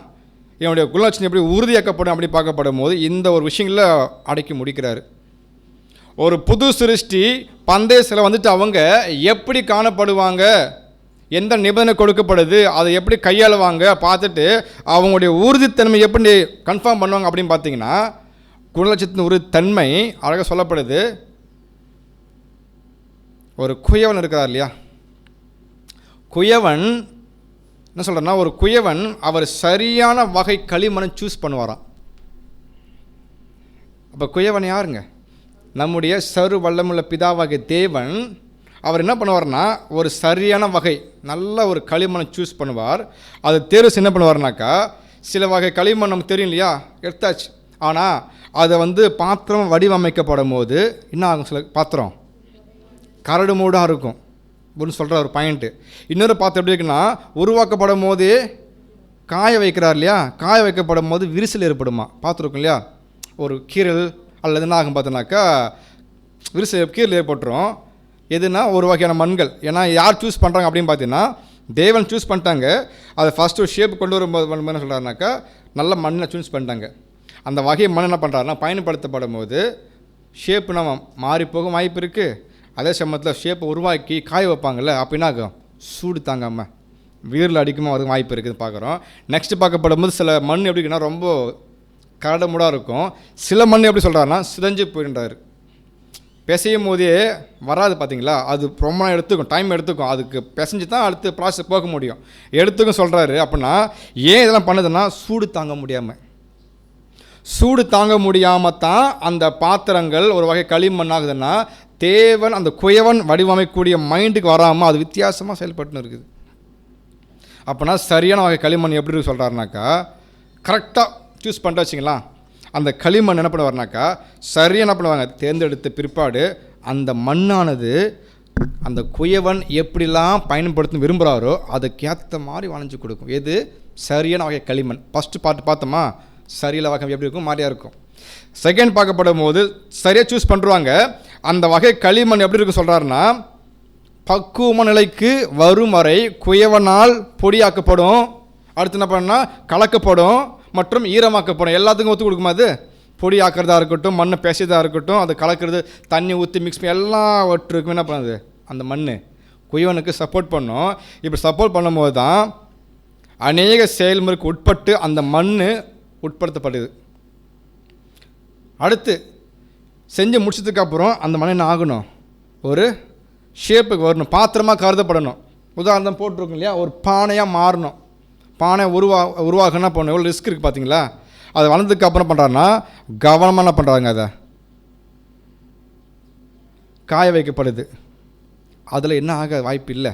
என்னுடைய குணலட்சணம் எப்படி உறுதியாக்கப்படும் அப்படி பார்க்கப்படும் போது இந்த ஒரு விஷயங்களில் அடக்கி முடிக்கிறாரு. ஒரு புது சிருஷ்டி பந்தயத்தில் வந்துட்டு அவங்க எப்படி காணப்படுவாங்க, எந்த நிபந்தனை கொடுக்கப்படுது, அதை எப்படி கையாளுவாங்க பார்த்துட்டு அவங்களுடைய உறுதித்தன்மை எப்படி கன்ஃபார்ம் பண்ணுவாங்க அப்படின்னு பார்த்தீங்கன்னா, குணலட்சத்தின் உறுதித்தன்மை அழகாக சொல்லப்படுது. ஒரு குயவன் இருக்கிறார் இல்லையா, குயவன் என்ன சொல்கிறேன்னா, ஒரு குயவன் அவர் சரியான வகை களிமண்ணை சூஸ் பண்ணுவாராம். அப்போ குயவன் யாருங்க, நம்முடைய சர்வ வல்லமுள்ள பிதாவாகிய தேவன். அவர் என்ன பண்ணுவார்னா ஒரு சரியான வகை நல்ல ஒரு களிமண்ணை சூஸ் பண்ணுவார். அது தேர்வு என்ன பண்ணுவார்னாக்கா, சில வகை களிமண் நமக்கு தெரியும் இல்லையா, எடுத்தாச்சு. ஆனால் அதை பாத்திரம் வடிவமைக்கப்படும் போது என்ன ஆகும், சில பாத்திரம் கரடு மூடாக இருக்கும் அப்படின்னு சொல்கிற ஒரு பாயிண்ட்டு. இன்னொரு பாத்திரம் எப்படி இருக்குன்னா, உருவாக்கப்படும் போதே காய வைக்கிறார் இல்லையா, காய வைக்கப்படும் போது விரிசல் ஏற்படுமா, பார்த்துருக்கோம் இல்லையா. ஒரு கீரல் அல்லது என்ன ஆகும் பார்த்தோன்னாக்கா கீரல் ஏற்பட்டுரும். எதுனா ஒரு வகையான மண்கள். ஏன்னா யார் சூஸ் பண்ணுறாங்க அப்படின்னு பார்த்தீங்கன்னா தேவன் சூஸ் பண்ணிட்டாங்க. அதை ஃபஸ்ட்டு ஒரு ஷேப் கொண்டு வரும்போது என்ன சொல்கிறாருனாக்கா நல்ல மண்ணை சூஸ் பண்ணிட்டாங்க. அந்த வகை மண் என்ன பண்ணுறாருன்னா பயன்படுத்தப்படும் போது ஷேப்பு நம்ம மாறி போக வாய்ப்பு இருக்குது. அதே சமயத்தில் ஷேப்பை உருவாக்கி காய வைப்பாங்கள்ல, அப்படின்னா சூடு தாங்காமல் வீரில் அடிக்குமா அதுக்கு வாய்ப்பு இருக்குதுன்னு பார்க்குறோம். நெக்ஸ்ட்டு பார்க்கப்படும் போது சில மண் எப்படி இருக்குன்னா ரொம்ப கரடுமுடாக இருக்கும். சில மண் எப்படி சொல்கிறாருன்னா சிதைஞ்சு போயின்றாரு. பிசையும் போதே வராது பார்த்தீங்களா, அது ரொம்ப நாள் எடுத்துக்கும், டைம் எடுத்துக்கும். அதுக்கு பிசைஞ்சு தான் அடுத்து ப்ராசஸ் போக முடியும். எடுத்துக்கும் சொல்கிறாரு. அப்படின்னா ஏன் இதெல்லாம் பண்ணுதுன்னா சூடு தாங்க முடியாமல், சூடு தாங்க முடியாமல் தான் அந்த பாத்திரங்கள் ஒரு வகை களிமண் ஆகுதுன்னா தேவன் அந்த குயவன் வடிவமைக்கக்கூடிய மைண்டுக்கு வராமல் அது வித்தியாசமாக செயல்பட்டுன்னு இருக்குது. அப்போனா சரியான வகை களிமண் எப்படி இருக்கு சொல்கிறாருனாக்கா கரெக்டாக சூஸ் பண்ணிட்டு வச்சிங்களா, அந்த களிமண் என்ன பண்ணுவார்னாக்கா சரியாக என்ன பண்ணுவாங்க தேர்ந்தெடுத்த பிற்பாடு அந்த மண்ணானது அந்த குயவன் எப்படிலாம் பயன்படுத்த விரும்புகிறாரோ அதுக்கேற்ற மாதிரி வளைஞ்சு கொடுக்கும். எது சரியான வகை களிமண். ஃபஸ்ட்டு பார்த்தோமா சரியில்லை வகை எப்படி இருக்கும், மாதிரியாக இருக்கும். செகண்ட் பார்க்கப்படும் போது சரியாக சூஸ் பண்ணுறாங்க. அந்த வகை களிமண் எப்படி இருக்கும் சொல்கிறாருன்னா பக்குவ நிலைக்கு வரும் வரை குயவனால் பொடியாக்கப்படும், அடுத்து என்ன பண்ணால் கலக்கப்படும் மற்றும் ஈரமாக்கப்படும். எல்லாத்துக்கும் ஒத்து கொடுக்குமா, அது பொடி ஆக்கிறதா இருக்கட்டும், மண்ணை பேசியதாக இருக்கட்டும், அது கலக்கிறது, தண்ணி ஊற்றி மிக்ஸ் பண்ணி எல்லாவற்றுக்கும் என்ன பண்ணுது அந்த மண் குயவனுக்கு சப்போர்ட் பண்ணும். இப்படி சப்போர்ட் பண்ணும்போது தான் அநேக செயல்முறைக்கு உட்பட்டு அந்த மண் உட்படுத்தப்படுது. அடுத்து செஞ்சு முடிச்சதுக்கப்புறம் அந்த மண் என்ன ஆகணும், ஒரு ஷேப்புக்கு வரணும், பாத்திரமாக கருதப்படணும். உதாரணம் போட்டிருக்கோம் இல்லையா, ஒரு பானையாக மாறணும். பானை உருவாகணும்னா போகணும், எவ்வளோ ரிஸ்க் இருக்குது பார்த்தீங்களா. அது வளர்ந்ததுக்கு அப்புறம் பண்ணுறாருன்னா கவனமாக என்ன பண்ணுறாங்க, அதை காய வைக்கப்படுது. அதில் என்ன ஆக வாய்ப்பு இல்லை,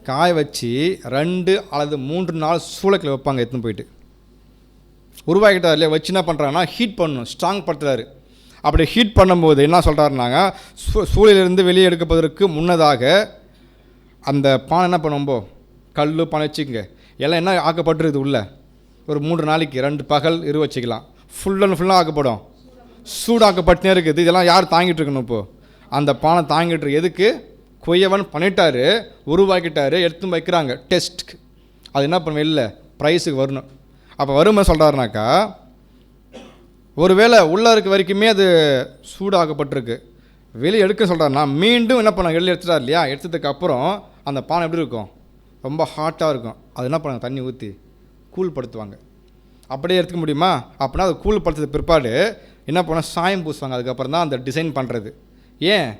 காய வச்சு 2 அல்லது 3 நாள் சூளக்கில் வைப்பாங்க. எடுத்துன்னு போயிட்டு உருவாக்கிட்டார் இல்லையா, வச்சு என்ன பண்ணுறாங்கன்னா ஹீட் பண்ணணும், ஸ்ட்ராங் படுத்துறாரு. அப்படி ஹீட் பண்ணும்போது என்ன சொல்கிறாருனாங்க சூளையிலிருந்து வெளியே எடுக்கப்படுவதற்கு முன்னதாக அந்த பானை என்ன பண்ணும்போது கல் பானை வச்சுக்கோங்க, எல்லாம் என்ன ஆக்கப்பட்டுருது உள்ள ஒரு 3 நாளைக்கு 2 பகல் வச்சுக்கலாம். ஃபுல் அண்ட் ஃபுல்லாக ஆக்கப்படும், சூடாக்கப்பட்டே இருக்குது. இதெல்லாம் யார் தாங்கிட்டு இருக்கணும், இப்போது அந்த பானை தாங்கிட்டு இருக்கு. எதுக்கு, குயவன் பண்ணிட்டாரு, உருவாக்கிட்டாரு, எடுத்து வைக்கிறாங்க டெஸ்ட்டுக்கு. அது என்ன பண்ணுவேன் இல்லை ப்ரைஸுக்கு வரணும். அப்போ வரும்போது சொல்கிறாருனாக்கா ஒருவேளை உள்ளே இருக்க வரைக்குமே அது சூடாக்கப்பட்டிருக்கு, வெளியே எடுக்க சொல்கிறாருன்னா மீண்டும் என்ன பண்ணாங்க வெளியே எடுத்துட்டார் இல்லையா, எடுத்ததுக்கப்புறம் அந்த பானை எப்படி இருக்கும், ரொம்ப ஹாட்டாக இருக்கும். அது என்ன பண்ணாங்க தண்ணி ஊற்றி கூல் படுத்துவாங்க. அப்படியே எடுத்துக்க முடியுமா, அப்படின்னா அது கூல் படுத்துறது பிற்பாடு என்ன பண்ணால் சாயம் பூசுவாங்க. அதுக்கப்புறம் தான் அந்த டிசைன் பண்ணுறது. ஏன்,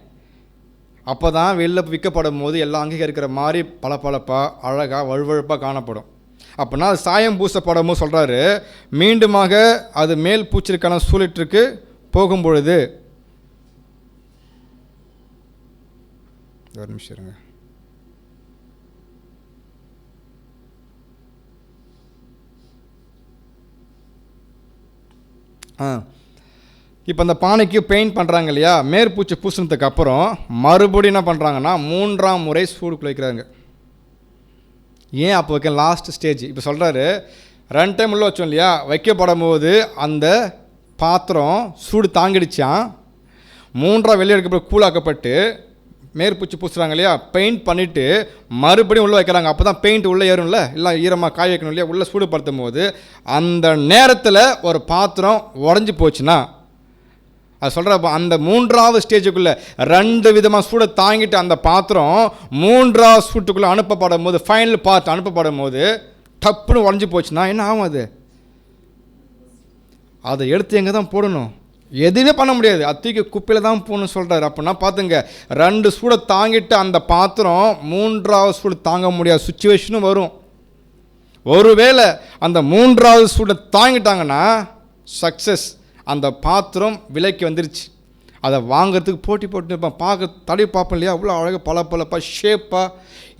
அப்போ தான் வெளில விற்கப்படும் போது எல்லாம் அங்கீகரிக்கிற மாதிரி பளபளப்பாக அழகாக வழுவழுப்பாக காணப்படும். அப்படின்னா அது சாயம் பூசப்படும் போது சொல்கிறாரு மீண்டுமாக அது மேல் பூச்சிற்கான சூழலுக்கு போகும் பொழுது ஒரு நிமிஷம் இருங்க. இப்போ அந்த பானைக்கு பெயிண்ட் பண்ணுறாங்க இல்லையா, மேற்பூச்சி பூசினதுக்கு அப்புறம் மறுபடியும் என்ன பண்ணுறாங்கன்னா 3ஆம் முறை சூடுக்குள்ள வைக்கிறாங்க. ஏன் அப்போ வைக்க லாஸ்ட் ஸ்டேஜ். இப்போ சொல்கிறாரு 2 டைம் உள்ள வச்சோம் இல்லையா, வைக்கப்படும் போது அந்த பாத்திரம் சூடு தாங்கிடுச்சான். 3ஆம் வெளியே எடுக்கப்பட்டு கூழாக்கப்பட்டு மேற்பூச்சி பூசுகிறாங்க இல்லையா, பெயிண்ட் பண்ணிவிட்டு மறுபடியும் உள்ளே வைக்கிறாங்க. அப்போ தான் பெயிண்ட் உள்ளே ஏறும்ல, எல்லாம் ஈரமாக காய வைக்கணும் இல்லையா, உள்ளே சூடுபடுத்தும் போது அந்த நேரத்தில் ஒரு பாத்திரம் உடஞ்சி போச்சுன்னா அது சொல்கிற அந்த 3ஆவது ஸ்டேஜுக்குள்ளே 2 விதமாக சூடை தாங்கிட்டு அந்த பாத்திரம் 3ஆவது சூட்டுக்குள்ளே அனுப்பப்படும் போது ஃபைனல் பார்ட் அனுப்பப்படும் போது டப்புன்னு உடஞ்சி போச்சுன்னா என்ன ஆகும், அதை எடுத்து எங்கே தான் போடணும், எதுவுமே பண்ண முடியாது, அத்திக்கு குப்பையில் தான் போகணும்னு சொல்கிறார். அப்படின்னா பார்த்துங்க 2 சூடை தாங்கிட்டு அந்த பாத்திரம் 3ஆவது சூடு தாங்க முடியாத சுச்சுவேஷனும் வரும். ஒருவேளை அந்த 3ஆவது சூடை தாங்கிட்டாங்கன்னா சக்ஸஸ், அந்த பாத்திரம் விலைக்கு வந்துருச்சு. அதை வாங்கிறதுக்கு போட்டி போட்டு இருப்பான், பார்க்க தடவி பார்ப்போம் இல்லையா, அவ்வளோ அழகாக பளபளப்பாக ஷேப்பாக.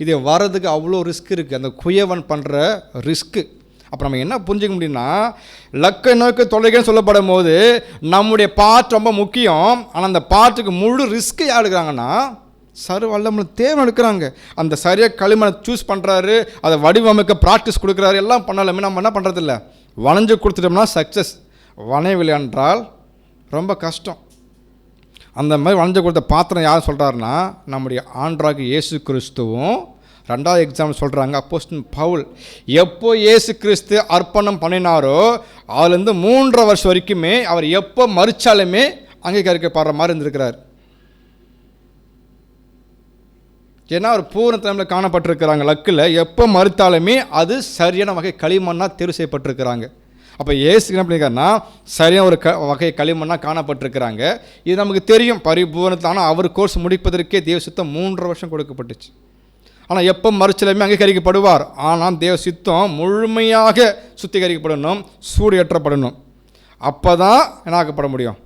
இது வர்றதுக்கு அவ்வளோ ரிஸ்க் இருக்குது, அந்த குயவன் பண்ணுற ரிஸ்க்கு. அப்போ நம்ம என்ன புரிஞ்சிக்க முடியும்னா லக்கை நோக்கி தொலைகன்னு சொல்லப்படும் போது நம்முடைய பார்ட் ரொம்ப முக்கியம். ஆனால் அந்த பார்ட்டுக்கு முழு ரிஸ்க்கு யார் எடுக்கிறாங்கன்னா சர்வ வல்லமை தேவன் இருக்கிறாங்க. அந்த சரியாக களிமண்ணை சூஸ் பண்ணுறாரு, அதை வடிவமைக்க ப்ராக்டிஸ் கொடுக்குறாரு, எல்லாம் பண்ணலாமே. நம்ம என்ன பண்ணுறதில்ல, வளைஞ்சு கொடுத்துட்டோம்னா சக்ஸஸ். வளையவில்லை என்றால் ரொம்ப கஷ்டம். அந்த மாதிரி வளைஞ்சு கொடுத்த பாத்திரம் யார் சொல்கிறாருன்னா நம்முடைய ஆண்டவராகிய இயேசு கிறிஸ்துவும். ரெண்டாவது எக்ஸாம்பிள் சொல்கிறாங்க அப்போஸ்தலன் பவுல். எப்போ இயேசு கிறிஸ்து அர்ப்பணம் பண்ணினாரோ அதுலேருந்து 3.5 வருஷம் வரைக்குமே அவர் எப்போ மறிச்சாலுமே அங்கீகரிக்கப்படுற மாதிரி இருந்திருக்கிறார். ஏன்னா அவர் பூர்ண தலைமையில் காணப்பட்டிருக்கிறாங்க. லக்கில் எப்போ மறுத்தாலுமே அது சரியான வகை களிமண்ணாக தேர்வு செய்யப்பட்டிருக்கிறாங்க. அப்போ இயேசு என்ன பண்ணியிருக்காருன்னா சரியான ஒரு வகை களிமண்ணாக காணப்பட்டிருக்கிறாங்க. இது நமக்கு தெரியும் பரிபூர்ணத்தில். ஆனால் அவர் கோர்ஸ் முடிப்பதற்கே தேவ சித்தம் 3.5 வருஷம் கொடுக்கப்பட்டுச்சு. ஆனால் எப்போ மறுச்சலுமே அங்கீகரிக்கப்படுவார். ஆனால் தேவ சித்தம் முழுமையாக சுத்திகரிக்கப்படணும், சூடு ஏற்றப்படணும். அப்போ தான் என்ன ஆக்கப்பட முடியும்.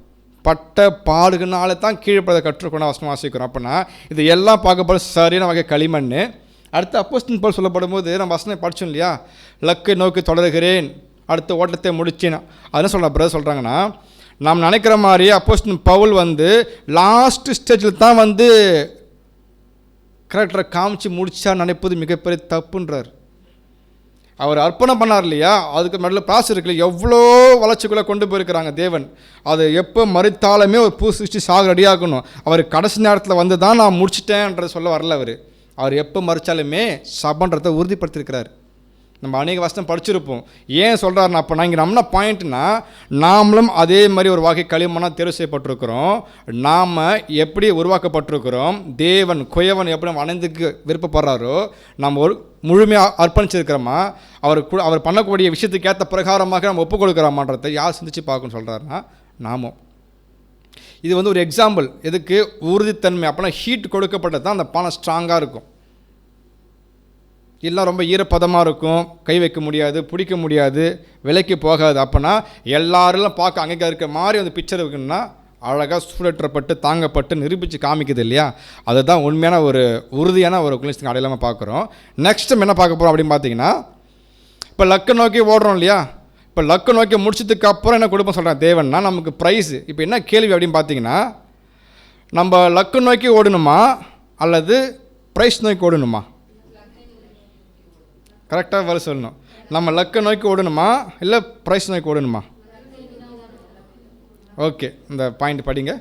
பட்ட பாடுகளால தான் கீழ்ப்பதை கற்றுக்கொண்டு வசனம் வாசிக்கிறோம். அப்படின்னா இது எல்லாம் பார்க்கப்படும் சரியான வகை களிமண். அடுத்து அப்போஸ்தலன் பவுல் சொல்லப்படும் போது நம்ம வசனம் படித்தோம் இல்லையா, லக்கை நோக்கி தொடர்கிறேன், அடுத்த ஓட்டத்தை முடிச்சேன். அதெல்லாம் சொல்கிறேன் பிரதர் சொல்கிறாங்கன்னா, நாம் நினைக்கிற மாதிரி அப்போஸ்தலன் பவுல் லாஸ்ட் ஸ்டேஜில் தான் கரெக்டரை காமிச்சு முடிச்சா நினைப்பது மிகப்பெரிய தப்புன்றார். அவர் அர்ப்பணம் பண்ணார் இல்லையா, அதுக்கு மேலே ப்ராசஸ் இருக்குல்ல, எவ்வளோ வளர்ச்சிக்குள்ளே கொண்டு போயிருக்கிறாங்க தேவன். அது எப்போ மறுத்தாலுமே ஒரு பூ சிருஷ்டி சாக ரெடியாகணும். அவர் கடைசி நேரத்தில் தான் நான் முடிச்சிட்டேன்றதை சொல்ல வரல. அவர் எப்போ மறுத்தாலுமே சபன்றதை உறுதிப்படுத்தியிருக்கிறார். நம்ம அநேக வசனம் படிச்சிருப்போம். ஏன் சொல்கிறாருன்னா, அப்போ நான் இங்கே நம்ம பாயிண்ட்னா நாமளும் அதே மாதிரி ஒரு வகை களிமண்ணாக தேர்வு செய்யப்பட்டிருக்கிறோம். நாம் எப்படி உருவாக்கப்பட்டிருக்கிறோம், தேவன் குயவன் எப்படி அணைந்துக்கு விருப்பப்படுறாரோ நம்ம ஒரு முழுமையாக அர்ப்பணிச்சிருக்கிறோமா, அவர் பண்ணக்கூடிய விஷயத்துக்கு ஏற்ற பிரகாரமாக நம்ம ஒப்புக் கொடுக்குறோமான்றதை யார் சிந்திச்சு பார்க்கணும்னு சொல்கிறாருன்னா நாமும். இது ஒரு எக்ஸாம்பிள். எதுக்கு, உறுதித்தன்மை. அப்போனா ஹீட் கொடுக்கப்பட்டது தான் அந்த பானை ஸ்ட்ராங்காக இருக்கும். எல்லாம் ரொம்ப ஈரப்பதமாக இருக்கும், கை வைக்க முடியாது, பிடிக்க முடியாது, விலைக்கு போகாது. அப்போனா எல்லாரெல்லாம் பார்க்க அங்கீகரிக்க மாதிரி பிக்சர் இருக்குன்னா அழகாக சூடேற்றப்பட்டு தாங்கப்பட்டு நிரூபித்து காமிக்குது இல்லையா. அதுதான் உண்மையான ஒரு உறுதியான ஒரு குளிர்ச்சிக்கு அடையாளமாக பார்க்குறோம். நெக்ஸ்ட் என்ன பார்க்க போகிறோம் அப்படின்னு பார்த்தீங்கன்னா, இப்போ லக்கை நோக்கி ஓடுறோம் இல்லையா. இப்போ லக்கை நோக்கி முடிச்சதுக்கு அப்புறம் என்ன கொடுப்போம் சொல்கிறேன் தேவன்னா நமக்கு ப்ரைஸு. இப்போ என்ன கேள்வி அப்படின்னு பார்த்தீங்கன்னா, நம்ம லக்கை நோக்கி ஓடணுமா அல்லது ப்ரைஸ் நோக்கி ஓடணுமா? கரெக்டாக வர சொல்லணும். நம்ம லக்கை நோக்கி ஓடணுமா இல்லை ப்ரைஸ் நோக்கி ஓடணுமா? ஓகே, இந்த பாயிண்ட் படிங்க.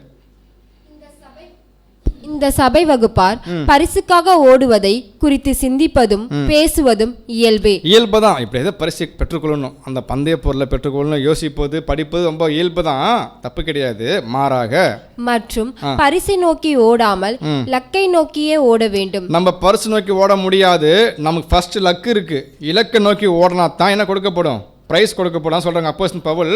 இந்த சபை வகுப்பார் பரிசுக்காக ஓடுவதை குறித்து சிந்திப்பதும் பேசுவதும் இயல்பு தான். இப்படி ஏதோ பரிசு பெற்றுக்கொள்ளணும், அந்த பந்தய பொருளை பெற்றுக்கொள்ளணும், யோசிப்பது படிப்பது ரொம்ப இயல்பு தான், தப்பு கிடையாது. மாறாக மற்றும் பரிசை நோக்கி ஓடாமல் லக்கை நோக்கியே ஓட வேண்டும். நம்ம பரிசு நோக்கி ஓட முடியாது, நமக்கு ஃபர்ஸ்ட் லக்கு இருக்கு. இலக்கை நோக்கி ஓடினா தான் என்ன கொடுக்கப்படும், பிரைஸ் கொடுக்கப்படும் சொல்றாங்க அப்போஸ்தலன் பவுல்.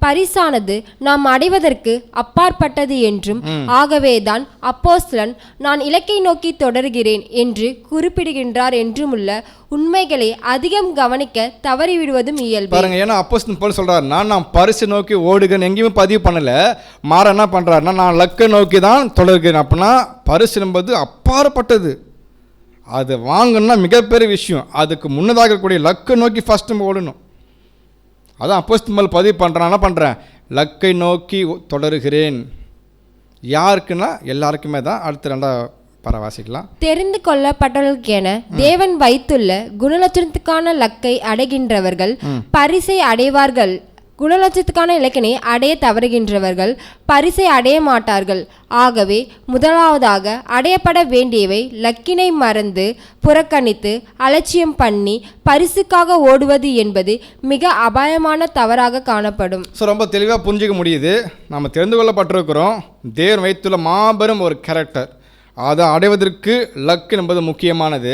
பரிசானது நாம் அடைவதற்கு அப்பாற்பட்டது என்றும், ஆகவேதான் அப்போஸ்தலன் நான் இலக்கை நோக்கி தொடர்கிறேன் என்று குறிப்பிடுகின்றார் என்றுமுள்ள உண்மைகளை அதிகம் கவனிக்க தவறிவிடுவதும் இயல்பு. பாருங்க, ஏன்னா அப்போஸ்தலன் பவுல் சொல்றாருன்னா நான் பரிசு நோக்கி ஓடுகிறேன் எங்கேயுமே பதிவு பண்ணல. மாற என்ன பண்றாருன்னா நான் லக்கை நோக்கி தான் தொடர்கிறேன். அப்படின்னா பரிசு என்பது அப்பாற்பட்டது, அது வாங்கணும்னா மிகப்பெரிய விஷயம். அதுக்கு முன்னதாக இருக்கக்கூடிய லக்கை நோக்கி ஃபர்ஸ்ட் நம்ம ஓடணும். அதான் அப்போஸ்தலன் பதிவு பண்ணுறான். என்ன பண்ணுறேன், லக்கை நோக்கி தொடருகிறேன். யாருக்குன்னா எல்லாருக்குமே தான். அடுத்து ரெண்டாவது பரவாசிக்கலாம். தெரிந்து கொள்ளப்பட்டவர்களுக்கென தேவன் வைத்துள்ள குணலட்சணத்துக்கான லக்கை அடைகின்றவர்கள் பரிசை அடைவார்கள். குணலட்சத்துக்கான இலக்கினை அடைய தவறுகின்றவர்கள் பரிசை அடைய மாட்டார்கள். ஆகவே முதலாவதாக அடையப்பட வேண்டியவை லக்கினை மறந்து புறக்கணித்து அலட்சியம் பண்ணி பரிசுக்காக ஓடுவது என்பது மிக அபாயமான தவறாக காணப்படும். ஸோ ரொம்ப தெளிவாக புரிஞ்சிக்க முடியுது. நம்ம தெரிந்து கொள்ளப்பட்டிருக்கிறோம் தேவன் வைத்துள்ள மாபெரும் ஒரு கேரக்டர். அதை அடைவதற்கு லக்கு என்பது முக்கியமானது.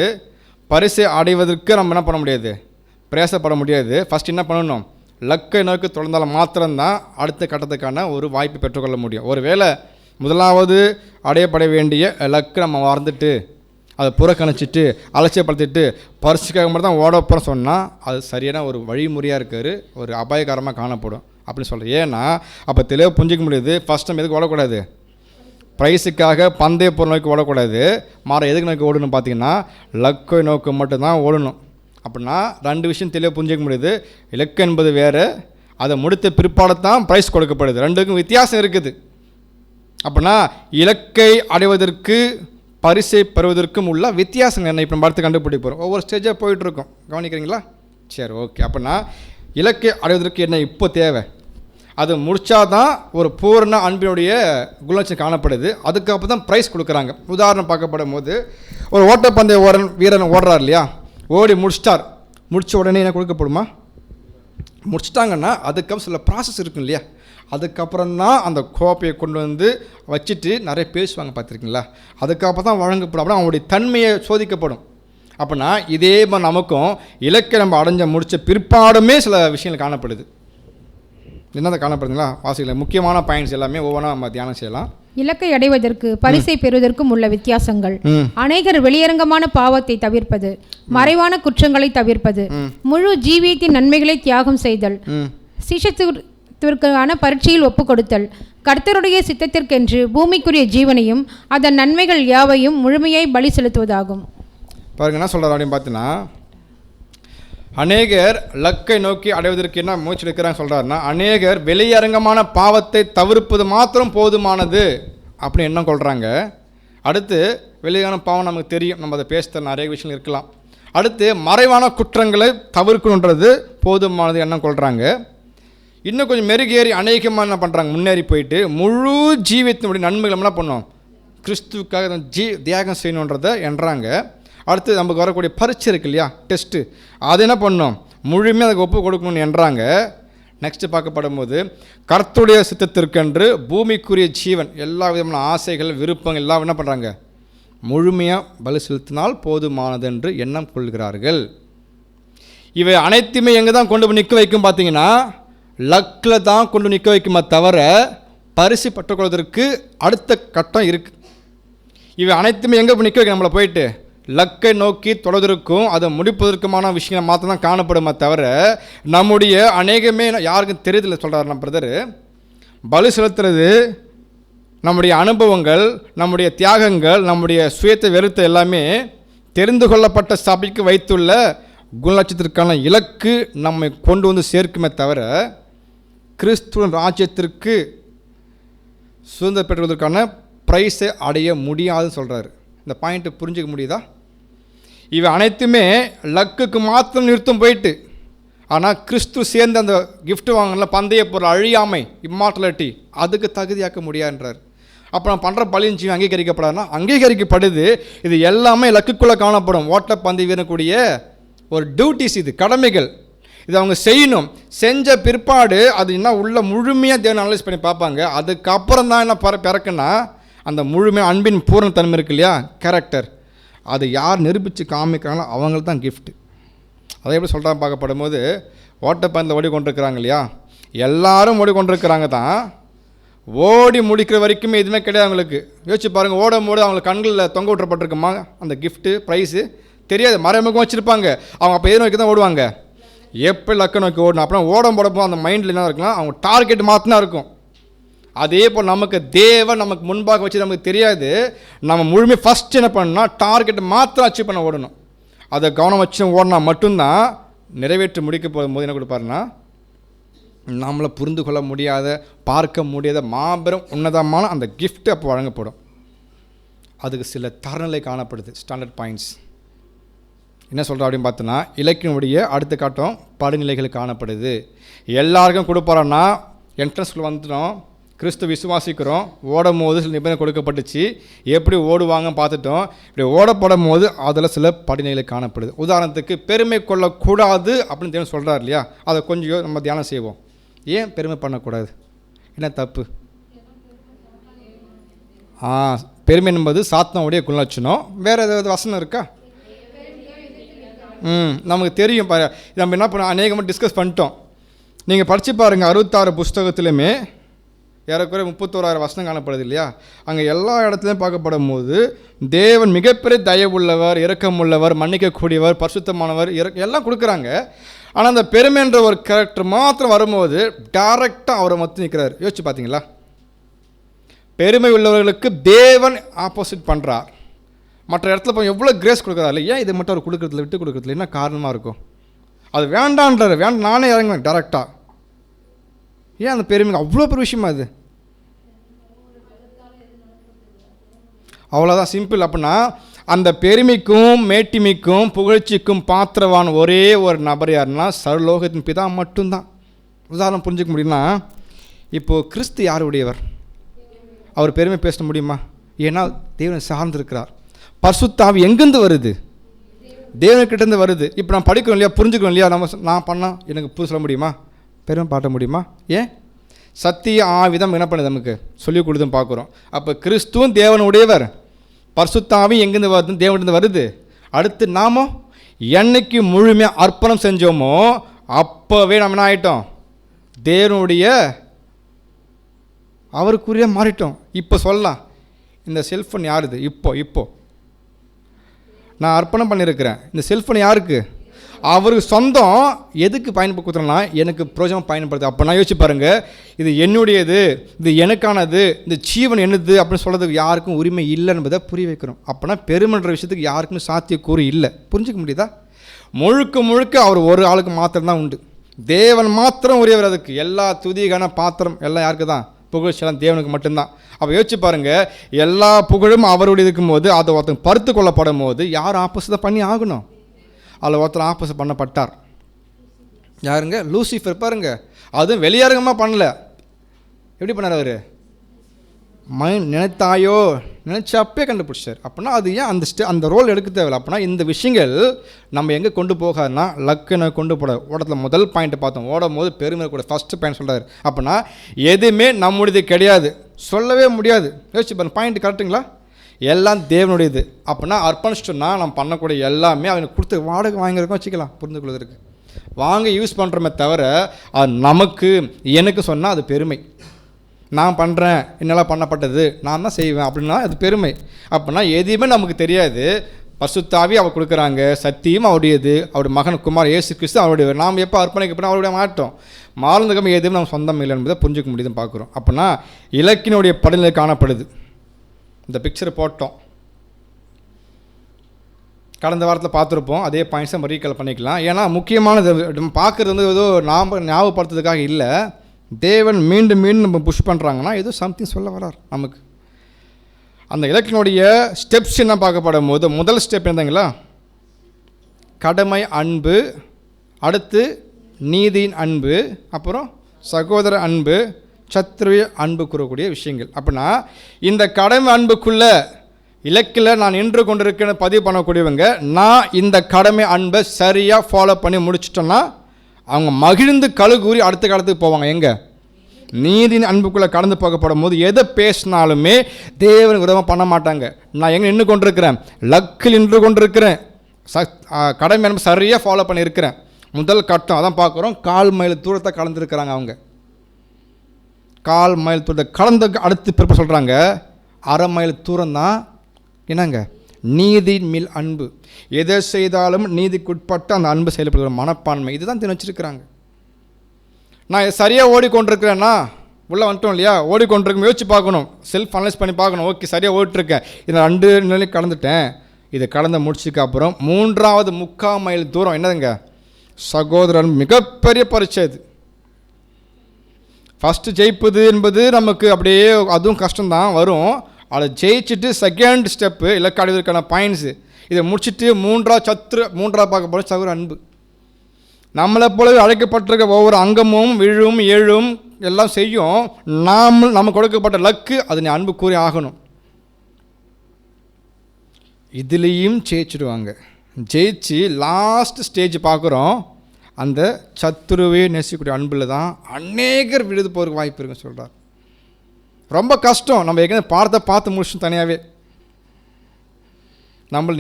பரிசை அடைவதற்கு நம்ம என்ன பண்ண முடியாது, பிரயாசப்பட முடியாது. ஃபஸ்ட் என்ன பண்ணணும், லக்கை நோக்கி தொடர்ந்தால் மாத்திரம்தான் அடுத்த கட்டத்துக்கான ஒரு வாய்ப்பு பெற்றுக்கொள்ள முடியும். ஒருவேளை முதலாவது அடையப்பட வேண்டிய லக்கை நம்ம மறந்துட்டு அதை புறக்கணிச்சிட்டு அலட்சியப்படுத்திட்டு பரிசுக்காக மட்டும் தான் ஓட போகிறோம் சொன்னால் அது சரியான ஒரு வழிமுறையாக இருக்காரு, ஒரு அபாயகரமாக காணப்படும் அப்படின்னு சொல்கிறேன். ஏன்னா அப்போ தெளிவாக புரிஞ்சிக்க முடியுது. ஃபஸ்ட் நம்ம எதுக்கு ஓடக்கூடாது, ப்ரைஸுக்காக பந்தய பொருள் நோக்கி ஓடக்கூடாது. மாற எதுக்கு நோக்கி ஓடணும் பார்த்தீங்கன்னா லக்கை நோக்கி மட்டும்தான் ஓடணும். அப்படின்னா ரெண்டு விஷயம் தெளிவாக புரிஞ்சிக்க முடியுது. இலக்கு என்பது வேறு, அதை முடித்த பிற்பாடு தான் ப்ரைஸ் கொடுக்கப்படுது. ரெண்டுக்கும் வித்தியாசம் இருக்குது. அப்படின்னா இலக்கை அடைவதற்கு பரிசை பெறுவதற்கும் உள்ள வித்தியாசங்கள் என்ன இப்போ நம்ம அடுத்து கண்டுபிடிக்க போகிறோம். ஒவ்வொரு ஸ்டேஜாக போயிட்டுருக்கோம், கவனிக்கிறீங்களா? சரி, ஓகே. அப்படின்னா இலக்கை அடைவதற்கு என்ன இப்போ தேவை, அது முடித்தாதான் ஒரு பூர்ண அன்பினுடைய குணலட்சணம் காணப்படுது. அதுக்கப்புறம் தான் ப்ரைஸ் கொடுக்குறாங்க. உதாரணம் பார்க்கப்படும் போது ஒரு ஓட்டப்பந்தய வீரன் ஓடுறார் இல்லையா, ஓடி முடிச்சிட்டார். முடித்த உடனே என்ன கொடுக்கப்படுமா? முடிச்சிட்டாங்கன்னா அதுக்கப்புறம் சில ப்ராசஸ் இருக்கும் இல்லையா, அதுக்கப்புறம் தான் அந்த கோப்பையை கொண்டு வந்து வச்சுட்டு நிறைய பேசுவாங்க, பார்த்துருக்கீங்களா? அதுக்கப்புறம் தான் வழங்கப்படும். அப்படின்னா அவங்களுடைய தன்மையை சோதிக்கப்படும். அப்படின்னா இதே மாதிரி நமக்கும் இலக்கை நம்ம அடைஞ்ச முடித்த பிற்பாடுமே சில விஷயங்கள் காணப்படுது. என்னதை காணப்படுதுங்களா? வாசிக்கல முக்கியமான பாயிண்ட்ஸ் எல்லாமே ஒவ்வொன்றா நம்ம தியானம் செய்யலாம். இலக்கை அடைவதற்கு பரிசை பெறுவதற்கும் உள்ள வித்தியாசங்கள். அநேகர் வெளியரங்கமான பாவத்தை தவிர்ப்பது, மறைவான குற்றங்களை தவிர்ப்பது, முழு ஜீவியத்தின் நன்மைகளை தியாகம் செய்தல், சிஷத்திற்கான பரீட்சையில் ஒப்புக் கொடுத்தல், கர்த்தருடைய சித்தத்திற்கென்று பூமிக்குரிய ஜீவனையும் அதன் நன்மைகள் யாவையும் முழுமையாய் பலி செலுத்துவதாகும். பாருங்க என்ன சொல்கிறார் அப்படின்னு பார்த்தீங்கன்னா, அநேகர் லக்கை நோக்கி அடைவதற்கு என்ன முயற்சி எடுக்கிறான்னு சொல்கிறாருன்னா, அநேகர் வெளியரங்கமான பாவத்தை தவிர்ப்பது மாத்திரம் போதுமானது அப்படின்னு எண்ணம் கொள்கிறாங்க. அடுத்து வெளியரங்கமான பாவம் நமக்கு தெரியும், நம்ம அதை பேச நிறைய விஷயங்கள் இருக்கலாம். அடுத்து மறைவான குற்றங்களை தவிர்க்கணுன்றது போதுமானது எண்ணம் கொள்கிறாங்க. இன்னும் கொஞ்சம் மெருகேறி அநேகமாக என்ன பண்ணுறாங்க, முன்னேறி போயிட்டு முழு ஜீவியத்தினுடைய நன்மைகள் என்ன பண்ணோம், கிறிஸ்துவுக்காக தியாகம் செய்யணுன்றதை எண்ணுறாங்க. அடுத்து நமக்கு வரக்கூடிய பரீட்சை இருக்கு இல்லையா, டெஸ்ட்டு, அது என்ன பண்ணணும், முழுமையாக அதுக்கு ஒப்பு கொடுக்கணும்னு எண்ணுறாங்க. நெக்ஸ்ட்டு பார்க்கப்படும் போது கர்த்தருடைய சித்தத்திற்கென்று பூமிக்குரிய ஜீவன், எல்லா விதமான ஆசைகள் விருப்பங்கள் எல்லாம் என்ன பண்ணுறாங்க, முழுமையாக பலி செலுத்தினால் போதுமானது என்று எண்ணம் கொள்கிறார்கள். இவை அனைத்துமே எங்கே தான் கொண்டு போய் நிற்க வைக்கும் பார்த்தீங்கன்னா, லக்கில் தான் கொண்டு நிற்க வைக்குமே தவிர பரிசு பெற்றுக்கொள்வதற்கு அடுத்த கட்டம் இருக்குது. இவை அனைத்துமே எங்கே போய் நிற்க வைக்க, நம்மளை போயிட்டு லக்கை நோக்கி தொடர்வதற்கும் அதை முடிப்பதற்குமான விஷயங்கள் மாத்திரம் தான் காணப்படுமே தவிர நம்முடைய அநேகமே யாருக்கும் தெரியுதில்லை. சொல்கிறார் நம்ம பிரதர், பலி செலுத்துறது நம்முடைய அனுபவங்கள், நம்முடைய தியாகங்கள், நம்முடைய சுயத்தை வெறுத்த எல்லாமே தெரிந்து கொள்ளப்பட்ட சபைக்கு வைத்துள்ள குணலட்சத்திற்கான இலக்கு நம்மை கொண்டு வந்து சேர்க்குமே தவிர கிறிஸ்துவின் ராஜ்யத்திற்கு சுதந்திர பெற்றுவதற்கான ப்ரைஸை அடைய முடியாதுன்னு சொல்கிறாரு. இந்த பாயிண்ட்டு புரிஞ்சிக்க முடியுதா? இவை அனைத்துமே லக்குக்கு மாத்திரம் நிறுத்தம் போயிட்டு, ஆனால் கிறிஸ்து சேர்ந்து அந்த கிஃப்ட் வாங்கல பந்தய பொருள் அழியாமை, இம்மார்டலிட்டி, அதுக்கு தகுதியாக்க முடியாதுன்றார். அப்போ நான் பண்ணுற பலியின் ஜீவன் அங்கீகரிக்கப்படாதுன்னா அங்கீகரிக்கப்படுது. இது எல்லாமே லக்குக்குள்ளே காணப்படும். ஓட்ட பந்தய வீரக்கூடிய ஒரு டியூட்டிஸ், இது கடமைகள், இது அவங்க செய்யணும். செஞ்ச பிற்பாடு அது என்ன உள்ள முழுமையாக தேவனை அனலைஸ் பண்ணி பார்ப்பாங்க. அதுக்கப்புறம் தான் என்ன பிறக்குன்னா அந்த முழுமையாக அன்பின் பூர்ணத்தன்மை இருக்கு இல்லையா, கேரக்டர், அதை யார் நிரூபித்து காமிக்கிறாங்களோ அவங்களுக்கு தான் கிஃப்ட். அதை எப்படி சொல்கிறாங்க பார்க்கப்படும் போது, ஓட்டப்பந்தில் ஓடிக்கொண்டிருக்கிறாங்க இல்லையா, எல்லாரும் ஓடிக்கொண்டிருக்கிறாங்க தான், ஓடி முடிக்கிற வரைக்குமே எதுவுமே கிடையாது அவங்களுக்கு. யோசிச்சு பாருங்கள், ஓடும் போது அவங்களுக்கு கண்களில் தொங்க விட்டுறப்பட்டிருக்குமா அந்த கிஃப்ட்டு ப்ரைஸு தெரியாது, மறைமுகம் வச்சுருப்பாங்க. அவங்க அப்போ எது நோக்கி தான் ஓடுவாங்க, எப்போ லக்கை நோக்கி ஓடணும். அப்புறம் ஓடும் போடப்போ அந்த மைண்டில் என்ன இருக்கலாம், அவங்க டார்கெட் மாற்றினா இருக்கும். அதே போல் நமக்கு தேவன் நமக்கு முன்பாக வச்சு நமக்கு தெரியாது. நம்ம முழுமையாக ஃபஸ்ட் என்ன பண்ணால் டார்கெட் மாத்திரம் அச்சீவ் பண்ண ஓடணும். அதை கவனம் வச்சு ஓடினா மட்டும்தான் நிறைவேற்றி முடிக்க போகும்போது என்ன கொடுப்பாருன்னா, நம்மளை புரிந்து கொள்ள முடியாத, பார்க்க முடியாத மாபெரும் உன்னதமான அந்த கிஃப்ட் அப்போ வழங்கப்படும். அதுக்கு சில தரநிலை காணப்படுது, ஸ்டாண்டர்ட் பாயிண்ட்ஸ். என்ன சொல்கிறோம் அப்படின்னு பார்த்தோன்னா, இலக்கினுடைய அடுத்த காட்டம் படிநிலைகள் காணப்படுது. எல்லாருக்கும் கொடுப்பாரோன்னா என்ட்ரன்ஸ்குள்ளே வந்துட்டோம், கிறிஸ்து விசுவாசிக்கிறோம், ஓடும் போது சில நிபந்தனை கொடுக்கப்பட்டுச்சு, எப்படி ஓடுவாங்க பார்த்துட்டோம். இப்படி ஓடப்படும் போது அதில் சில படிநிலை காணப்படுது. உதாரணத்துக்கு பெருமை கொள்ளக்கூடாது அப்படின்னு தேவன் சொல்கிறார் இல்லையா, அதை கொஞ்சம் நம்ம தியானம் செய்வோம். ஏன் பெருமை பண்ணக்கூடாது, என்ன தப்பு? பெருமை என்பது சாத்தானுடைய குணலட்சணம். வேறு ஏதாவது வசனம் இருக்கா? நமக்கு தெரியும். நம்ம என்ன பண்ண அநேகமாக டிஸ்கஸ் பண்ணிட்டோம். நீங்கள் படித்து பாருங்கள், 66 புஸ்தகத்துலையுமே ஏறக்குறைய 31,000 வசனம் காணப்படுது இல்லையா. அங்கே எல்லா இடத்துலையும் பார்க்கப்படும் போது தேவன் மிகப்பெரிய தயவுள்ளவர், இரக்கமுள்ளவர், மன்னிக்கக்கூடியவர், பரிசுத்தமானவர், எல்லாம் கொடுக்குறாங்க. ஆனால் அந்த பெருமைன்ற ஒரு கேரக்டர் மாத்திரம் வரும்போது டைரெக்டாக அவரை மொத்தம் நிற்கிறார். யோசிச்சு பார்த்தீங்களா? பெருமை உள்ளவர்களுக்கு தேவன் ஆப்போசிட் பண்ணுறார். மற்ற இடத்துல போய் எவ்வளோ கிரேஸ் கொடுக்குறாரு, ஏன் இதை மட்டும் அவர் கொடுக்குறதுல விட்டு கொடுக்குறதுல என்ன காரணமாக இருக்கும்? அது வேண்டான்றார், வேண்டாம் நானே இறங்குவேன் டேரெக்டாக. ஏன் அந்த பெருமை அவ்வளோ பெரிய விஷயமா அது? அவ்வளோதான், சிம்பிள். அப்படின்னா அந்த பெருமைக்கும் மேட்டிமைக்கும் புகழ்ச்சிக்கும் பாத்திரவான் ஒரே ஒரு நபர் யாருன்னா சர்வலோகத்தின் பிதா மட்டும்தான். உதாரணம் புரிஞ்சுக்க முடியும்னா, இப்போது கிறிஸ்து யாருடையவர்? அவர் பெருமை பேச முடியுமா? ஏன்னா தேவனை சார்ந்திருக்கிறார். பரிசுத்த ஆவி எங்கேருந்து வருது? தேவனுக்கிட்டேருந்து வருது. இப்போ நான் படிக்கிறோம் இல்லையா, புரிஞ்சுக்கிறோம் இல்லையா, நான் பண்ணால் எனக்கு புது சொல்ல முடியுமா? பெருமை பாட்ட முடியுமா? ஏன்? சத்திய ஆவிதம் என்ன பண்ணுது நமக்கு சொல்லிக் கொடுத்துன்னு பார்க்குறோம். அப்போ கிறிஸ்துவும் தேவனுடையவர், பரிசுத்த ஆவி எங்கேருந்து வருது? தேவனிருந்து வருது. அடுத்து நாமோ என்னைக்கு முழுமையாக அர்ப்பணம் செஞ்சோமோ அப்போவே நம்ம என்ன ஆகிட்டோம்? தேவனுடைய அவருக்குரிய மாறிட்டோம். இப்போ சொல்லலாம், இந்த செல்ஃபோன் யாருது? இப்போ நான் அர்ப்பணம் பண்ணியிருக்கிறேன். இந்த செல்ஃபோன் யாருக்கு? அவருக்கு சொந்தம். எதுக்கு பயன்படுத்துறேன்னா எனக்கு பிரோஜனம் பயன்படுது. அப்போ நான் யோசிச்சு பாருங்கள், இது என்னுடையது, இது எனக்கானது, இந்த ஜீவன் என்னது அப்படின்னு சொல்கிறதுக்கு யாருக்கும் உரிமை இல்லை என்பதை புரிய வைக்கிறோம். அப்போனா பெருமைன்ற விஷயத்துக்கு யாருக்குமே சாத்தியக்கூறு இல்லை. புரிஞ்சிக்க முடியுதா? முழுக்க அவர் ஒரு ஆளுக்கு மாத்திரம்தான் உண்டு. தேவன் மாத்திரம் உரியவர். அதுக்கு எல்லா துதிகான பாத்திரம் எல்லாம் யாருக்கு தான்? புகழ்ச்சியெல்லாம் தேவனுக்கு மட்டும்தான். அப்போ யோசிச்சு பாருங்கள், எல்லா புகழும் அவருடைய இருக்கும்போது அதை ஒருத்தங்க பருத்து கொள்ளப்படும் போது யார் ஆப்போசிட்டாக பண்ணி ஆகணும்? அதில் ஒருத்தர் ஆப்போசிட் பண்ணப்பட்டார். யாருங்க? லூசிஃபர். பாருங்க, அதுவும் வெளியாரங்கமாக பண்ணல. எப்படி பண்ணார் அவர்? நினைத்தாயோ நினைச்சப்பே கண்டுபிடிச்சார். அப்படின்னா அது ஏன் அந்த ரோல் எடுக்க தேவையில்லை. அப்படின்னா இந்த விஷயங்கள் நம்ம எங்கே கொண்டு போகாதுன்னா லக்குன்னு கொண்டு போட. ஓடத்தில் முதல் பாயிண்ட்டை பார்த்தோம், ஓடும் போது பெருமை கூட ஃபஸ்ட்டு பாயிண்ட் சொல்கிறார். அப்படின்னா எதுவுமே நம்முடையது கிடையாது, சொல்லவே முடியாது. யோசிச்சு பாருங்க, பாயிண்ட் கரெக்டுங்களா? எல்லாம் தேவனுடையது. அப்படின்னா அர்ப்பணிச்சிட்டோன்னா நம்ம பண்ணக்கூடிய எல்லாமே அவனுக்கு கொடுத்து வாடகை வாங்கியிருக்கோம் வச்சுக்கலாம், புரிந்து கொள்வதற்கு வாங்க யூஸ் பண்ணுறோமே தவிர அது நமக்கு எனக்கு சொன்னால் அது பெருமை. நான் பண்ணுறேன், என்னால் பண்ணப்பட்டது, நான் தான் செய்வேன் அப்படின்னா அது பெருமை. அப்படின்னா எதுவுமே நமக்கு தெரியாது. பரிசுத்த ஆவி அவர் கொடுக்குறாங்க, சத்தியம் அவருடையது, அவருடைய மகன் குமார் இயேசு கிறிஸ்து அவருடைய. நாம் எப்போ அர்ப்பணிக்கப்போனால் அவருடைய மாட்டோம். மாறுந்தகம் எதுவும் நம்ம சொந்தம் இல்லை என்பதை புரிஞ்சுக்க முடியுதுன்னு பார்க்குறோம். அப்படின்னா இலக்கினுடைய படிநிலை காணப்படுது. இந்த பிக்சரை போட்டோம், கடந்த வாரத்தில் பார்த்துருப்போம். அதே பாயிண்ட்ஸை நம்ம ரீகால் பண்ணிக்கலாம். ஏன்னா முக்கியமானது நம்ம பார்க்குறது வந்து ஏதோ நாம் ஞாபகப்படுத்துறதுக்காக இல்லை. தேவன் மீண்டும் நம்ம புஷ் பண்ணுறாங்கன்னா ஏதோ சம்திங் சொல்ல வரார் நமக்கு. அந்த இலக்கினுடைய ஸ்டெப்ஸ் என்ன பார்க்கப்படும் போது முதல் ஸ்டெப் என்னங்களா? கடமை அன்பு, அடுத்து நீதியின் அன்பு, அப்புறம் சகோதர அன்பு, சத்ருவ அன்பு கூறக்கூடிய விஷயங்கள். அப்படின்னா இந்த கடமை அன்புக்குள்ளே இலக்கில் நான் நின்று கொண்டிருக்கேன்னு பதிவு பண்ணக்கூடியவங்க, நான் இந்த கடமை அன்பை சரியாக ஃபாலோ பண்ணி முடிச்சிட்டோன்னா அவங்க மகிழ்ந்து கழுகூறி அடுத்த காலத்துக்கு போவாங்க. எங்கே? நீதியின் அன்புக்குள்ளே கடந்து போகப்படும் போது எதை பேசினாலுமே தேவனுக்கு விரோதமாக பண்ண மாட்டாங்க. நான் எங்கே நின்று கொண்டிருக்கிறேன்? லக்கில் நின்று கொண்டிருக்கிறேன், கடமை அன்பு சரியாக ஃபாலோ பண்ணியிருக்கிறேன். முதல் கட்டம் அதான் பார்க்குறோம். 1/4 மைல் தூரத்தை கலந்துருக்கிறாங்க அவங்க. 1/4 மைல் தூரத்தை கலந்து அடுத்து பிறப்பு சொல்கிறாங்க 1/2 மைல் தூரம் தான் என்னங்க? நீதியின் மேல் அன்பு. எதை செய்தாலும் நீதிக்குட்பட்டு அந்த அன்பு செயல்படுகிற மனப்பான்மை, இதுதான் திணிச்சிருக்கிறாங்க. நான் சரியாக ஓடிக்கொண்டிருக்கிறேன்னா உள்ளே வந்துட்டோம் இல்லையா? ஓடிக்கொண்டிருக்கும் யோசிச்சு பார்க்கணும், செல்ஃப் அனலைஸ் பண்ணி பார்க்கணும். ஓகே, சரியாக ஓடிட்டுருக்கேன், இதை 2 நிலையும் கடந்துட்டேன். இதை கடந்து முடிச்சதுக்கு அப்புறம் 3வது 3/4 மைல் தூரம் என்னதுங்க? சகோதரன். மிகப்பெரிய பரீட்சை இது. ஃபஸ்ட்டு ஜெயிப்பது என்பது நமக்கு அப்படியே அதுவும் கஷ்டம்தான் வரும். அதை ஜெயிச்சுட்டு செகண்ட் ஸ்டெப்பு இலக்காடுவதற்கான பாயிண்ட்ஸு இதை முடிச்சுட்டு 3வது பார்க்க போகிற சகோதர அன்பு. நம்மளை போலவே அழைக்கப்பட்டிருக்க ஒவ்வொரு அங்கமும் விழும் எழும் எல்லாம் செய்யும். நம்ம கொடுக்கப்பட்ட லக்கு அது நீ அன்பு கூறி ஆகணும். இதுலேயும் ஜெயிச்சுடுவாங்க. ஜெயிச்சு லாஸ்ட் ஸ்டேஜ் பார்க்குறோம், அந்த சத்துருவே நேசிக்கக்கூடிய அன்பில் தான் அநேகர் விழுது போகிறதுக்கு வாய்ப்பு இருக்குன்னு சொல்கிறார். ரொம்ப கஷ்டம். நம்ம ஏற்கனவே பார்த்து முடிச்சும் தனியாகவே. நம்மளை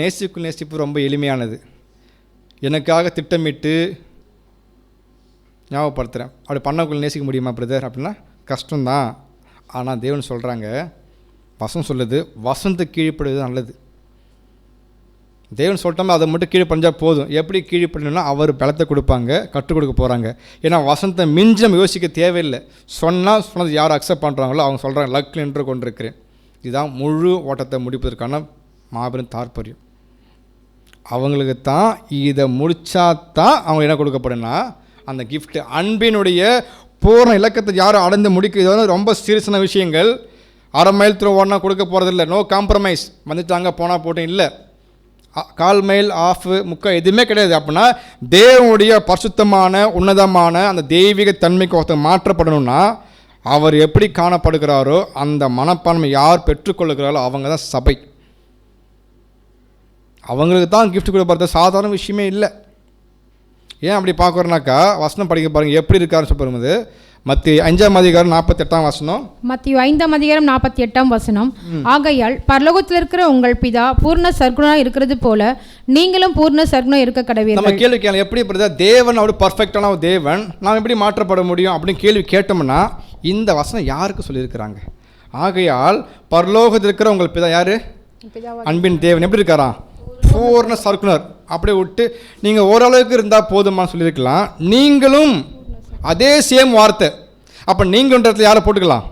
நேசிப்பு ரொம்ப எளிமையானது. எனக்காக திட்டமிட்டு ஞாபகப்படுத்துகிறேன், அப்படி பண்ணக்குள்ள நேசிக்க முடியுமா பிரதர் அப்படின்னா கஷ்டம்தான். ஆனால் தேவன் சொல்கிறாங்க, வசனம் சொல்லுது, வசனத்துக்கு கீழ்ப்படுவது நல்லது. தேவன் சொல்லிட்டோமே அதை மட்டும் கீழே பண்ணிஞ்சால் போதும். எப்படி கீழே பண்ணணும்னா அவர் பலத்தை கொடுப்பாங்க, கற்றுக் கொடுக்க போகிறாங்க. ஏன்னா வசனத்தை மிஞ்சி நம்ம யோசிக்க தேவையில்லை. சொன்னது யார் அக்செப்ட் பண்ணுறாங்களோ அவங்க சொல்கிறாங்க லக்கில் நின்று கொண்டிருக்கிறேன். இதுதான் முழு ஓட்டத்தை முடிப்பதற்கான மாபெரும் தாற்பயம். அவங்களுக்கு தான் இதை முடித்தா தான் அவங்க என்ன கொடுக்கப்படுன்னா அந்த கிஃப்ட்டு. அன்பினுடைய பூர்ண இலக்கத்தை யாரும் அடைந்து முடிக்க, இது வந்து ரொம்ப சீரியஸான விஷயங்கள். 1/2 மைல் த்ரூ ஓடனா கொடுக்க போகிறதில்ல, நோ காம்ப்ரமைஸ், வந்துட்டாங்க போனால் போட்டும் இல்லை, 1/4 மைல் ஆஃபு முக்கால் எதுவுமே கிடையாது. அப்படின்னா தேவனுடைய பரிசுத்தமான உன்னதமான அந்த தெய்வீக தன்மைக்கு ஒருத்தர் மாற்றப்படணும்னா அவர் எப்படி காணப்படுகிறாரோ அந்த மனப்பான்மை யார் பெற்றுக்கொள்ளுகிறாரோ அவங்க தான் சபை. அவங்களுக்கு தான் கிஃப்ட் கொடுப்பது சாதாரண விஷயமே இல்லை. ஏன் அப்படி பார்க்குறோன்னாக்கா வசனம் படிக்க பாருங்கள் எப்படி இருக்காருன்னு சொல்லும்போது மத்திய 5:48 மத்திய 5:48 ஆகையால் பரலோகத்தில் இருக்கிற உங்கள் பிதா பூர்ண சர்க்குணாக இருக்கிறது போல நீங்களும் பூர்ண சர்க்குணம் இருக்க கடவீர்கள். நம்ம கேள்வி கேட்கலாம், எப்படி பிரதர் தேவன் அவர் பர்ஃபெக்டான ஒரு தேவன், நாம் எப்படி மாற்றப்பட முடியும் அப்படின்னு கேள்வி கேட்டோம்னா இந்த வசனம் யாருக்கு சொல்லியிருக்கிறாங்க? ஆகையால் பரலோகத்தில் இருக்கிற உங்கள் பிதா யாரு? அன்பின் தேவன் எப்படி இருக்காரா? பூர்ண சர்க்குணர். அப்படியே விட்டு நீங்கள் ஓரளவுக்கு இருந்தால் போதுமான்னு சொல்லியிருக்கலாம். நீங்களும் அதே சேம் வார்த்தை. அப்போ நீங்கள்ன்றதுல யாரை போட்டுக்கலாம்?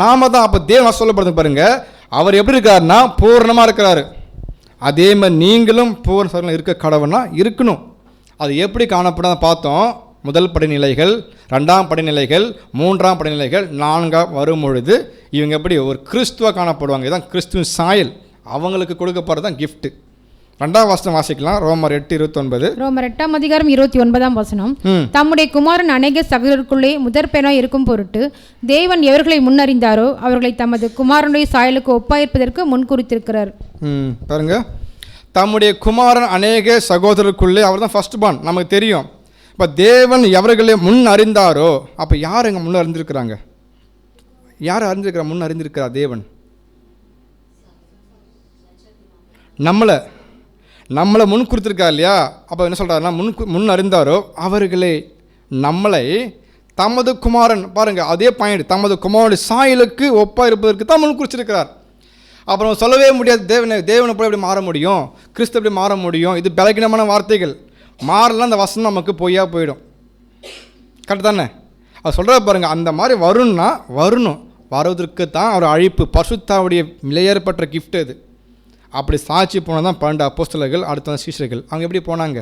நாம தான். அப்போ தேவன் சொல்லப்படுது பாருங்க, அவர் எப்படி இருக்காருன்னா பூர்ணமாக இருக்கிறாரு. அதே மாதிரி நீங்களும் பூர்ண சர்க்குணம் இருக்க கடவுள்னா இருக்கணும். அது எப்படி காணப்பட பார்த்தோம். முதல் படிநிலைகள், 2ஆம் படிநிலைகள், 3ஆம் படிநிலைகள், 4ஆம் வரும் பொழுது இவங்க எப்படி ஒரு கிறிஸ்துவ காணப்படுவாங்க. இதுதான் கிறிஸ்துவின் சாயல். அவங்களுக்கு கொடுக்கப்படுறது தான் கிஃப்ட். 2ஆம் வசனம் வாசிக்கலாம். ரோமர் 8:29. ரோமர் 8:29 தம்முடைய குமாரன் அநேக சகோதரருக்குள்ளே முதற்பெயராய் இருக்கும் பொருட்டு தேவன் எவர்களை முன்னறிந்தாரோ அவர்களை தமது குமாரனுடைய சாயலுக்கு ஒப்பாயிருப்பதற்கு முன்குறித்திருக்கிறார். பாருங்க, தம்முடைய குமாரன் அநேக சகோதரருக்குள்ளே அவர் தான் ஃபர்ஸ்ட் பார்ன், நமக்கு தெரியும். இப்போ தேவன் எவர்களை முன் அறிந்தாரோ, அப்போ யார் எங்கே முன் அறிந்திருக்கிறாங்க? யார் அறிந்திருக்கிறா? முன் அறிந்திருக்கிறா தேவன் நம்மளை முன் கொடுத்துருக்கா இல்லையா? அப்போ என்ன சொல்கிறாருன்னா முன் அறிந்தாரோ அவர்களே நம்மளை தமது குமாரன், பாருங்கள் அதே பாயிண்ட், தமது குமாரனுடைய சாயலுக்கு ஒப்பாக இருப்பதற்கு தான் முன் குறிச்சிருக்கிறார். அப்புறம் சொல்லவே முடியாது தேவனை போய் எப்படி மாற முடியும், கிறிஸ்து எப்படி மாற முடியும், இது பலகீனமான வார்த்தைகள். மாறலாம் அந்த வசனம் நமக்கு பொய்யா போயிடும். கரெக்டு தானே? அது சொல்கிற பாருங்கள், அந்த மாதிரி வரும்னா வரணும், வருவதற்கு தான் அவர் அழைப்பு, பரிசுத்தாவுடைய விலையேறப்பட்ட கிஃப்ட் அது. அப்படி சாட்சி போனால் தான் 12 அப்போஸ்தலர்கள், அடுத்த சீஷர்கள். அவங்க எப்படி போனாங்க?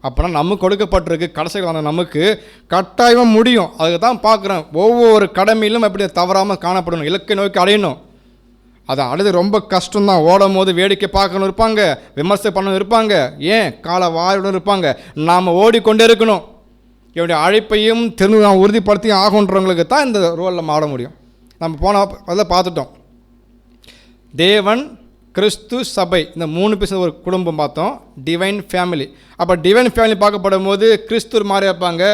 அப்போனா நமக்கு கொடுக்கப்பட்டிருக்கு கடைசிகள் வந்த நமக்கு கட்டாயமாக முடியும். அதுக்கு தான் பார்க்குறோம், ஒவ்வொரு கடமையிலும் எப்படி தவறாமல் காணப்படணும், இலக்கை நோக்கி அடையணும். அதை அடைது ரொம்ப கஷ்டம்தான். ஓடும் போது வேடிக்கை பார்க்கணும் இருப்பாங்க, விமர்சனம் பண்ணணும் இருப்பாங்க, ஏன் கால வாயுடன் இருப்பாங்க. நாம் ஓடிக்கொண்டே இருக்கணும். என்னுடைய அழைப்பையும் நாம் உறுதிப்படுத்தி ஆகுன்றவங்களுக்கு தான் இந்த ரோலில் ஆட முடியும். நம்ம போன அதில் பார்த்துட்டோம், தேவன், கிறிஸ்து, சபை, இந்த 3 பேர் ஒரு குடும்பம் பார்த்தோம், டிவைன் ஃபேமிலி. அப்போ டிவைன் ஃபேமிலி பார்க்கப்படும் போது கிறிஸ்து மாறி இருப்பாங்க,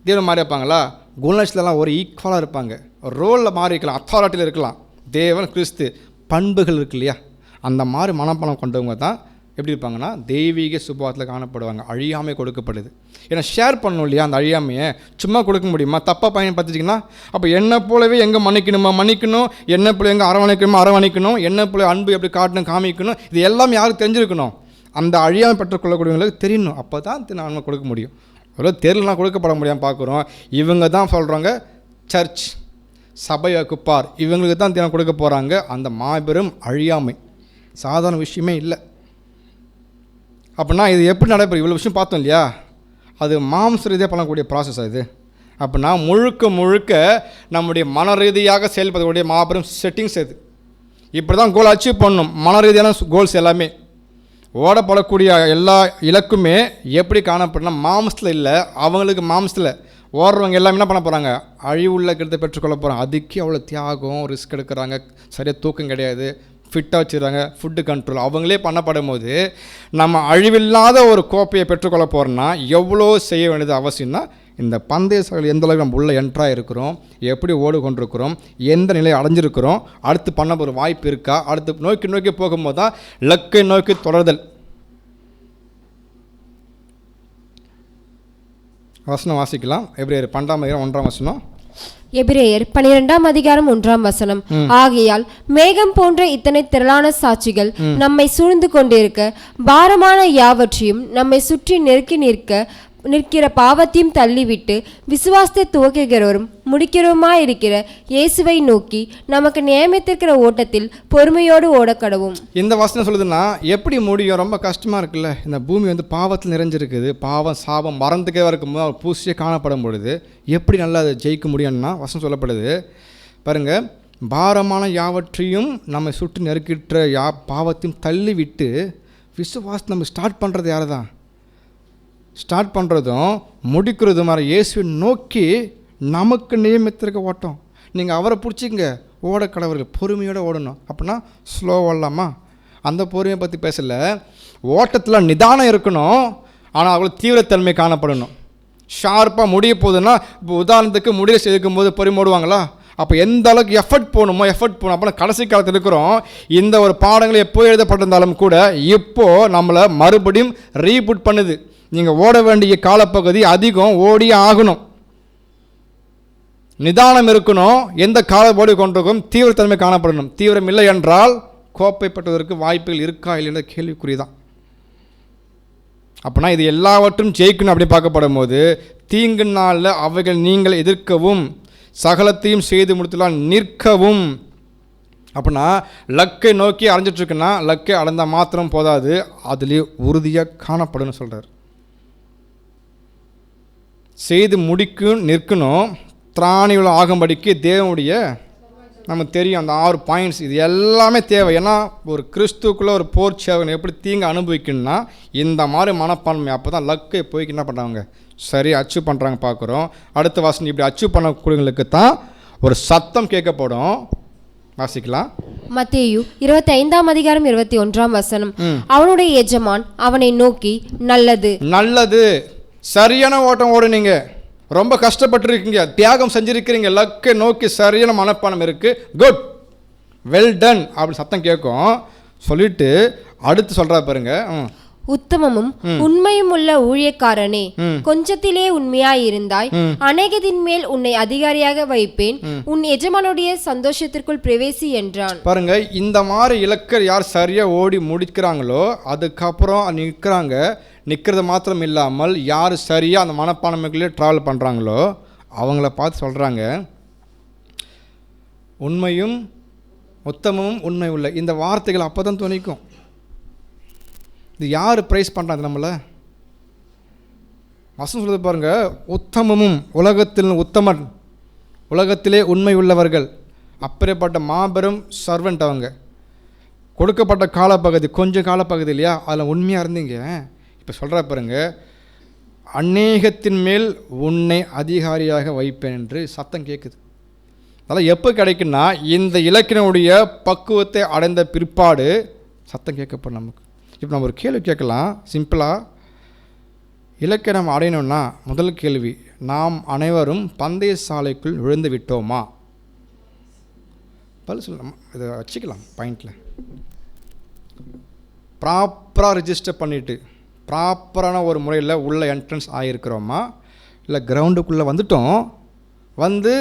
தேவன் மாறி இருப்பாங்களா? குணலட்சணம்லாம் ஒரு ஈக்குவலாக இருப்பாங்க, ரோலில் மாறி இருக்கலாம், அத்தாரிட்டியில் இருக்கலாம். தேவன், கிறிஸ்து, பண்புகள் இருக்கு இல்லையா, அந்த மாதிரி மனப்பணம் கொண்டவங்க தான் எப்படி இருப்பாங்கன்னா தெய்வீக சுபாவத்தில் காணப்படுவாங்க. அழியாமை கொடுக்கப்படுது. ஏன்னா ஷேர் பண்ணணும் இல்லையா, அந்த அழியாமையை சும்மா கொடுக்க முடியுமா? தப்பாக பயன்படுத்திச்சிங்கன்னா அப்போ என்னை போலவே எங்கே மன்னிக்கணும், என்னை போல எங்கே அரவணைக்கணும், என்னை போல அன்பு எப்படி காட்டணும், காமிக்கணும், இது எல்லாம் யாருக்கு தெரிஞ்சிருக்கணும்? அந்த அழியாமை பெற்றுக்கொள்ளக்கூடியவங்களுக்கு தெரியணும். அப்போ தான் நான் கொடுக்க முடியும். அவ்வளோ தெரியலாம் கொடுக்கப்பட முடியாமல் பார்க்குறோம். இவங்க தான் சொல்கிறாங்க சர்ச், சபை வகுப்பார், இவங்களுக்கு தான் தினம் கொடுக்க போகிறாங்க. அந்த மாபெரும் அழியாமை சாதாரண விஷயமே இல்லை. அப்படின்னா இது எப்படி நடைபெறும்? இவ்வளோ விஷயம் பார்த்தோம் இல்லையா, அது மாம்ச ரீதியாக பண்ணக்கூடிய ப்ராசஸ் அது. அப்படின்னா முழுக்க நம்முடைய மன ரீதியாக செயல்படக்கூடிய மாபெரும் செட்டிங்ஸ் அது. இப்படி தான் கோல் அச்சீவ் பண்ணணும். மன ரீதியான கோல்ஸ் எல்லாமே, ஓடப்படக்கூடிய எல்லா இலக்குமே எப்படி காணப்படணும்? மாம்சத்தில் இல்லை, அவங்களுக்கு மாம்சத்தில் ஓடுறவங்க எல்லாமே என்ன பண்ண போகிறாங்க? அழிவுள்ள கிட்டத்தை பெற்றுக்கொள்ள போகிறாங்க. அதுக்கே அவ்வளோ தியாகம், ரிஸ்க் எடுக்கிறாங்க, சரியாக தூக்கம் கிடையாது, ஃபிட்டாக வச்சுருக்காங்க, ஃபுட்டு கண்ட்ரோல் அவங்களே பண்ணப்படும் போது நம்ம அழிவில்லாத ஒரு கோப்பையை பெற்றுக்கொள்ள போகிறோன்னா எவ்வளோ செய்ய வேண்டியது அவசியம்னா, இந்த பந்தய சகல் எந்த அளவுக்கு நம்ம உள்ளே என்ட்ராக இருக்கிறோம், எப்படி ஓடு கொண்டிருக்கிறோம், எந்த நிலையை அடைஞ்சிருக்கிறோம், அடுத்து பண்ண ஒரு வாய்ப்பு இருக்கா, அடுத்து நோக்கி போகும்போது தான் இலக்கை நோக்கி தொடர்தல். வசனம் வாசிக்கலாம். எபிரேயர் 12:1 எபிரேயர் 12:1 ஆகையால் மேகம் போன்ற இத்தனை திரளான சாட்சிகள் நம்மை சூழ்ந்து கொண்டிருக்க, பாரமான யாவற்றையும் நம்மை சுற்றி நெருக்கி நிற்கிற பாவத்தையும் தள்ளிவிட்டு விசுவாசத்தை துவக்குகிறவரும் முடிக்கிறவருமாயிருக்கிற இயேசுவை நோக்கி நமக்கு நியமித்திருக்கிற ஓட்டத்தில் பொறுமையோடு ஓடக்கடவும். இந்த வசனம் சொல்லுதுன்னா எப்படி முடியும்? ரொம்ப கஷ்டமாக இருக்குல்ல. இந்த பூமி பாவத்தில் நிறைஞ்சிருக்குது, பாவம் சாபம் மறந்துக்கே இருக்கும்போது பூசியே காணப்படும் பொழுது எப்படி நல்லா அதை ஜெயிக்க முடியும்னா வசனம் சொல்லப்படுது பாருங்கள். பாரமான யாவற்றையும் நம்மை சுட்டு நெருக்கின்ற பாவத்தையும் தள்ளிவிட்டு விசுவாசம் நம்ம ஸ்டார்ட் பண்ணுறது யார் தான்? ஸ்டார்ட் பண்ணுறதும் முடிக்கிறதும் மாதிரி இயேசுவை நோக்கி நமக்கு நியமித்திருக்க ஓட்டம். நீங்கள் அவரை பிடிச்சிங்க, ஓட கடவர்கள் பொறுமையோடு ஓடணும். அப்படின்னா ஸ்லோ ஓடலாமா? அந்த பொறுமையை பற்றி பேசலை. ஓட்டத்தில் நிதானம் இருக்கணும், ஆனால் அவ்வளோ தீவிரத்தன்மை காணப்படணும். ஷார்ப்பாக முடிய போகுதுன்னா, இப்போ உதாரணத்துக்கு முடிய சேர்க்கும் போது பொறுமை ஓடுவாங்களா? அப்போ எந்த அளவுக்கு எஃபர்ட் போகணுமோ எஃபர்ட் போகணும். அப்போ கடைசி காலத்தில் இருக்கிறோம். இந்த ஒரு பாடங்கள் எப்போ எழுதப்பட்டிருந்தாலும் கூட இப்போது நம்மளை மறுபடியும் ரீபூட் பண்ணுது. நீங்கள் ஓட வேண்டிய காலப்பகுதி அதிகம், ஓடியே ஆகணும். நிதானம் இருக்கணும். எந்த கால ஓடி கொண்டிருக்கும் தீவிரத்தன்மை காணப்படணும். தீவிரம் இல்லை என்றால் கோப்பை பெற்றதற்கு வாய்ப்புகள் இருக்கா இல்லைன்ற கேள்விக்குறிதான். அப்படின்னா இது எல்லாவற்றும் ஜெயிக்கணும் அப்படி பார்க்கப்படும் போது தீங்கு நாளில் அவைகள் நீங்கள் எதிர்க்கவும் சகலத்தையும் செய்து முடித்துலாம் நிற்கவும். அப்படின்னா லக்கை நோக்கி அடைஞ்சிட்ருக்குன்னா லக்கை அடைந்தால் மாத்திரம் போதாது, அதுலேயே உறுதியாக காணப்படும் சொல்கிறார். செய்து முடிக்கும் நிற்கணும், திராணிகள் ஆகும்படிக்கு தேவனுடைய நமக்கு தெரியும் அந்த 6 பாயிண்ட்ஸ். இது எல்லாமே தேவை. ஏன்னா ஒரு கிறிஸ்துக்குள்ளே ஒரு போர் சேவகன் எப்படி தீங்கு அனுபவிக்கணும்னா இந்த மாதிரி மனப்பான்மை. அப்போ தான் லக்கை போய்க்கு என்ன பண்ணுறாங்க, சரி அச்சீவ் பண்ணுறாங்க பார்க்குறோம். அடுத்த வாசனை இப்படி அச்சீவ் பண்ணக்கூடியவங்களுக்கு தான் ஒரு சத்தம் கேட்கப்படும். வாசிக்கலாம். மத்தேயு 25:21. அவனுடைய எஜமான் அவனை நோக்கி, நல்லது நல்லது, சரியான ஓட்டம் ஓடுனீங்க, ரொம்ப கஷ்டப்பட்டுருக்கீங்க, தியாகம் செஞ்சுருக்கிறீங்க, லக்கை நோக்கி சரியான மனப்பானம் இருக்குது, குட், வெல் டன் அப்படி சத்தம் கேட்கும். சொல்லிட்டு அடுத்து சொல்கிறா பாருங்க, உத்தமமும் உண்மையும் உள்ள ஊழியக்காரனே, கொஞ்சத்திலே உண்மையாயிருந்தாய், அநேகத்தின் மேல் உன்னை அதிகாரியாக வைப்பேன், உன் எஜமானுடைய சந்தோஷத்திற்குள் பிரவேசி என்றான். பாருங்க, இந்த மாதிரி இலக்கர் யார் சரியாக ஓடி முடிக்கிறாங்களோ அதுக்கப்புறம் நிற்கிறது மாத்திரம் இல்லாமல் யார் சரியாக அந்த மனப்பான்மைக்குள்ளே ட்ராவல் பண்ணுறாங்களோ அவங்கள பார்த்து சொல்கிறாங்க, உண்மையும் உத்தமமும் உண்மை உள்ள. இந்த வார்த்தைகள் அப்போ தான் துணிக்கும். இது யார் ப்ரைஸ் பண்ணுறாங்க நம்மளை? வசனம் சொல்லுது பாருங்க, உத்தமமும், உலகத்தில் உத்தமன், உலகத்திலே உண்மை உள்ளவர்கள், அப்படிப்பட்ட மாபெரும் சர்வெண்ட். அவங்க கொடுக்கப்பட்ட காலப்பகுதி கொஞ்சம் காலப்பகுதி இல்லையா, அதில் உண்மையாக இருந்தீங்க. இப்போ சொல்கிற பாருங்க, அநேகத்தின் மேல் உன்னை அதிகாரியாக வைப்பேன் என்று சத்தம் கேட்குது. அதனால் எப்போ கிடைக்குன்னா இந்த இலக்கினுடைய பக்குவத்தை அடைந்த பிற்பாடு சத்தம் கேட்கப்படும் நமக்கு. இப்போ நம்ம ஒரு கேள்வி கேட்கலாம் சிம்பிளாக. இலக்கை நம்ம அடையணும்னா முதல் கேள்வி, நாம் அனைவரும் பந்தய சாலைக்குள் விழுந்து விட்டோமா? பதில் சொல்லலாம், இதை வச்சுக்கலாம் பாயிண்டில். ப்ராப்பராக ரிஜிஸ்டர் பண்ணிவிட்டு ப்ராப்பரான ஒரு முறையில் உள்ள என்ட்ரன்ஸ் ஆகியிருக்கிறோமா, இல்லை கிரவுண்டுக்குள்ளே வந்துட்டோம், வந்து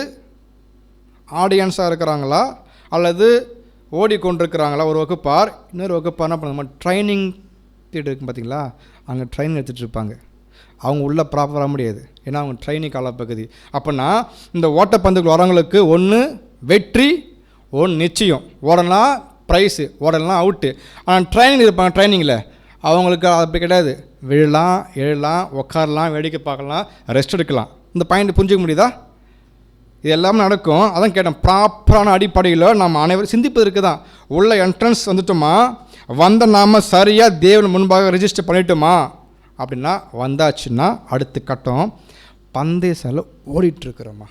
ஆடியன்ஸாக இருக்கிறாங்களா, அல்லது ஓடிக்கொண்டிருக்கிறாங்களா? ஒரு வகுப்பார் இன்னொரு வகுப்பார் என்ன பண்ணுங்க, ட்ரைனிங் பீரியட் இருக்கும் பார்த்தீங்களா, அங்கே ட்ரைனிங் எடுத்துகிட்ருப்பாங்க. அவங்க உள்ளே ப்ராப்பராக வர முடியாது, ஏன்னா அவங்க ட்ரைனிங் காலப்பகுதி. அப்படின்னா இந்த ஓட்டப்பந்துக்கு வரவங்களுக்கு ஒன்று வெற்றி, ஒன்று நிச்சயம். ஓடலாம் ப்ரைஸு, ஓடலாம் அவுட்டு. ஆனால் ட்ரைனிங் இருப்பாங்க, ட்ரைனிங்கில் அவங்களுக்கு அப்படி கிடையாது. விழலாம், எழலாம், உட்காரலாம், வேடிக்கை பார்க்கலாம், ரெஸ்ட் எடுக்கலாம். இந்த பாயிண்ட் புரிஞ்சிக்க முடியுதா? இது எல்லாமே நடக்கும். அதான் கேட்டேன், ப்ராப்பரான அடிப்படையில் நம்ம அனைவரும் சிந்திப்பதற்கு தான். உள்ள என்ட்ரன்ஸ் வந்துட்டோமா, வந்த நாம் சரியாக தேவன் முன்பாக ரெஜிஸ்டர் பண்ணிட்டோமா? அப்படின்னா வந்தாச்சுன்னா அடுத்த கட்டம் பந்தய சாலை ஓடிட்டுருக்குறோமா.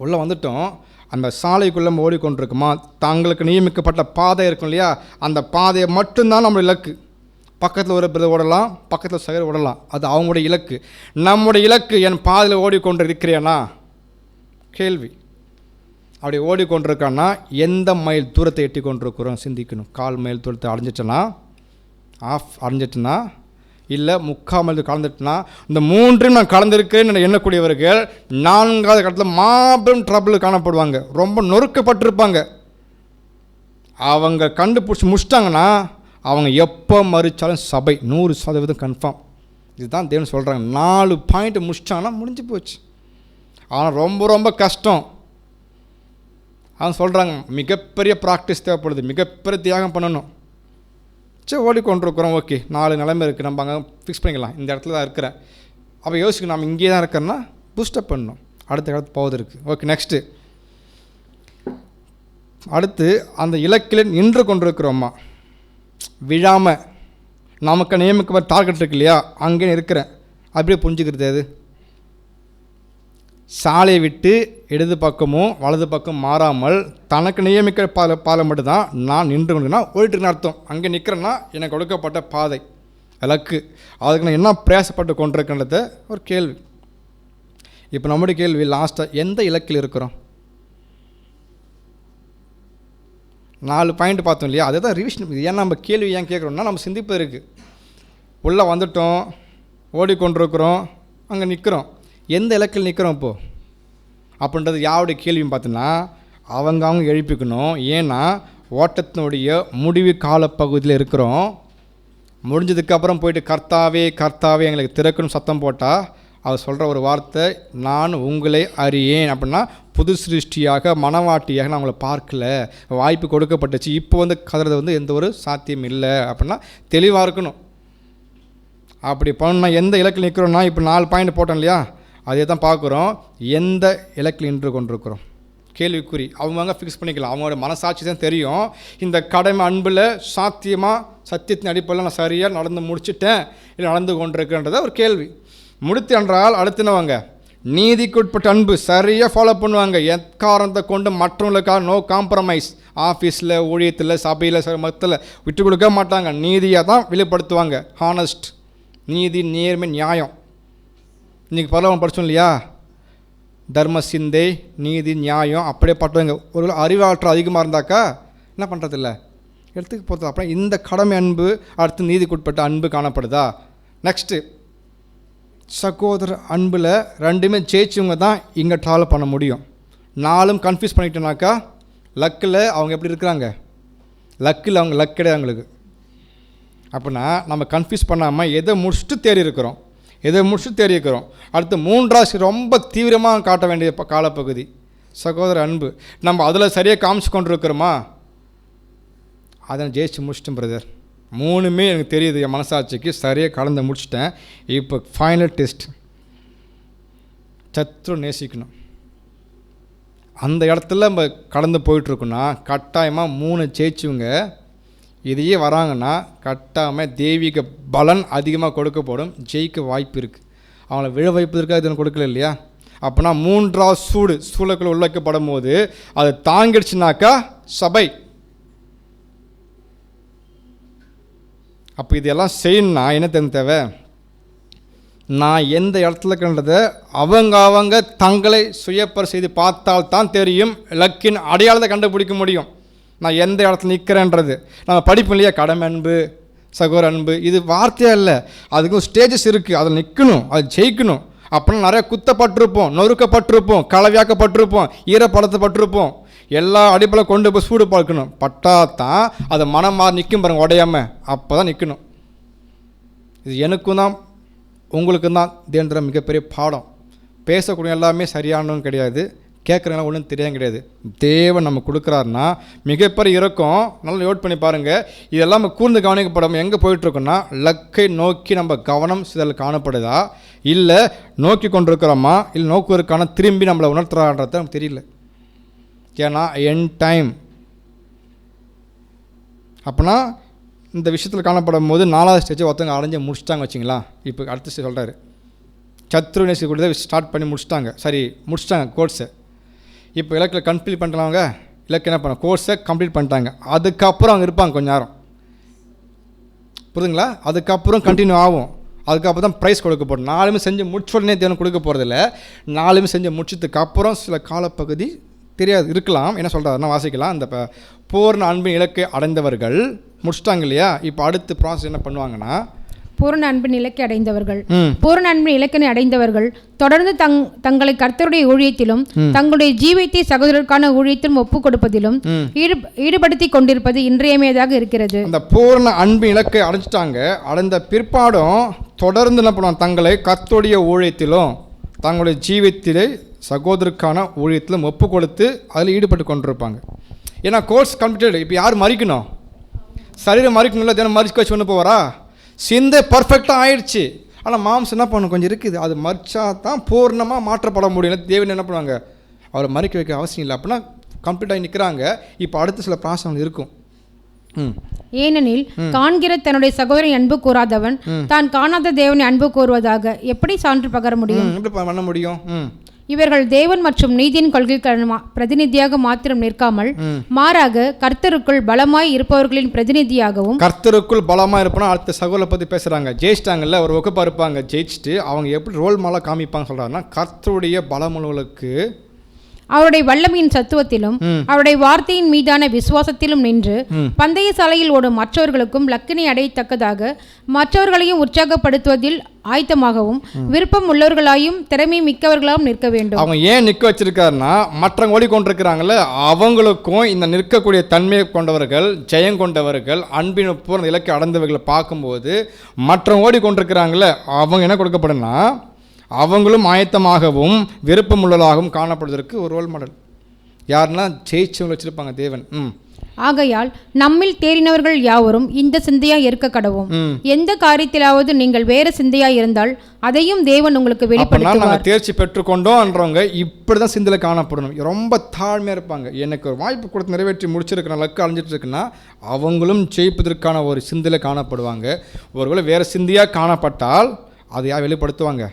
உள்ளே வந்துட்டோம், அந்த சாலைக்குள்ளே ஓடிக்கொண்டிருக்குமா, தங்களுக்கு நியமிக்கப்பட்ட பாதை இருக்கும் இல்லையா, அந்த பாதையை மட்டும்தான் நம்மளுடைய இலக்கு. பக்கத்தில் ஒரு பிரதர் ஓடலாம், பக்கத்தில் சகர் ஓடலாம், அது அவங்களுடைய இலக்கு. நம்முடைய இலக்கு என் பாதையில் ஓடிக்கொண்டு இருக்கிறேனா கேள்வி. அப்படி ஓடிக்கொண்டிருக்கான்னா எந்த மைல் தூரத்தை எட்டி கொண்டிருக்கிறோம் சிந்திக்கணும். 1/4 மைல் தூரத்தை அடைஞ்சிட்டோன்னா, அடைஞ்சிட்டுனா, இல்லை 3/4 மைல் கலந்துட்டுனா, இந்த 3 நான் கலந்துருக்கேன்னு எண்ணக்கூடியவர்கள் 4வது கட்டத்தில் மாபெரும் ட்ரபிள் காணப்படுவாங்க, ரொம்ப நொறுக்கப்பட்டிருப்பாங்க. அவங்க கண்டுபிடிச்சி முடிச்சிட்டாங்கன்னா அவங்க எப்போ மறிச்சாலும் சபை 100% கன்ஃபார்ம். இதுதான் தேவன் சொல்கிறாங்க. 4 பாயிண்ட் முடிச்சிட்டாங்கன்னா முடிஞ்சு போச்சு. ஆனால் ரொம்ப ரொம்ப கஷ்டம். அவங்க சொல்கிறாங்க மிகப்பெரிய ப்ராக்டிஸ் தேவைப்படுது, மிகப்பெரிய தியாகம் பண்ணணும். சரி ஓடிக்கொண்டிருக்கிறோம், ஓகே 4 நிலைமை இருக்குது, நம்ம அங்கே ஃபிக்ஸ் பண்ணிக்கலாம், இந்த இடத்துல தான் இருக்கிறேன். அப்போ யோசிக்கணும், நம்ம இங்கே தான் இருக்கிறோன்னா பூஸ்டப் பண்ணணும், அடுத்த இடத்துக்கு போவது இருக்குது. ஓகே நெக்ஸ்ட்டு அடுத்து அந்த இலக்கில் நின்று கொண்டிருக்கிறோம்மா, விழாமல் நமக்கு நியமிக்க டார்கெட் இருக்கு இல்லையா, அங்கே இருக்கிறேன் அப்படியே புரிஞ்சுக்கிறது. அது சாலையை விட்டு இடது பக்கமும் வலது பக்கம் மாறாமல் தனக்கு நியமிக்கிற பாதை மட்டும்தான் நான் நின்று கொண்டுனா ஓடிட்டுருக்குன்னு அர்த்தம். அங்கே நிற்கிறேன்னா எனக்கு கொடுக்கப்பட்ட பாதை இலக்கு, அதுக்கு நான் என்ன பிரயாசப்பட்டு கொண்டிருக்கின்றத ஒரு கேள்வி. இப்போ நம்முடைய கேள்வி லாஸ்ட்டாக எந்த இலக்கில் இருக்கிறோம்? 4 பாயிண்ட் பார்த்தோம் இல்லையா, அதுதான் ரிவிஷன். ஏன்னா நம்ம கேள்வி ஏன் கேட்குறோம்னா நம்ம சிந்திப்பு இருக்குது. உள்ளே வந்துட்டோம், ஓடிக்கொண்டிருக்கிறோம், அங்கே நிற்கிறோம், எந்த இலக்கில் நிற்கிறோம் இப்போது அப்படின்றது யாருடைய கேள்வின்னு பார்த்தோன்னா அவங்க எழுப்பிக்கணும். ஏன்னா ஓட்டத்தினுடைய முடிவு காலப்பகுதியில் இருக்கிறோம். முடிஞ்சதுக்கப்புறம் போயிட்டு கர்த்தாவே கர்த்தாவே எங்களுக்கு திறக்கணும் சத்தம் போட்டால் அவர் சொல்கிற ஒரு வார்த்தை, நான் உங்களை அறியேன். அப்படின்னா புது சிருஷ்டியாக மனவாட்டியாக நான் உங்களை பார்க்கல, வாய்ப்பு கொடுக்கப்பட்டுச்சு, இப்போ கதறது எந்த ஒரு சாத்தியம் இல்லை அப்படின்னா தெளிவாக இருக்கணும். அப்படி பண்ணால் எந்த இலக்கில் நிற்கிறோன்னா இப்போ 4 பாயிண்ட் போட்டோம் இல்லையா, அதே தான் பார்க்குறோம். எந்த இலக்கில் நின்று கொண்டிருக்கிறோம் கேள்விக்குறி. அவங்க ஃபிக்ஸ் பண்ணிக்கலாம், அவங்களோட மனசாட்சி தான் தெரியும். இந்த கடமை அன்பில் சாத்தியமாக சத்தியத்தின் அடிப்படையில் நான் சரியாக நடந்து முடிச்சுட்டேன் இல்லை நடந்து கொண்டிருக்கிறன்றத ஒரு கேள்வி. முடித்து என்றால் அடுத்துனவங்க நீதிக்குட்பட்ட அன்பு சரியாக ஃபாலோ பண்ணுவாங்க. எக்காரணத்தை கொண்டு மற்றவங்களுக்காக நோ காம்ப்ரமைஸ். ஆஃபீஸில், ஊழியத்தில், சபையில், மொத்தத்தில் விட்டு கொடுக்க மாட்டாங்க. நீதியாக தான் வெளிப்படுத்துவாங்க. ஹானஸ்ட், நீதி, நேர்மை, நியாயம். இன்றைக்கி பரவாயில்ல படித்தோம் இல்லையா, தர்ம சிந்தை, நீதி, நியாயம் அப்படியே பட்டுவாங்க. ஒரு அறிவாற்றல் அதிகமாக இருந்தாக்கா என்ன பண்ணுறதில்ல, எடுத்துக்க போகிறது. அப்புறம் இந்த கடமை அன்பு, அடுத்து நீதிக்குட்பட்ட அன்பு காணப்படுதா. நெக்ஸ்ட்டு சகோதர அன்பில் ரெண்டுமே ஜெயிச்சவங்க தான் இங்கே ட்ராவல் பண்ண முடியும். 4 கன்ஃபியூஸ் பண்ணிட்டோன்னாக்கா லக்கில் அவங்க எப்படி இருக்கிறாங்க, லக்கில் அவங்க லக் கிடையாது அவங்களுக்கு. அப்படின்னா நம்ம கன்ஃபியூஸ் பண்ணாமல் எதை முடிச்சுட்டு தேறி இருக்கிறோம், அடுத்து 3வது ரொம்ப தீவிரமாக காட்ட வேண்டிய காலப்பகுதி சகோதர அன்பு. நம்ம அதில் சரியாக காமிச்சு கொண்டு இருக்கிறோமா, அதை ஜெயிச்சு முடிச்சிட்டேன் பிரதர். 3மே எனக்கு தெரியுது, என் மனசாட்சிக்கு சரியாக கலந்து முடிச்சிட்டேன். இப்போ ஃபைனல் டெஸ்ட், சத்ரு நேசிக்கணும். அந்த இடத்துல நம்ம கடந்து போயிட்டுருக்கோன்னா கட்டாயமாக 3 ஜெயிச்சுவங்க இதையே வராங்கன்னா கட்டாமல் தெய்வீக பலன் அதிகமாக கொடுக்கப்படும், ஜெயிக்க வாய்ப்பு இருக்குது. அவங்கள விழ வைப்பதற்காக இதனை கொடுக்கல இல்லையா. அப்போனா 3வது சூழலுக்குள்ள உள்ளவைக்கப்படும் போது அது தாங்கிடுச்சுனாக்கா சபை. அப்போ இதெல்லாம் செய்யணும்னா என்ன தேவை, நான் எந்த இடத்துல இருக்கின்றதை அவங்க தங்களை சுயப்பர் செய்து பார்த்தால்தான் தெரியும், இலக்கின் அடையாளத்தை கண்டுபிடிக்க முடியும். நான் எந்த இடத்துல நிற்கிறேன்றது நம்ம படிப்போம் இல்லையா, கடமை அன்பு, சகோதர அன்பு, இது வார்த்தையாக இல்லை, அதுக்கும் ஸ்டேஜஸ் இருக்குது. அதில் நிற்கணும், அது ஜெயிக்கணும். அப்படின்னா நிறைய குத்தப்பட்டிருப்போம், நொறுக்கப்பட்டிருப்போம், கலவையாக்கப்பட்டிருப்போம், ஈரப்படத்தப்பட்டிருப்போம். எல்லா அடிப்படையில் கொண்டு போய் சூடு பார்க்கணும். பட்டாதான் அதை மனம் மாறி நிற்கும் பாருங்க, உடையாமல், அப்போ தான் நிற்கணும். இது எனக்கும் தான் உங்களுக்கும் தான் தேன்ற மிகப்பெரிய பாடம். பேசக்கூடிய எல்லாமே சரியானவும் கிடையாது, கேட்குறவங்களாம் ஒன்றும் தெரியாது கிடையாது. தேவன் நம்ம கொடுக்குறாருன்னா மிகப்பெரிய இறக்கம். நல்லா நோட் பண்ணி பாருங்கள். இதெல்லாம் நம்ம கூர்ந்து கவனிக்கப்படாமல் எங்கே போயிட்டுருக்கோன்னா லக்கை நோக்கி நம்ம கவனம் சிதல் காணப்படுதா, இல்லை நோக்கி கொண்டிருக்கிறோமா, இல்லை நோக்குவதற்கான திரும்பி நம்மளை உணர்த்துறான்றது நமக்கு தெரியல. ஏன்னா என் டைம் அப்போனா இந்த விஷயத்தில் காணப்படும் போது 4வது ஸ்டேஜை ஒருத்தவங்க அடைஞ்சு முடிச்சிட்டாங்க வச்சிங்களா. இப்போ அடுத்த ஸ்டேஜ் சொல்கிறாரு, சத்ரு நேசி கூட ஸ்டார்ட் பண்ணி முடிச்சிட்டாங்க கோர்ஸை. இப்போ இலக்கில் கம்ப்ளீட் பண்ணுறவங்க இலக்கு என்ன பண்ண கோர்ஸை கம்ப்ளீட் பண்ணிட்டாங்க. அதுக்கப்புறம் அவங்க இருப்பாங்க கொஞ்ச நேரம், புரியுதுங்களா. அதுக்கப்புறம் கண்டினியூ ஆகும். அதுக்கப்புறம் தான் ப்ரைஸ் கொடுக்கப்படும். 4மே செஞ்சு முடிச்ச உடனே தேவன் கொடுக்க போகிறதில்ல. 4மே செஞ்சு முடிச்சதுக்கப்புறம் சில காலப்பகுதி தெரியாது இருக்கலாம். என்ன சொல்கிறாருன்னா வாசிக்கலாம். அந்த பூர்ண அன்பின் இலக்கை அடைந்தவர்கள் முடிச்சிட்டாங்க இல்லையா. இப்போ அடுத்த ப்ராசஸ் என்ன பண்ணுவாங்கன்னா, பூரண அன்பின் இலக்கை அடைந்தவர்கள், பூரண அன்பின் இலக்கினை அடைந்தவர்கள் தொடர்ந்து தங்களை கர்த்தருடைய ஊழியத்திலும் தங்களுடைய ஜீவத்தை சகோதரருக்கான ஊழியத்திலும் ஒப்புக் கொடுப்பதிலும் ஈடுபடுத்தி கொண்டிருப்பது இன்றியமையதாக இருக்கிறது. அந்த பூரண அன்பின் இலக்கை அடைஞ்சிட்டாங்க. அடைந்த பிற்பாடும் தொடர்ந்து என்ன பண்ணுவாங்க, தங்களை கர்த்தருடைய ஊழியத்திலும் தங்களுடைய ஜீவத்திலே சகோதரருக்கான ஊழியத்திலும் ஒப்பு கொடுத்து அதில் ஈடுபட்டு கொண்டிருப்பாங்க. ஏன்னா கோர்ஸ் கம்ப்ளீட்டட். இப்போ யார் மறிக்கணும், சரீரம் மறிக்கணும்ல, தினம் மறிக்க வச்சு ஒன்று போவாரா. சிந்தை பர்ஃபெக்டாக ஆயிடுச்சு. ஆனால் மாம்சம் என்ன பண்ணணும், கொஞ்சம் இருக்குது, அது மறிச்சா தான் பூர்ணமாக மாற்றப்பட முடியும். தேவன் என்ன பண்ணுவாங்க, அவரை மறிக்க வைக்க அவசியம் இல்லை. அப்படின்னா கம்ப்ளீட்டாக நிற்கிறாங்க. இப்போ அடுத்த சில ப்ராசஸ் இருக்கும். ஏனெனில் காண்கிற தன்னுடைய சகோதரனை அன்பு கூறாதவன் தான் காணாத தேவனை அன்பு கூறுவதாக எப்படி சான்று பகர முடியும்? எப்படி பண்ண முடியும்? இவர்கள் தேவன் மற்றும் நீதியின் கொள்கைக்கான பிரதிநிதியாக மாத்திரம் நிற்காமல் மாறாக கர்த்தருக்குள் பலமாய் இருப்பவர்களின் பிரதிநிதியாகவும். கர்த்தருக்குள் பலமாக இருப்போம்னா அடுத்த சகோதரை பற்றி பேசுகிறாங்க. ஜெயிச்சிட்டாங்கல்ல, ஒரு வகுப்பாக இருப்பாங்க, ஜெயிச்சுட்டு அவங்க எப்படி ரோல் மாலாக காமிப்பாங்க சொல்கிறாங்கன்னா, கர்த்தருடைய பலமுள்ளவர்களுக்கு அவருடைய வல்லமையின் சத்துவத்திலும் அவருடைய வார்த்தையின் மீதான விசுவாசத்திலும் நின்று பந்தய சாலையில் ஓடும் மற்றவர்களுக்கும் லக்கினை அடையத்தக்கதாக மற்றவர்களையும் உற்சாகப்படுத்துவதில் ஆயத்தமாகவும் விருப்பம் உள்ளவர்களாயும் திறமை மிக்கவர்களாகவும் நிற்க வேண்டும். அவங்க ஏன் நிற்க வச்சிருக்காருன்னா, மற்றவங்க ஓடிக்கொண்டிருக்கிறாங்கல்ல, அவங்களுக்கும் இந்த நிற்கக்கூடிய தன்மையை கொண்டவர்கள், ஜெயம் கொண்டவர்கள், அன்பின் பூர்ண இலக்கை அடைந்தவர்களை பார்க்கும்போது மற்றவங்க ஓடிக்கொண்டிருக்கிறாங்களே அவங்க என்ன கொடுக்கப்படும்னா, அவங்களும் ஆயத்தமாகவும் விருப்பமுள்ளதாகவும் காணப்படுவதற்கு ஒரு ரோல் மாடல். யாருன்னா ஜெயிச்சவங்க வச்சிருப்பாங்க தேவன். ஆகையால் நம்மில் தேறினவர்கள் யாவரும் இந்த சிந்தையா இருக்க கடவும். எந்த காரியத்திலாவது நீங்கள் வேற சிந்தையா இருந்தால் அதையும் தேவன் உங்களுக்கு வெளிப்படுத்துவார். நாங்கள் தேர்ச்சி பெற்றுக்கொண்டோம்ன்றவங்க இப்படிதான் சிந்தையில காணப்படணும். ரொம்ப தாழ்மையா இருப்பாங்க. எனக்கு ஒரு வாய்ப்பு கொடுத்து நிறைவேற்றி முடிச்சிருக்கேன், லக்கு அழிஞ்சிட்டு இருக்குன்னா அவங்களும் ஜெயிப்பதற்கான ஒரு சிந்தையில காணப்படுவாங்க. ஒருவேளை வேற சிந்தையா காணப்பட்டால் அதை யார் வெளிப்படுத்துவாங்க?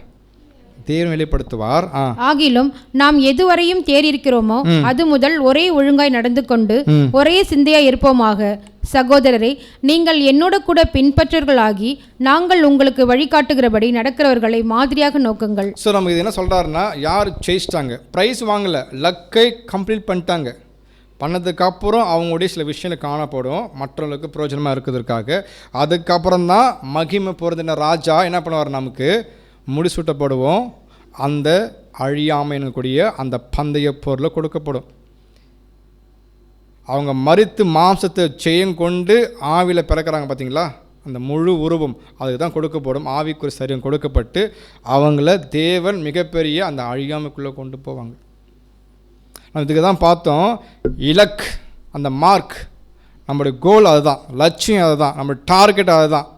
தேவன் வெளிப்படுத்துவார். ஆகிலும் நாம் எதுவரையும் தேறியிருக்கிறோமோ அது முதல் ஒரே ஒழுங்காய் நடந்து கொண்டு ஒரே சிந்தையாய் இருப்போமாக. சகோதரரை, நீங்கள் என்னோட கூட பின்பற்றவர்களாகி நாங்கள் உங்களுக்கு வழிகாட்டுகிறபடி நடக்கிறவர்களை மாதிரியாக நோக்குங்கள். ஸோ நம்ம இது என்ன சொல்கிறாருன்னா, யார் ஜெயிச்சிட்டாங்க, ப்ரைஸ் வாங்கலை, லக்கை கம்ப்ளீட் பண்ணிட்டாங்க, பண்ணதுக்கப்புறம் அவங்களுடைய சில விஷயங்கள் காணப்படும் மற்றவங்களுக்கு பிரயோஜனமாக இருக்கிறதுக்காக. அதுக்கப்புறம் தான் மகிமை பொருந்தின ராஜா என்ன பண்ணுவார், நமக்கு முடிசூட்டப்படுவோம். அந்த அழியாமையினுடைய அந்த பந்தய பொருளை கொடுக்கப்படும். அவங்க மரித்து மாம்சத்தை ஜெயம் கொண்டு ஆவியில் பிறக்கிறாங்க பார்த்தீங்களா, அந்த முழு உருவம் அதுக்கு தான் கொடுக்கப்படும். ஆவிக்குரிய சரீரம் கொடுக்கப்பட்டு அவங்கள தேவன் மிகப்பெரிய அந்த அழியாமைக்குள்ளே கொண்டு போவாங்க. நம்ம இதுக்கு தான் பார்த்தோம், இலக்கு, அந்த மார்க், நம்மளுடைய கோல் அதுதான், லட்சியம் அதுதான், நம்மளுடைய டார்கெட் அதுதான்.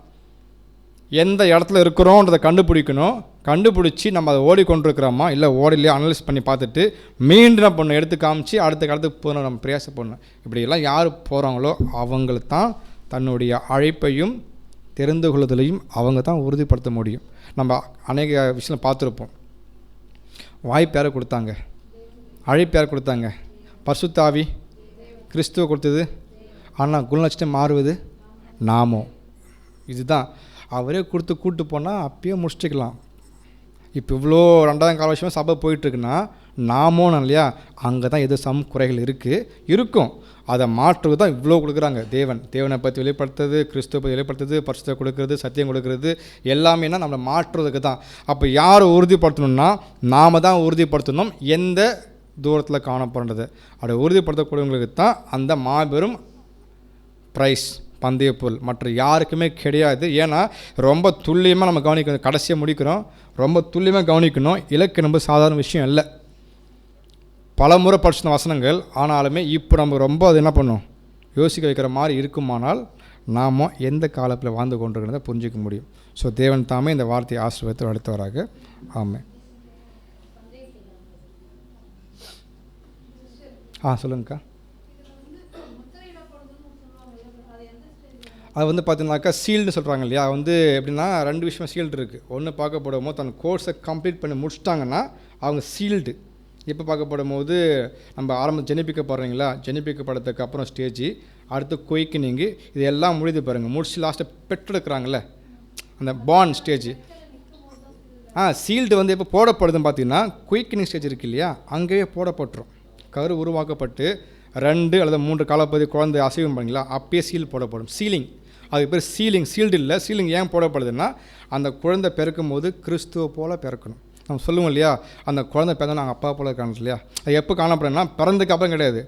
எந்த இடத்துல இருக்கிறோன்றதை கண்டுபிடிக்கணும். கண்டுபிடிச்சி நம்ம அதை ஓடிக்கொண்டிருக்கிறோமா இல்லை ஓடிலையே அனலைஸ் பண்ணி பார்த்துட்டு மீண்டும் என்ன பண்ணணும், எடுத்து காமிச்சு அடுத்த காலத்துக்கு போகணும், நம்ம பிரயாசம் பண்ணணும். இப்படியெல்லாம் யார் போகிறாங்களோ அவங்கள தான் தன்னுடைய அழைப்பையும் தெரிந்து கொள்ளுதலையும் அவங்க தான் உறுதிப்படுத்த முடியும். நம்ம அநேக விஷயம் பார்த்துருப்போம். வாய்ப்பு யாரை கொடுத்தாங்க, அழைப்பு யார் கொடுத்தாங்க? பரிசுத்த ஆவி கிறிஸ்துவ கொடுத்தது. ஆனால் குணலட்சணம் மாறுவது நாமோ. இதுதான் அவரே கொடுத்து கூப்பிட்டு போனால் அப்பயே முடிச்சுக்கலாம். இப்போ இவ்வளோ 2ஆம் கால வருஷமாக சபை போயிட்டுருக்குன்னா நாமோன்னு இல்லையா, அங்கே தான் எது குறைகள் இருக்கும். அதை மாற்றுறது தான் இவ்வளோ கொடுக்குறாங்க. தேவனை பற்றி வெளிப்படுத்துறது, கிறிஸ்துவ பற்றி வெளிப்படுத்துறது, பரிசுத்த கொடுக்கறது, சத்தியம் கொடுக்கறது, எல்லாமேனா நம்மளை மாற்றுறதுக்கு தான். அப்போ யார் உறுதிப்படுத்தணும்னா நாம் தான் உறுதிப்படுத்தணும். எந்த தூரத்தில் காணப்படுறது அதை உறுதிப்படுத்தக்கூடியவங்களுக்கு தான் அந்த மாபெரும் ப்ரைஸ், பந்தய பொருள். மற்ற யாருக்குமே கிடையாது. ஏன்னா ரொம்ப துல்லியமாக நம்ம கவனிக்கணும். கடைசியாக முடிக்கிறோம், ரொம்ப துல்லியமாக கவனிக்கணும். இலக்கு நம்ம சாதாரண விஷயம் இல்லை. பல முறை படிச்ச வசனங்கள், ஆனாலுமே இப்போ நம்ம ரொம்ப அது என்ன பண்ணோம், யோசிக்க வைக்கிற மாதிரி இருக்குமானால் நாம் எந்த காலத்தில் வாழ்ந்து கொண்டிருக்கிறத புரிஞ்சிக்க முடியும். ஸோ தேவன் தாமே இந்த வார்த்தையை ஆசீர்வாதத்தை அடுத்தவராக. ஆமாம். சொல்லுங்கக்கா. அது பார்த்தீங்கன்னாக்கா சீல்டு சொல்கிறாங்க இல்லையா. எப்படின்னா 2 விஷயம் சீல்டு இருக்குது. ஒன்று பார்க்கப்படும் போது தன் கோர்ஸை கம்ப்ளீட் பண்ணி முடிச்சிட்டாங்கன்னா அவங்க சீல்டு. எப்போ பார்க்கப்படும் போது நம்ம ஜெனிப்பிக்கப்படுறீங்களா, ஜெனிப்பிக்கப்படத்துக்கு அப்புறம் ஸ்டேஜ், அடுத்து குயிக்கனிங், இது எல்லாம் முடிது பாருங்கள். முடிச்சு லாஸ்ட்டை பெற்றெடுக்கிறாங்கல்ல, அந்த பாண்ட் ஸ்டேஜ். சீல்டு எப்போ போடப்படுதுன்னு பார்த்தீங்கன்னா குயிக்கனிங் ஸ்டேஜ் இருக்குது இல்லையா, அங்கேயே போடப்பட்டுரும். கரு உருவாக்கப்பட்டு 2 அல்லது 3 காலப்பகுதி குழந்தை அசைவம் பண்ணிங்களா, அப்பயே சீல் போடப்படும். சீலிங், அதுக்கு பேர் சீலிங். சீல்டு இல்லை, சீலிங் ஏன் போடப்படுதுன்னா அந்த குழந்தை பிறக்கும் போது கிறிஸ்துவ போல் பிறக்கணும். நம்ம சொல்லுவோம் இல்லையா, அந்த குழந்தை பிறந்தா நாங்கள் அப்பா போல் காணும் இல்லையா. அது எப்போ காணப்படுதுன்னா பிறந்ததுக்கு அப்புறம் கிடையாது,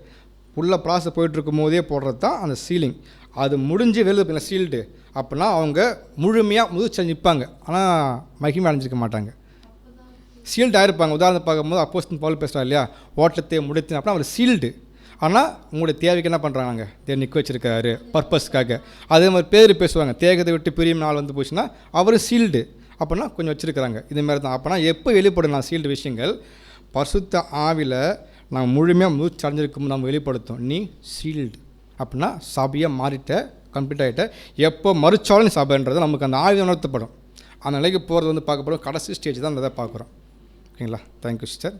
உள்ள ப்ராசஸ் போயிட்டுருக்கும் போதே போடுறது தான் அந்த சீலிங். அது முடிஞ்சு வெளியே சீல்டு அப்படின்னா அவங்க முழுமையாக முதிச்சு நிற்பாங்க, ஆனால் மகிமை அடைஞ்சிருக்க மாட்டாங்க, சீல்டு ஆகிருப்பாங்க. உதாரணத்தை பார்க்கும்போது அப்போஸ்தலன் பவுல் பேசுகிறா இல்லையா, ஓட்டத்தை முடித்து அப்படின்னா அவர் சீல்டு. ஆனால் உங்களுடைய தேவைக்கு என்ன பண்ணுறாங்க, தேவை நிற்க வச்சுருக்காரு பர்பஸ்க்காக. அதே மாதிரி பேர் பேசுவாங்க, தேகத்தை விட்டு பிரியும் நாள் போச்சுன்னா அவர் சீல்டு அப்படின்னா கொஞ்சம் வச்சுருக்கிறாங்க. இதுமாதிரி தான். அப்போனா எப்போ வெளிப்படும் நான் சீல்டு விஷயங்கள், பரிசுத்த ஆவியில் நாங்கள் முழுமையாக மூச்சடைஞ்சிருக்கும் நம்ம வெளிப்படுத்தும், நீ சீல்டு அப்படின்னா சபையாக மாறிட்ட, கம்ப்ளீட் ஆகிட்ட. எப்போ மறுச்சாலும் சபைன்றது நமக்கு அந்த ஆயுதம் உணர்த்தப்படும். அந்த நிலைக்கு போகிறது பார்க்க போகிறோம். கடைசி ஸ்டேஜ் தான் அதை பார்க்குறோம். ஓகேங்களா? Thank you sister.